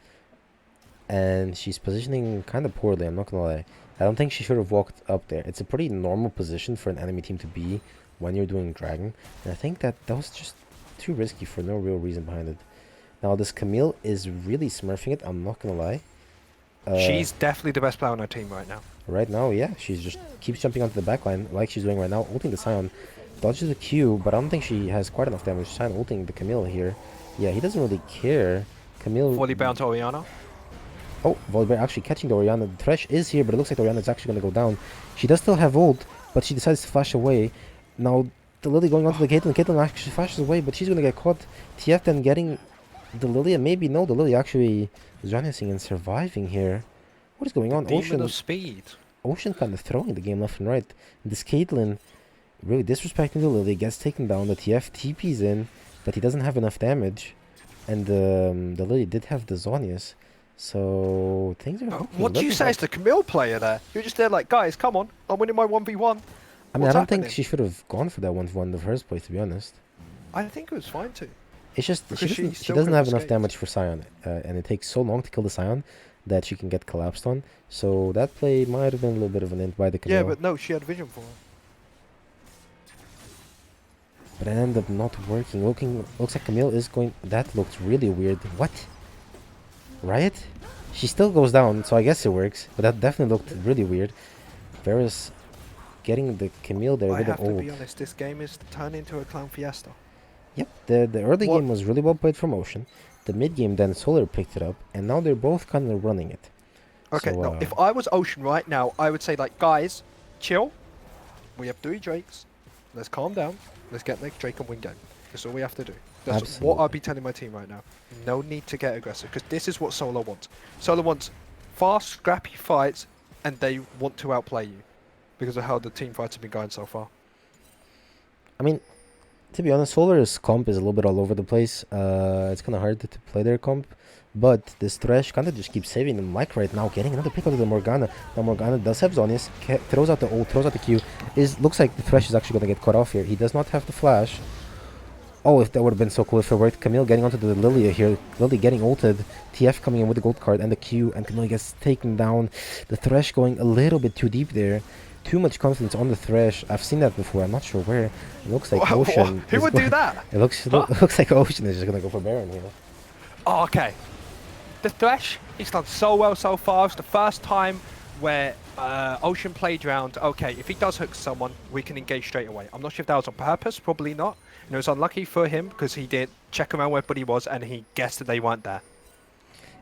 [SPEAKER 1] and she's positioning kind of poorly. I'm not gonna lie. I don't think she should have walked up there. It's a pretty normal position for an enemy team to be when you're doing Dragon, and I think that was just too risky for no real reason behind it. Now, this Camille is really smurfing it. I'm not gonna lie.
[SPEAKER 2] She's definitely the best player on her team right now.
[SPEAKER 1] Right now, yeah, she's just keeps jumping onto the backline like she's doing right now, ulting the Sion, dodges the Q, but I don't think she has quite enough damage. Sion ulting the Camille here. Yeah, he doesn't really care. Camille.
[SPEAKER 2] Volley bound to Orianna.
[SPEAKER 1] Oh, Volibear actually catching the Orianna. The Thresh is here, but it looks like the Orianna is actually going to go down. She does still have ult, but she decides to flash away. Now, the Lily going onto the Caitlyn. Caitlyn actually flashes away, but she's going to get caught. TF then getting the Lily, and maybe no, the Lily actually Janusing and surviving here. What is going on?
[SPEAKER 2] Demon of speed.
[SPEAKER 1] Ocean kind of throwing the game left and right. This Caitlyn really disrespecting the Lily, gets taken down. The TF TP's in, but he doesn't have enough damage. and the Lily did have the Zonius, so things are looking
[SPEAKER 2] What do you
[SPEAKER 1] looking
[SPEAKER 2] say
[SPEAKER 1] up.
[SPEAKER 2] is the Camille player there? You're just there like, guys, come on, I'm winning my 1v1.
[SPEAKER 1] I mean,
[SPEAKER 2] What's
[SPEAKER 1] I don't think
[SPEAKER 2] happening?
[SPEAKER 1] she should have gone for that 1v1 in the first place, to be honest.
[SPEAKER 2] I think it was fine too.
[SPEAKER 1] It's just
[SPEAKER 2] Because she
[SPEAKER 1] she
[SPEAKER 2] still
[SPEAKER 1] doesn't
[SPEAKER 2] could've
[SPEAKER 1] have enough
[SPEAKER 2] escaped.
[SPEAKER 1] damage for Scion, and it takes so long to kill the Scion that she can get collapsed on. So that play might have been a little bit of an int by the Camille.
[SPEAKER 2] Yeah, but no, she had vision for her.
[SPEAKER 1] But it ended up not working. Looks like Camille is going. That looked really weird. What? Riot? She still goes down, so I guess it works. But that definitely looked really weird. Varus getting the Camille there
[SPEAKER 2] I
[SPEAKER 1] with an
[SPEAKER 2] have to
[SPEAKER 1] ult.
[SPEAKER 2] be honest, this game is turned into a clown fiesta.
[SPEAKER 1] Yep, the early
[SPEAKER 2] What-
[SPEAKER 1] game was really well played from Ocean. The mid game then Solar picked it up, and now they're both kind of running it.
[SPEAKER 2] Okay,
[SPEAKER 1] So,
[SPEAKER 2] no, if I was Ocean right now, I would say like, guys, chill. We have 3 Drakes. Let's calm down. Let's get next Drake and win game. That's all we have to do. That's what
[SPEAKER 1] Absolutely.
[SPEAKER 2] I'll be telling my team right now. No need to get aggressive, because this is what Solo wants. Solo wants fast, scrappy fights, and they want to outplay you. Because of how the team fights have been going so far.
[SPEAKER 1] I mean, to be honest, Solar's comp is a little bit all over the place. It's kind of hard to play their comp. But this Thresh kind of just keeps saving them. Like right now, getting another pick out of the Morgana. Now Morgana does have Zonius, throws out the ult, throws out the Q. Looks like the Thresh is actually going to get cut off here. He does not have the flash. Oh, if that would have been so cool if it worked. Camille getting onto the Lilia here. Lily getting ulted. TF coming in with the gold card and the Q. And Camille gets taken down. The Thresh going a little bit too deep there. Too much confidence on the Thresh. I've seen that before. I'm not sure where. It looks like Ocean.
[SPEAKER 2] Who
[SPEAKER 1] is
[SPEAKER 2] would
[SPEAKER 1] go-
[SPEAKER 2] do that?
[SPEAKER 1] It looks
[SPEAKER 2] Huh?
[SPEAKER 1] looks like Ocean is just going to go for Baron here.
[SPEAKER 2] Oh, okay. The Thresh, he's done so well so far. It's the first time where Ocean played round. Okay, if he does hook someone, we can engage straight away. I'm not sure if that was on purpose, probably not. And it was unlucky for him because he didn't check around where Buddy was and he guessed that they weren't there.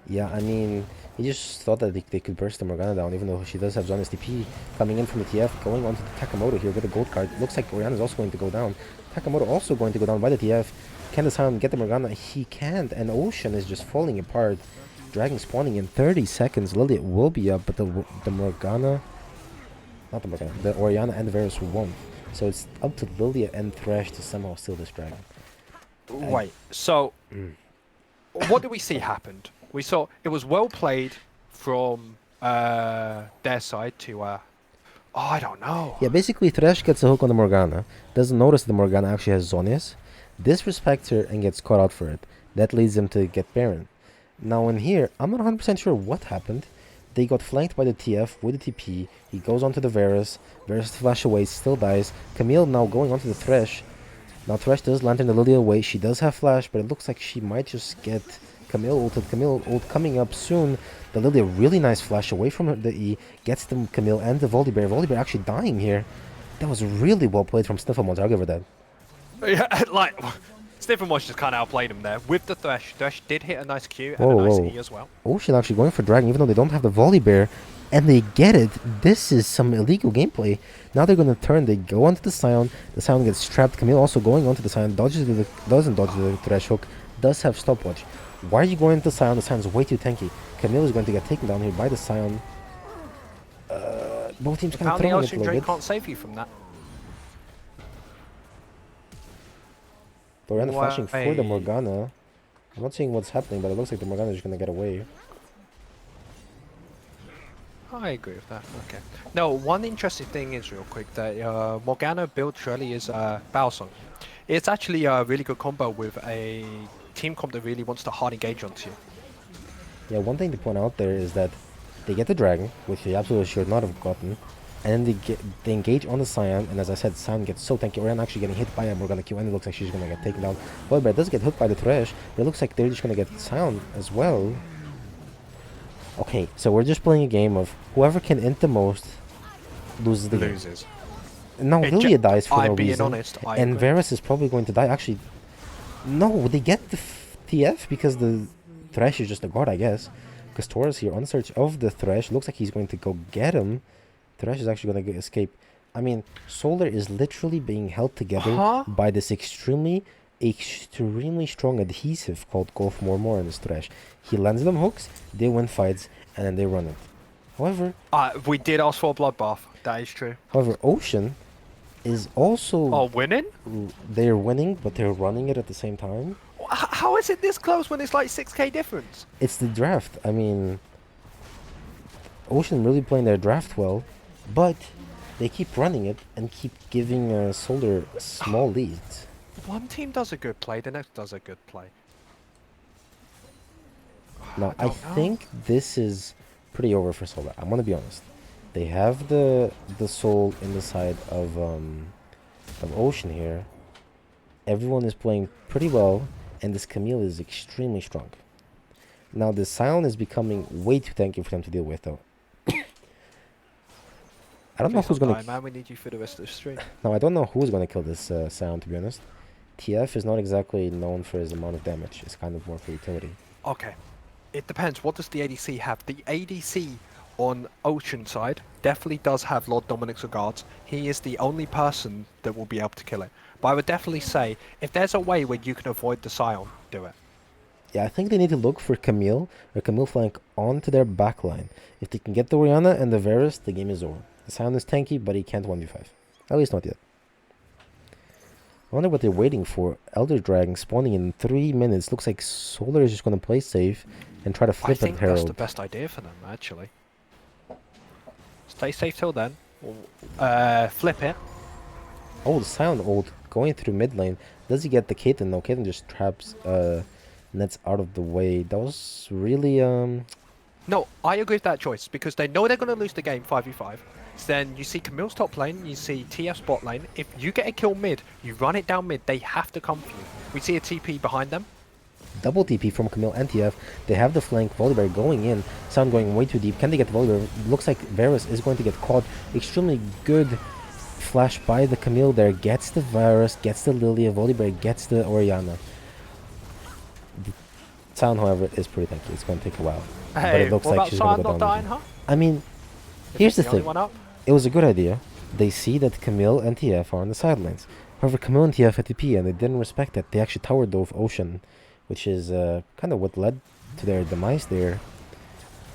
[SPEAKER 1] Yeah, I mean, he just thought that they could burst the Morgana down, even though she does have Zonius TP coming in from the TF, going on to the Takamoto here with a gold card. Looks like Oriana is also going to go down. Takamoto also going to go down by the TF. Can the Sound get the Morgana? He can't, and Ocean is just falling apart. Dragon spawning in 30 seconds. Lily will be up, but the Morgana, not the Morgana, the Oriana and the Varus won't. So it's up to Lilia and Thresh to somehow steal this dragon.
[SPEAKER 2] Wait, so what did we see happened? We saw it was well played from their side to I don't know.
[SPEAKER 1] Yeah, basically Thresh gets a hook on the Morgana, doesn't notice the Morgana actually has Zonius, disrespects her and gets caught out for it. That leads them to get Baron. Now in here, I'm not 100% sure what happened. They got flanked by the TF with the TP. He goes onto the Varus. Varus flash away, still dies. Camille now going onto the Thresh. Now Thresh does lantern the Lily away. She does have flash, but it looks like she might just get Camille ulted. Camille ult coming up soon. The Lily a really nice flash away from the E. Gets them Camille and the Volibear. Volibear actually dying here. That was really well played from Snifflemons. I'll give her that.
[SPEAKER 2] Yeah, like Stephen Mosh just kind of outplayed him there with the Thresh. Thresh did hit a nice Q and
[SPEAKER 1] Whoa,
[SPEAKER 2] a nice
[SPEAKER 1] whoa.
[SPEAKER 2] E as well.
[SPEAKER 1] Ocean actually going for Dragon, even though they don't have the Volibear. And they get it. This is some illegal gameplay. Now they're going to turn. They go onto the Scion. The Scion gets trapped. Camille also going onto the Scion. Doesn't dodge the Thresh hook. Does have stopwatch. Why are you going into the Scion? The Scion's way too tanky. Camille is going to get taken down here by the Scion. Both teams kind of
[SPEAKER 2] Apparently
[SPEAKER 1] throwing it a
[SPEAKER 2] Ocean
[SPEAKER 1] little
[SPEAKER 2] Drake
[SPEAKER 1] bit.
[SPEAKER 2] can't save you from that.
[SPEAKER 1] Oriana flashing for the
[SPEAKER 2] Why?
[SPEAKER 1] Morgana. I'm not seeing what's happening, but it looks like the Morgana is just going to get away.
[SPEAKER 2] I agree with that. Okay. No, one interesting thing is real quick that Morgana build Shirley is Battle Song. It's actually a really good combo with a team comp that really wants to hard engage onto you.
[SPEAKER 1] Yeah, one thing to point out there is that they get the Dragon, which they absolutely should not have gotten, and then they engage on the Scion, and as I said, Scion gets so tanky. Oriana actually getting hit by a Morgana Q, and it looks like she's gonna get taken down. But it does get hit by the Thresh, but it looks like they're just gonna get Scion as well. Okay, so we're just playing a game of whoever can int the most loses the game.
[SPEAKER 2] Loses.
[SPEAKER 1] Now
[SPEAKER 2] It
[SPEAKER 1] Lilia dies for no
[SPEAKER 2] I'm being
[SPEAKER 1] reason,
[SPEAKER 2] honest. I
[SPEAKER 1] and
[SPEAKER 2] agree.
[SPEAKER 1] Varus is probably going to die. Actually, no, they get the TF because the Thresh is just a god, I guess. Because Taurus here on search of the Thresh. Looks like he's going to go get him. Thresh is actually going to escape. I mean, Solar is literally being held together
[SPEAKER 2] Huh?
[SPEAKER 1] by this extremely strong adhesive called Golf More in this Thresh. He lands them hooks, they win fights, and then they run it. However,
[SPEAKER 2] We did ask for a bloodbath. That is true.
[SPEAKER 1] Ocean is also
[SPEAKER 2] Oh, winning?
[SPEAKER 1] they're winning, but they're running it at the same time.
[SPEAKER 2] How How is it this close when it's like 6k difference?
[SPEAKER 1] It's the draft. I mean, Ocean really playing their draft well, but they keep running it and keep giving Soldier small leads.
[SPEAKER 2] One team does a good play, the next does a good play.
[SPEAKER 1] Now, I
[SPEAKER 2] don't know.
[SPEAKER 1] think this is pretty over for Soldier. I'm gonna be honest. They have the soul in the side of Ocean here. Everyone is playing pretty well, and this Camille is extremely strong. Now, the Scion is becoming way too tanky for them to deal with, though. I don't know
[SPEAKER 2] Please
[SPEAKER 1] who's
[SPEAKER 2] don't
[SPEAKER 1] gonna.
[SPEAKER 2] die, man. We need you for the rest of the stream.
[SPEAKER 1] Now, I don't know who's gonna kill this Scion, to be honest. TF is not exactly known for his amount of damage. It's kind of more for utility.
[SPEAKER 2] Okay. It depends. What does the ADC have? The ADC on Ocean side definitely does have Lord Dominic's regards. He is the only person that will be able to kill it. But I would definitely say, if there's a way where you can avoid the Scion, do it.
[SPEAKER 1] Yeah, I think they need to look for Camille or Camille flank onto their backline. If they can get the Orianna and the Varus, the game is over. The Scion is tanky, but he can't 1v5. At least not yet. I wonder what they're waiting for. Elder Dragon spawning in 3 minutes. Looks like Solar is just going to play safe and try to
[SPEAKER 2] I
[SPEAKER 1] flip
[SPEAKER 2] think
[SPEAKER 1] at
[SPEAKER 2] that's
[SPEAKER 1] Herald.
[SPEAKER 2] the best idea for them, actually. Stay safe till then. Flip it.
[SPEAKER 1] Oh, the Scion ult going through mid lane. Does he get the Caitlyn? No, Caitlyn just traps Nets out of the way. That was really
[SPEAKER 2] No, I agree with that choice because they know they're going to lose the game 5v5. So then you see Camille's top lane, you see TF's bot lane. If you get a kill mid, you run it down mid, they have to come for you. We see a TP behind them.
[SPEAKER 1] double TP from Camille and TF. They have the flank. Volibear going in. Sound going way too deep. Can they get the Volibear? Looks like Varus is going to get caught. Extremely good flash by the Camille there. Gets the Varus, gets the Lilia. Volibear gets the Orianna. The Sound, however, is pretty tanky. It's going to take a while. But
[SPEAKER 2] Hey,
[SPEAKER 1] it looks
[SPEAKER 2] what
[SPEAKER 1] like
[SPEAKER 2] about
[SPEAKER 1] she's going
[SPEAKER 2] Sion
[SPEAKER 1] to go
[SPEAKER 2] not
[SPEAKER 1] down.
[SPEAKER 2] dying, huh?
[SPEAKER 1] I mean,
[SPEAKER 2] If
[SPEAKER 1] here's
[SPEAKER 2] it's
[SPEAKER 1] the
[SPEAKER 2] only
[SPEAKER 1] thing.
[SPEAKER 2] one up.
[SPEAKER 1] It was a good idea. They see that Camille and TF are on the sidelines. However, Camille and TF had TP and they didn't respect that. They actually towered dove Ocean, which is kind of what led to their demise there.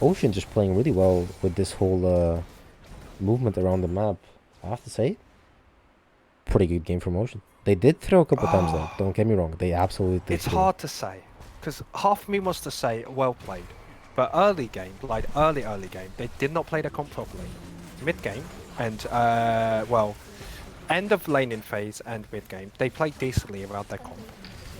[SPEAKER 1] Ocean just playing really well with this whole movement around the map. I have to say, pretty good game from Ocean. They did throw a couple times though. Don't get me wrong. They absolutely did.
[SPEAKER 2] It's hard to say because half of me wants to say well played, but early game, like early game, they did not play their comp properly. Mid game and well, end of laning phase and mid game, they played decently around their comp,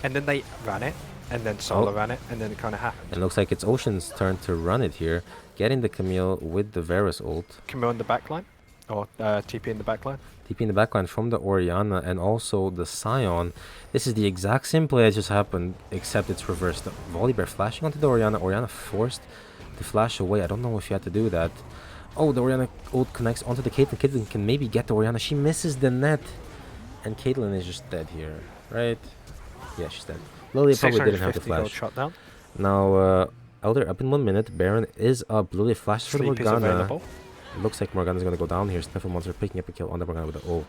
[SPEAKER 2] and then they ran it, and then Solo ran it, and then it kind of happened.
[SPEAKER 1] It looks like it's Ocean's turn to run it here, getting the Camille with the Varus ult.
[SPEAKER 2] Camille in the backline, or TP in the backline.
[SPEAKER 1] TP in the backline from the Orianna and also the Scion. This is the exact same play that just happened, except it's reversed. The Volibear flashing onto the Orianna. Orianna forced to flash away. I don't know if you had to do that. Oh, the Orianna ult connects onto the Caitlyn. Caitlyn can maybe get the Orianna. She misses the net. And Caitlyn is just dead here, right? Yeah, she's dead. Lilia probably didn't have the
[SPEAKER 2] 650 gold
[SPEAKER 1] flash.
[SPEAKER 2] shot down.
[SPEAKER 1] Now, Elder up in 1 minute. Baron is up. Lilia flashes for the
[SPEAKER 2] Sleep is
[SPEAKER 1] Morgana.
[SPEAKER 2] available.
[SPEAKER 1] Looks like Morgana's going to go down here. Snifflemonster picking up a kill on the Morgana with the ult.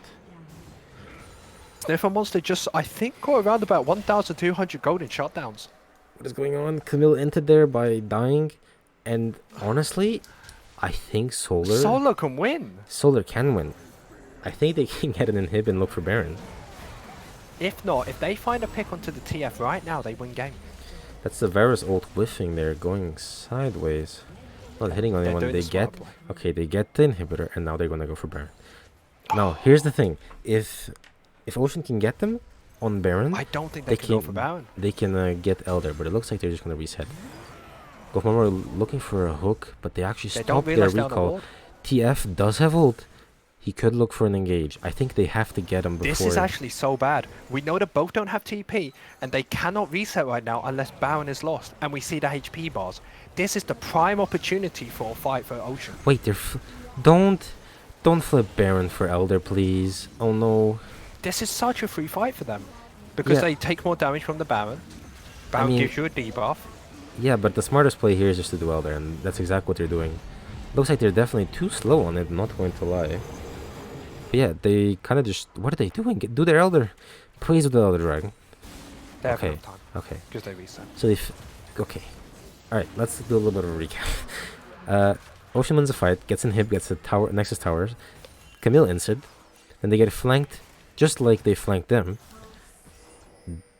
[SPEAKER 2] Sniffer Monster just, I think, got around about 1,200 gold in shutdowns.
[SPEAKER 1] What is going on? Camille entered there by dying. And honestly, I think
[SPEAKER 2] Solo can win.
[SPEAKER 1] Solar can win. I think they can get an inhib and look for Baron.
[SPEAKER 2] If not, if they find a pick onto the TF right now, they win game.
[SPEAKER 1] That's the Varus ult whiffing there, going sideways. Not hitting on
[SPEAKER 2] They're
[SPEAKER 1] anyone.
[SPEAKER 2] doing
[SPEAKER 1] They
[SPEAKER 2] the smart
[SPEAKER 1] get
[SPEAKER 2] play.
[SPEAKER 1] okay. They get the inhibitor, and now they're gonna go for Baron. Now here's the thing: if Ocean can get them on Baron,
[SPEAKER 2] I don't think they can go for Baron.
[SPEAKER 1] they can get Elder, but it looks like they're just gonna reset. Gofmama looking for a hook, but they actually
[SPEAKER 2] They don't
[SPEAKER 1] stopped their
[SPEAKER 2] realize they're on the
[SPEAKER 1] recall.
[SPEAKER 2] board.
[SPEAKER 1] TF does have ult. He could look for an engage. I think they have to get him before.
[SPEAKER 2] This is actually so bad. We know that both don't have TP, and they cannot reset right now unless Baron is lost, and we see the HP bars. This is the prime opportunity for a fight for Ocean.
[SPEAKER 1] Wait, don't flip Baron for Elder, please. Oh no.
[SPEAKER 2] This is such a free fight for them, because
[SPEAKER 1] Yeah.
[SPEAKER 2] they take more damage from the Baron. Baron
[SPEAKER 1] mean-
[SPEAKER 2] gives you a debuff.
[SPEAKER 1] Yeah, but the smartest play here is just to do Elder, and that's exactly what they're doing. Looks like they're definitely too slow on it, not going to lie. But yeah, they kind of just... What are they doing? Do their Elder. Please do the Elder Dragon.
[SPEAKER 2] They have
[SPEAKER 1] Okay.
[SPEAKER 2] enough time,
[SPEAKER 1] Okay.
[SPEAKER 2] because they reset.
[SPEAKER 1] So okay. Alright, let's do a little bit of a recap. Ocean wins the fight, gets inhib, gets the tower, Nexus towers. Camille insid. Then they get flanked, just like they flanked them.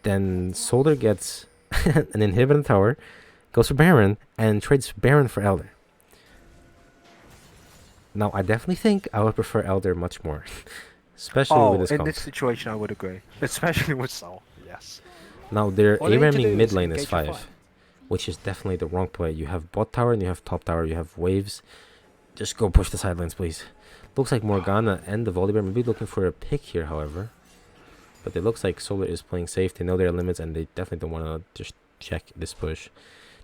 [SPEAKER 1] Then Soldier gets an inhib in the tower, goes for Baron, and trades Baron for Elder. Now, I definitely think I would prefer Elder much more. Especially with this
[SPEAKER 2] in
[SPEAKER 1] comp.
[SPEAKER 2] this situation, I would agree. Especially with Soul, yes.
[SPEAKER 1] Now, their
[SPEAKER 2] All they need to
[SPEAKER 1] ARAMing
[SPEAKER 2] do
[SPEAKER 1] mid
[SPEAKER 2] is
[SPEAKER 1] lane is
[SPEAKER 2] engage your
[SPEAKER 1] 5.
[SPEAKER 2] fight.
[SPEAKER 1] Which is definitely the wrong play. You have bot tower and you have top tower. You have waves. Just go push the side lanes, please. Looks like Morgana and the Volibear may be looking for a pick here, however. But it looks like Solar is playing safe. They know their limits and they definitely don't want to just check this push.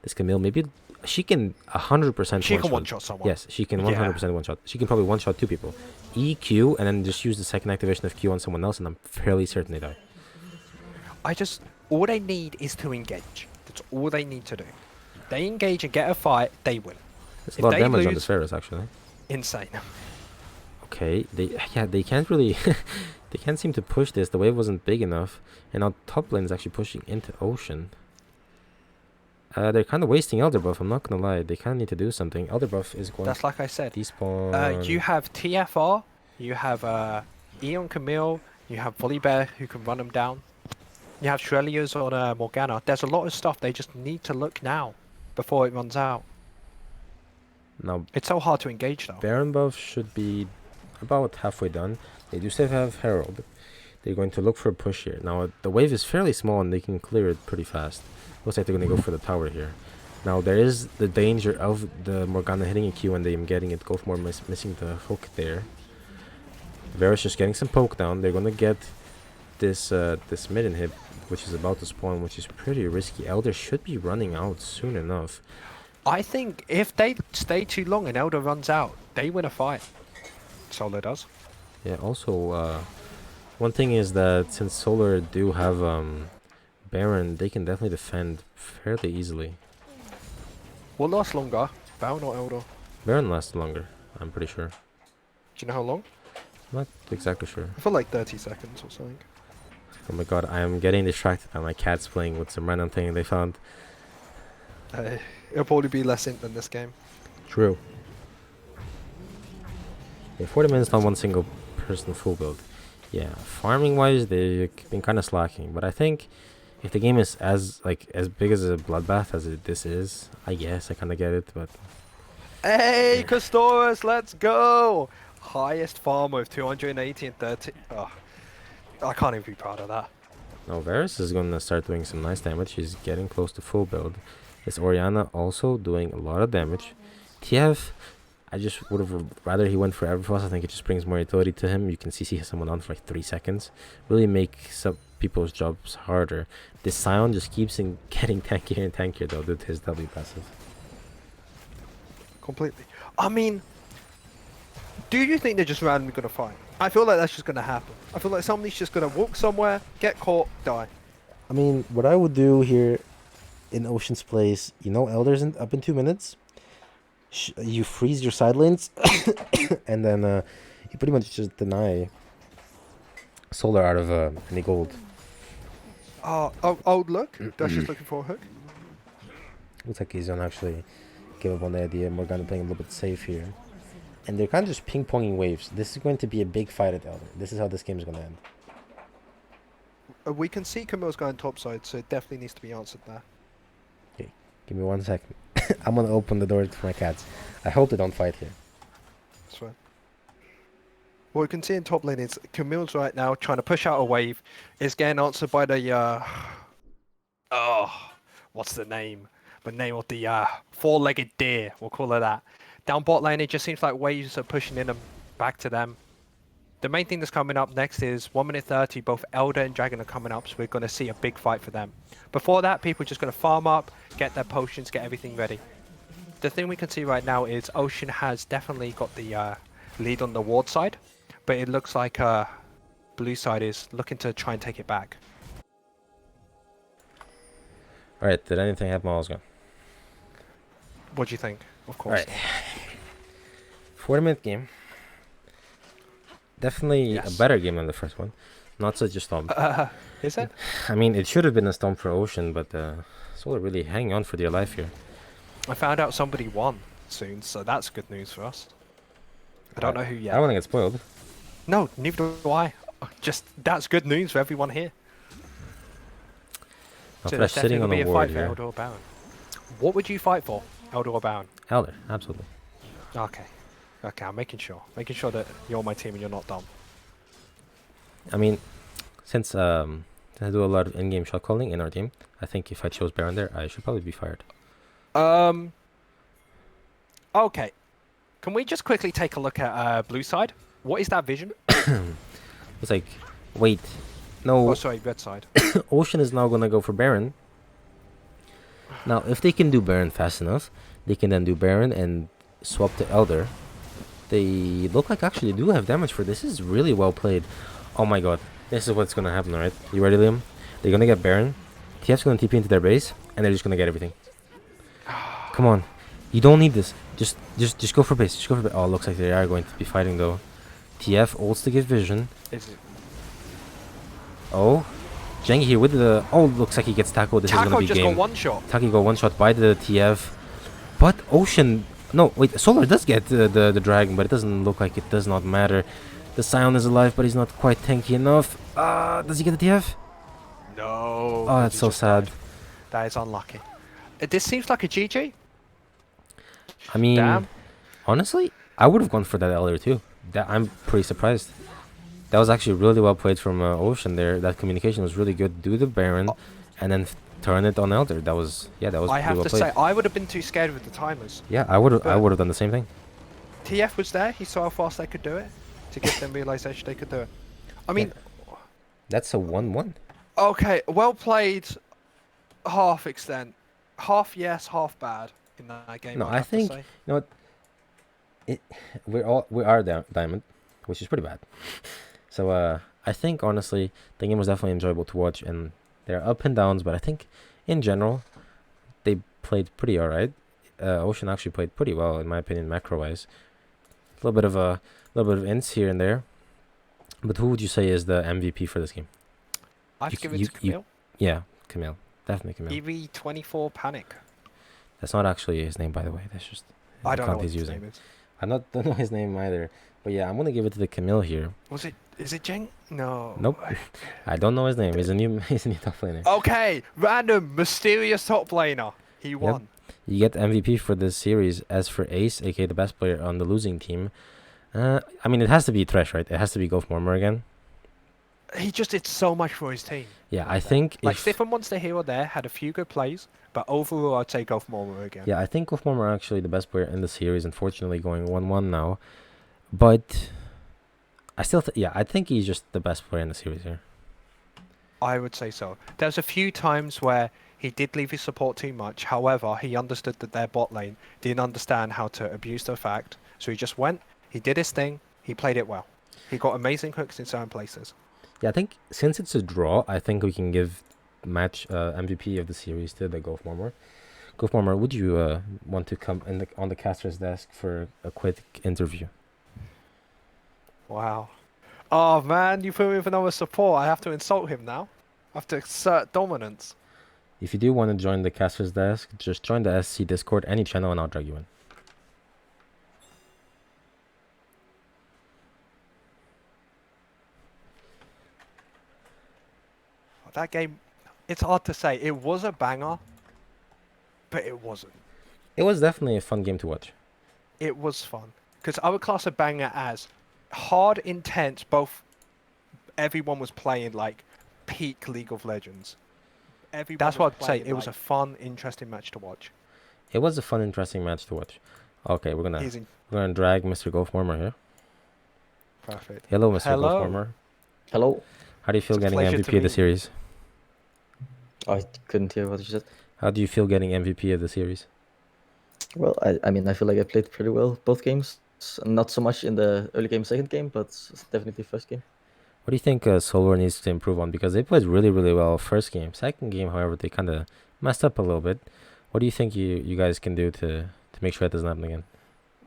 [SPEAKER 1] This Camille, maybe she can 100%
[SPEAKER 2] She can
[SPEAKER 1] one-shot.
[SPEAKER 2] one-shot someone.
[SPEAKER 1] Yes, she can
[SPEAKER 2] Yeah.
[SPEAKER 1] 100% one-shot. She can probably one-shot 2 people. EQ and then just use the second activation of Q on someone else and I'm fairly certain they die.
[SPEAKER 2] All they need is to engage. That's all they need to do. They engage and get a fight, they win.
[SPEAKER 1] There's
[SPEAKER 2] If
[SPEAKER 1] a lot of
[SPEAKER 2] they
[SPEAKER 1] damage on
[SPEAKER 2] lose-
[SPEAKER 1] this Varus, actually.
[SPEAKER 2] Insane.
[SPEAKER 1] Okay, they can't really they can't seem to push this. The wave wasn't big enough, and now top lane is actually pushing into Ocean. They're kind of wasting Elder Buff. I'm not gonna lie, they kind of need to do something. Elder Buff is going
[SPEAKER 2] That's like I said.
[SPEAKER 1] to despawn.
[SPEAKER 2] You have TFR, you have Eon Camille, you have Volibear who can run them down. You have Shrelias on Morgana. There's a lot of stuff. They just need to look now before it runs out.
[SPEAKER 1] Now
[SPEAKER 2] It's so hard to engage though.
[SPEAKER 1] Baron Buff should be about halfway done. They do still have Herald. They're going to look for a push here. Now the wave is fairly small and they can clear it pretty fast. Looks like they're going to go for the tower here. Now there is the danger of the Morgana hitting a Q and them getting it. Go for more missing the hook there. Varus just getting some poke down. They're going to get this this mid inhib, which is about to spawn, which is pretty risky. Elder should be running out soon enough.
[SPEAKER 2] I think if they stay too long and Elder runs out, they win a fight. Solar does.
[SPEAKER 1] Yeah, also, one thing is that since Solar do have Baron, they can definitely defend fairly easily.
[SPEAKER 2] What lasts longer? Baron or Elder?
[SPEAKER 1] Baron lasts longer, I'm pretty sure.
[SPEAKER 2] Do you know how long?
[SPEAKER 1] Not exactly sure.
[SPEAKER 2] I feel like 30 seconds or something.
[SPEAKER 1] Oh my god, I am getting distracted by my cats playing with some random thing they found.
[SPEAKER 2] It'll probably be less int than this game.
[SPEAKER 1] True. Yeah, 40 minutes on one single person full build. Yeah, farming wise, they've been kind of slacking, but I think if the game is as big as a bloodbath as this is, I guess I kind of get it. But
[SPEAKER 2] Hey, Custoras, let's go! Highest farmer of 280 and 30. Oh, I can't even be proud of that.
[SPEAKER 1] now Varus is gonna start doing some nice damage. He's getting close to full build. This Orianna also doing a lot of damage. TF, I just would have rather he went for Everfrost. I think it just brings more utility to him. You can CC someone on for like 3 seconds. Really make some people's jobs harder. This Scion just keeps getting tankier and tankier though due to his W passive.
[SPEAKER 2] Completely. I mean, do you think they're just randomly going to fight? I feel like that's just going to happen. I feel like somebody's just going to walk somewhere, get caught, die.
[SPEAKER 1] I mean, what I would do here in Ocean's place, Elder's up in 2 minutes. You freeze your side lanes, and then you pretty much just deny Solar out of any gold.
[SPEAKER 2] Oh, look. Dash is looking for a hook.
[SPEAKER 1] Looks like he's gonna actually give up on the idea. Morgana playing a little bit safe here. And they're kind of just ping-ponging waves. This is going to be a big fight at Elder. This is how this game is going to end.
[SPEAKER 2] We can see Camille's going topside, so it definitely needs to be answered there.
[SPEAKER 1] Okay, give me 1 second. I'm going to open the door for my cats. I hope they don't fight here.
[SPEAKER 2] That's fine. What we can see in top lane is Camille's right now trying to push out a wave. It's getting answered by the what's the name? The name of the four-legged deer. We'll call it that. Down bot lane, it just seems like waves are pushing in them back to them. The main thing that's coming up next is 1 minute 30. Both Elder and Dragon are coming up, so we're going to see a big fight for them. Before that, people are just going to farm up, get their potions, get everything ready. The thing we can see right now is Ocean has definitely got the lead on the ward side, but it looks like blue side is looking to try and take it back.
[SPEAKER 1] Alright, did anything happen while I was gone?
[SPEAKER 2] What do you think? Of course.
[SPEAKER 1] Alright. 40-minute game. Definitely
[SPEAKER 2] Yes.
[SPEAKER 1] a better game than the first one. Not such a stomp.
[SPEAKER 2] Is it?
[SPEAKER 1] I mean, it should have been a stomp for Ocean, but Solar really hanging on for dear life here.
[SPEAKER 2] I found out somebody won soon, so that's good news for us. I don't know who
[SPEAKER 1] I
[SPEAKER 2] yet.
[SPEAKER 1] don't want to get spoiled.
[SPEAKER 2] No, neither do I. Just that's good news for everyone here.
[SPEAKER 1] Now
[SPEAKER 2] So
[SPEAKER 1] Thresh
[SPEAKER 2] there's
[SPEAKER 1] sitting
[SPEAKER 2] definitely
[SPEAKER 1] on
[SPEAKER 2] going
[SPEAKER 1] a
[SPEAKER 2] to be a
[SPEAKER 1] ward
[SPEAKER 2] fight for
[SPEAKER 1] here.
[SPEAKER 2] Elder or Baron. What would you fight for, Elder or Baron?
[SPEAKER 1] Elder, absolutely.
[SPEAKER 2] Okay. Okay, I'm making sure. Making sure that you're on my team and you're not dumb.
[SPEAKER 1] I mean, since I do a lot of in-game shot calling in our team, I think if I chose Baron there, I should probably be fired.
[SPEAKER 2] Okay. Can we just quickly take a look at blue side? What is that vision?
[SPEAKER 1] It's like, wait, no,
[SPEAKER 2] Oh, sorry, red side.
[SPEAKER 1] Ocean is now gonna go for Baron. Now, if they can do Baron fast enough, they can then do Baron and swap to Elder. They look like actually do have damage for this. This is really well played. Oh my god, this is what's gonna happen, right? You ready, Liam? They're gonna get Baron. TF's gonna TP into their base, and they're just gonna get everything. Come on, you don't need this. Just go for base. Just go for base. Oh, looks like they are going to be fighting though. TF ults to give vision.
[SPEAKER 2] Is it?
[SPEAKER 1] Oh, Jengi here with the. Oh, looks like he gets tackled. This is
[SPEAKER 2] Taco
[SPEAKER 1] gonna be
[SPEAKER 2] just
[SPEAKER 1] game.
[SPEAKER 2] got one shot.
[SPEAKER 1] Taki got one shot by the TF, but Ocean. No, wait. Solar does get the dragon, but it doesn't look like it does not matter. The Scion is alive, but he's not quite tanky enough. Does he get the TF?
[SPEAKER 2] No.
[SPEAKER 1] Oh,
[SPEAKER 2] 'cause
[SPEAKER 1] that's
[SPEAKER 2] he
[SPEAKER 1] so
[SPEAKER 2] just
[SPEAKER 1] sad.
[SPEAKER 2] died. That is unlucky. This seems like a GG.
[SPEAKER 1] I mean,
[SPEAKER 2] Damn.
[SPEAKER 1] honestly, I would have gone for that earlier too. I'm pretty surprised. That was actually really well played from Ocean there. That communication was really good. Do the Baron, and then turn it on Elder. That was
[SPEAKER 2] I
[SPEAKER 1] pretty
[SPEAKER 2] have
[SPEAKER 1] well
[SPEAKER 2] to
[SPEAKER 1] played.
[SPEAKER 2] say, I would have been too scared with the timers.
[SPEAKER 1] Yeah, I would
[SPEAKER 2] but-
[SPEAKER 1] have done the same thing.
[SPEAKER 2] TF was there. He saw how fast they could do it to give them realization they could do it. I mean,
[SPEAKER 1] That's a 1-1.
[SPEAKER 2] okay, well played. Half extent, half yes, half bad in that game.
[SPEAKER 1] No,
[SPEAKER 2] I'd
[SPEAKER 1] I
[SPEAKER 2] have to
[SPEAKER 1] think-
[SPEAKER 2] say.
[SPEAKER 1] You know what? We are Diamond, which is pretty bad. So I think honestly the game was definitely enjoyable to watch, and there are up and downs, but I think in general they played pretty alright. Ocean actually played pretty well in my opinion, macro wise. A little bit of ints here and there. But who would you say is the MVP for this game?
[SPEAKER 2] I'd
[SPEAKER 1] you-
[SPEAKER 2] give it
[SPEAKER 1] you-
[SPEAKER 2] to Camille.
[SPEAKER 1] Yeah, Camille, definitely Camille.
[SPEAKER 2] EV24 Panic.
[SPEAKER 1] That's not actually his name, by the way. That's just
[SPEAKER 2] I
[SPEAKER 1] the
[SPEAKER 2] don't know
[SPEAKER 1] account
[SPEAKER 2] what
[SPEAKER 1] he's
[SPEAKER 2] his
[SPEAKER 1] using.
[SPEAKER 2] name is.
[SPEAKER 1] Don't know his name either. But yeah, I'm gonna give it to the Camille here.
[SPEAKER 2] Was it? Is it Jeng? No.
[SPEAKER 1] Nope. I don't know his name. He's a new top laner.
[SPEAKER 2] Okay, random mysterious top laner. He won.
[SPEAKER 1] You get MVP for this series. As for Ace, aka the best player on the losing team, I mean it has to be Thresh, right? It has to be Golf Mormor again.
[SPEAKER 2] He just did so much for his team.
[SPEAKER 1] Yeah, I think
[SPEAKER 2] Like
[SPEAKER 1] if
[SPEAKER 2] Stiffen Monster Hero there had a few good plays, but overall I'd say Golf Mormor again.
[SPEAKER 1] yeah, I think Golf Mormor are actually the best player in the series. Unfortunately, going 1-1 now, but I still I think he's just the best player in the series here.
[SPEAKER 2] I would say so. There's a few times where he did leave his support too much. However, he understood that their bot lane didn't understand how to abuse the fact. So he just went, he did his thing, he played it well. He got amazing hooks in certain places.
[SPEAKER 1] Yeah, I think since it's a draw, I think we can give match MVP of the series to the Golf Mormor. Golf Mormor, would you want to come on the caster's desk for a quick interview?
[SPEAKER 2] Wow. Oh man, you put me with another support. I have to insult him now. I have to assert dominance.
[SPEAKER 1] If you do want to join the caster's desk, just join the SC Discord, any channel, and I'll drag you in.
[SPEAKER 2] That game, it's hard to say. It was a banger, but it wasn't.
[SPEAKER 1] It was definitely a fun game to watch.
[SPEAKER 2] It was fun. Because I would class a banger as hard, intense, both everyone was playing like peak League of Legends. Everyone That's what I'd say. It was a fun, interesting match to watch.
[SPEAKER 1] It was a fun, interesting match to watch. Okay, we're gonna drag Mr. Golf Mormor here.
[SPEAKER 2] Perfect.
[SPEAKER 1] Hello, Mr.
[SPEAKER 2] Hello.
[SPEAKER 1] Golf Mormor.
[SPEAKER 3] Hello.
[SPEAKER 1] How do you feel
[SPEAKER 2] It's a
[SPEAKER 1] getting
[SPEAKER 2] pleasure to
[SPEAKER 1] MVP of the
[SPEAKER 2] meet you.
[SPEAKER 1] series?
[SPEAKER 3] I couldn't hear what you said.
[SPEAKER 1] How do you feel getting MVP of the series?
[SPEAKER 3] Well, I mean, I feel like I played pretty well both games. Not so much in the early game, second game, but definitely first game.
[SPEAKER 1] What do you think Solar needs to improve on? Because they played really, really well first game. Second game, however, they kind of messed up a little bit. What do you think you guys can do to make sure that doesn't happen again?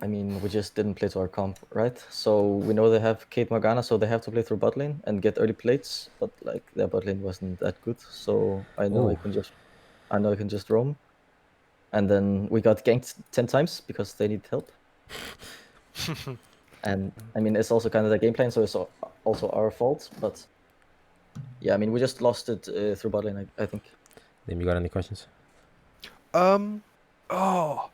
[SPEAKER 3] I mean, we just didn't play to our comp, right? So we know they have Kate Morgana, so they have to play through bot lane and get early plates. But like their bot lane wasn't that good, so I know I can just roam. And then we got ganked 10 times because they need help. And I mean, it's also kind of the game plan, so it's also our fault. But yeah, I mean, we just lost it through bot lane, I think.
[SPEAKER 1] Liam, you got any questions?
[SPEAKER 2] Oh,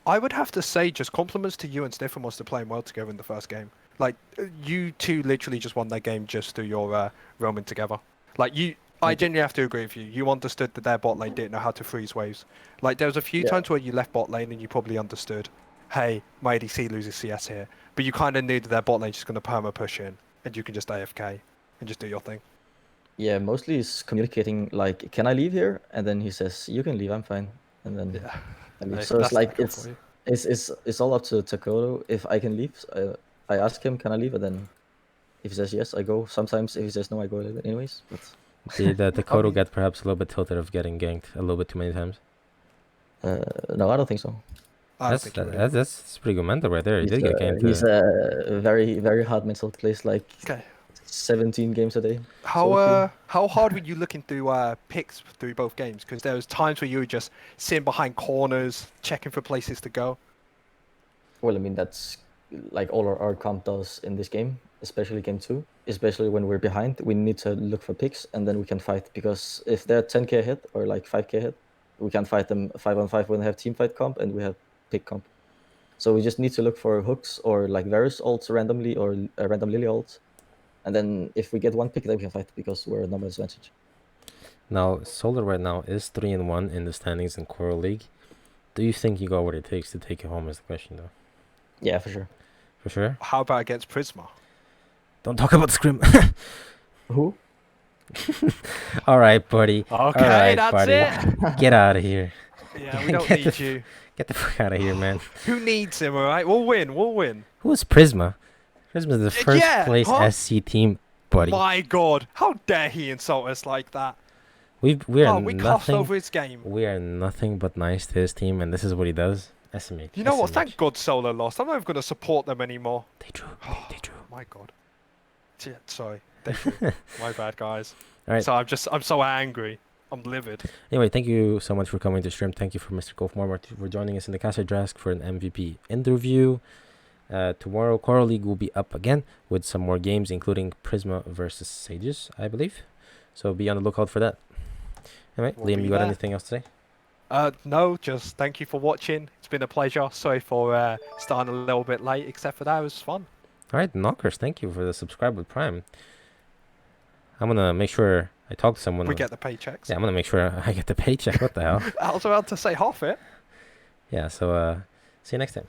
[SPEAKER 2] I would have to say just compliments to you and Sniffles to playing well together in the first game. Like you two literally just won that game just through your roaming together. Like you, I
[SPEAKER 3] Thank you.
[SPEAKER 2] genuinely have to agree with you. You understood that their bot lane didn't know how to freeze waves. Like there was a few
[SPEAKER 3] Yeah.
[SPEAKER 2] times where you left bot lane and you probably understood, hey, my ADC loses CS here, but you kind of knew that their bot lane's just going to perma push in, and you can just AFK and just do your thing.
[SPEAKER 3] Yeah, mostly he's communicating like, "Can I leave here?" And then he says, "You can leave. I'm fine." And then
[SPEAKER 2] Yeah.
[SPEAKER 3] I leave.
[SPEAKER 2] Hey,
[SPEAKER 3] So it's
[SPEAKER 2] that's
[SPEAKER 3] like
[SPEAKER 2] tactical for you.
[SPEAKER 3] it's all up to Takoto if I can leave. I ask him, "Can I leave?" And then if he says yes, I go. Sometimes if he says no, I go anyways. But
[SPEAKER 1] Did Dakota
[SPEAKER 2] mean-
[SPEAKER 1] get perhaps a little bit tilted of getting ganked a little bit too many times?
[SPEAKER 3] no, I don't think so.
[SPEAKER 2] I don't
[SPEAKER 1] That's
[SPEAKER 2] think you would.
[SPEAKER 1] that's pretty good mental right there. He did get ganked.
[SPEAKER 3] He's very very hard mental. Plays like
[SPEAKER 2] Okay.
[SPEAKER 3] 17 games a day.
[SPEAKER 2] How
[SPEAKER 3] So true.
[SPEAKER 2] how hard were you looking through picks through both games? Because there was times where you were just sitting behind corners, checking for places to go.
[SPEAKER 3] Well, I mean that's like all our comp does in this game, especially game 2. Especially when we're behind, we need to look for picks and then we can fight. Because if they're 10k ahead or like 5k ahead, we can fight them 5-on-5 when they have team fight comp and we have pick comp. So we just need to look for hooks or like Varus ults randomly or a random Lily ult. And then if we get one pick, then we can fight because we're a number advantage.
[SPEAKER 1] Now, Solar right now is 3-1 in the standings in Coral League. Do you think you got what it takes to take it home? Is the question though.
[SPEAKER 3] Yeah, for sure.
[SPEAKER 1] For sure.
[SPEAKER 2] How about against Prisma?
[SPEAKER 1] Don't talk about Scrim.
[SPEAKER 3] Who?
[SPEAKER 1] All right, buddy.
[SPEAKER 2] Okay,
[SPEAKER 1] right,
[SPEAKER 2] that's
[SPEAKER 1] buddy.
[SPEAKER 2] it.
[SPEAKER 1] Get out of here.
[SPEAKER 2] Yeah, we don't
[SPEAKER 1] Get the
[SPEAKER 2] need you.
[SPEAKER 1] Get the fuck out of here, man.
[SPEAKER 2] Who needs him? All right, we'll win. We'll win.
[SPEAKER 1] Who is Prisma? Prisma's the first
[SPEAKER 2] yeah,
[SPEAKER 1] place
[SPEAKER 2] huh?
[SPEAKER 1] SC team, buddy.
[SPEAKER 2] My God, how dare he insult us like that?
[SPEAKER 1] We
[SPEAKER 2] Oh,
[SPEAKER 1] are
[SPEAKER 2] we crossed
[SPEAKER 1] nothing.
[SPEAKER 2] over his game.
[SPEAKER 1] We are nothing but nice to his team, and this is what he does. SMH.
[SPEAKER 2] You know what?
[SPEAKER 1] SMH.
[SPEAKER 2] Thank God Solo lost. I'm not even going to support them anymore.
[SPEAKER 1] They drew. They drew.
[SPEAKER 2] My God. Yeah, sorry. Thank you. My bad, guys.
[SPEAKER 1] All right.
[SPEAKER 2] So I'm so angry. I'm livid.
[SPEAKER 1] Anyway, thank you so much for coming to stream. Thank you for Mr. Golf Marmar for joining us in the Casa Drask for an MVP interview. Tomorrow, Coral League will be up again with some more games, including Prisma versus Sages, I believe. So be on the lookout for that. Anyway,
[SPEAKER 2] We'll
[SPEAKER 1] Liam,
[SPEAKER 2] be
[SPEAKER 1] you got
[SPEAKER 2] there.
[SPEAKER 1] anything else to say?
[SPEAKER 2] No, just thank you for watching. It's been a pleasure. Sorry for starting a little bit late, except for that. It was fun.
[SPEAKER 1] All right, Knockers, thank you for the subscribe with Prime. I'm going to make sure I talk to someone.
[SPEAKER 2] We get the paychecks.
[SPEAKER 1] Yeah, I'm going to make sure I get the paycheck. What the hell?
[SPEAKER 2] I was about to say half it.
[SPEAKER 1] Yeah, so see you next time.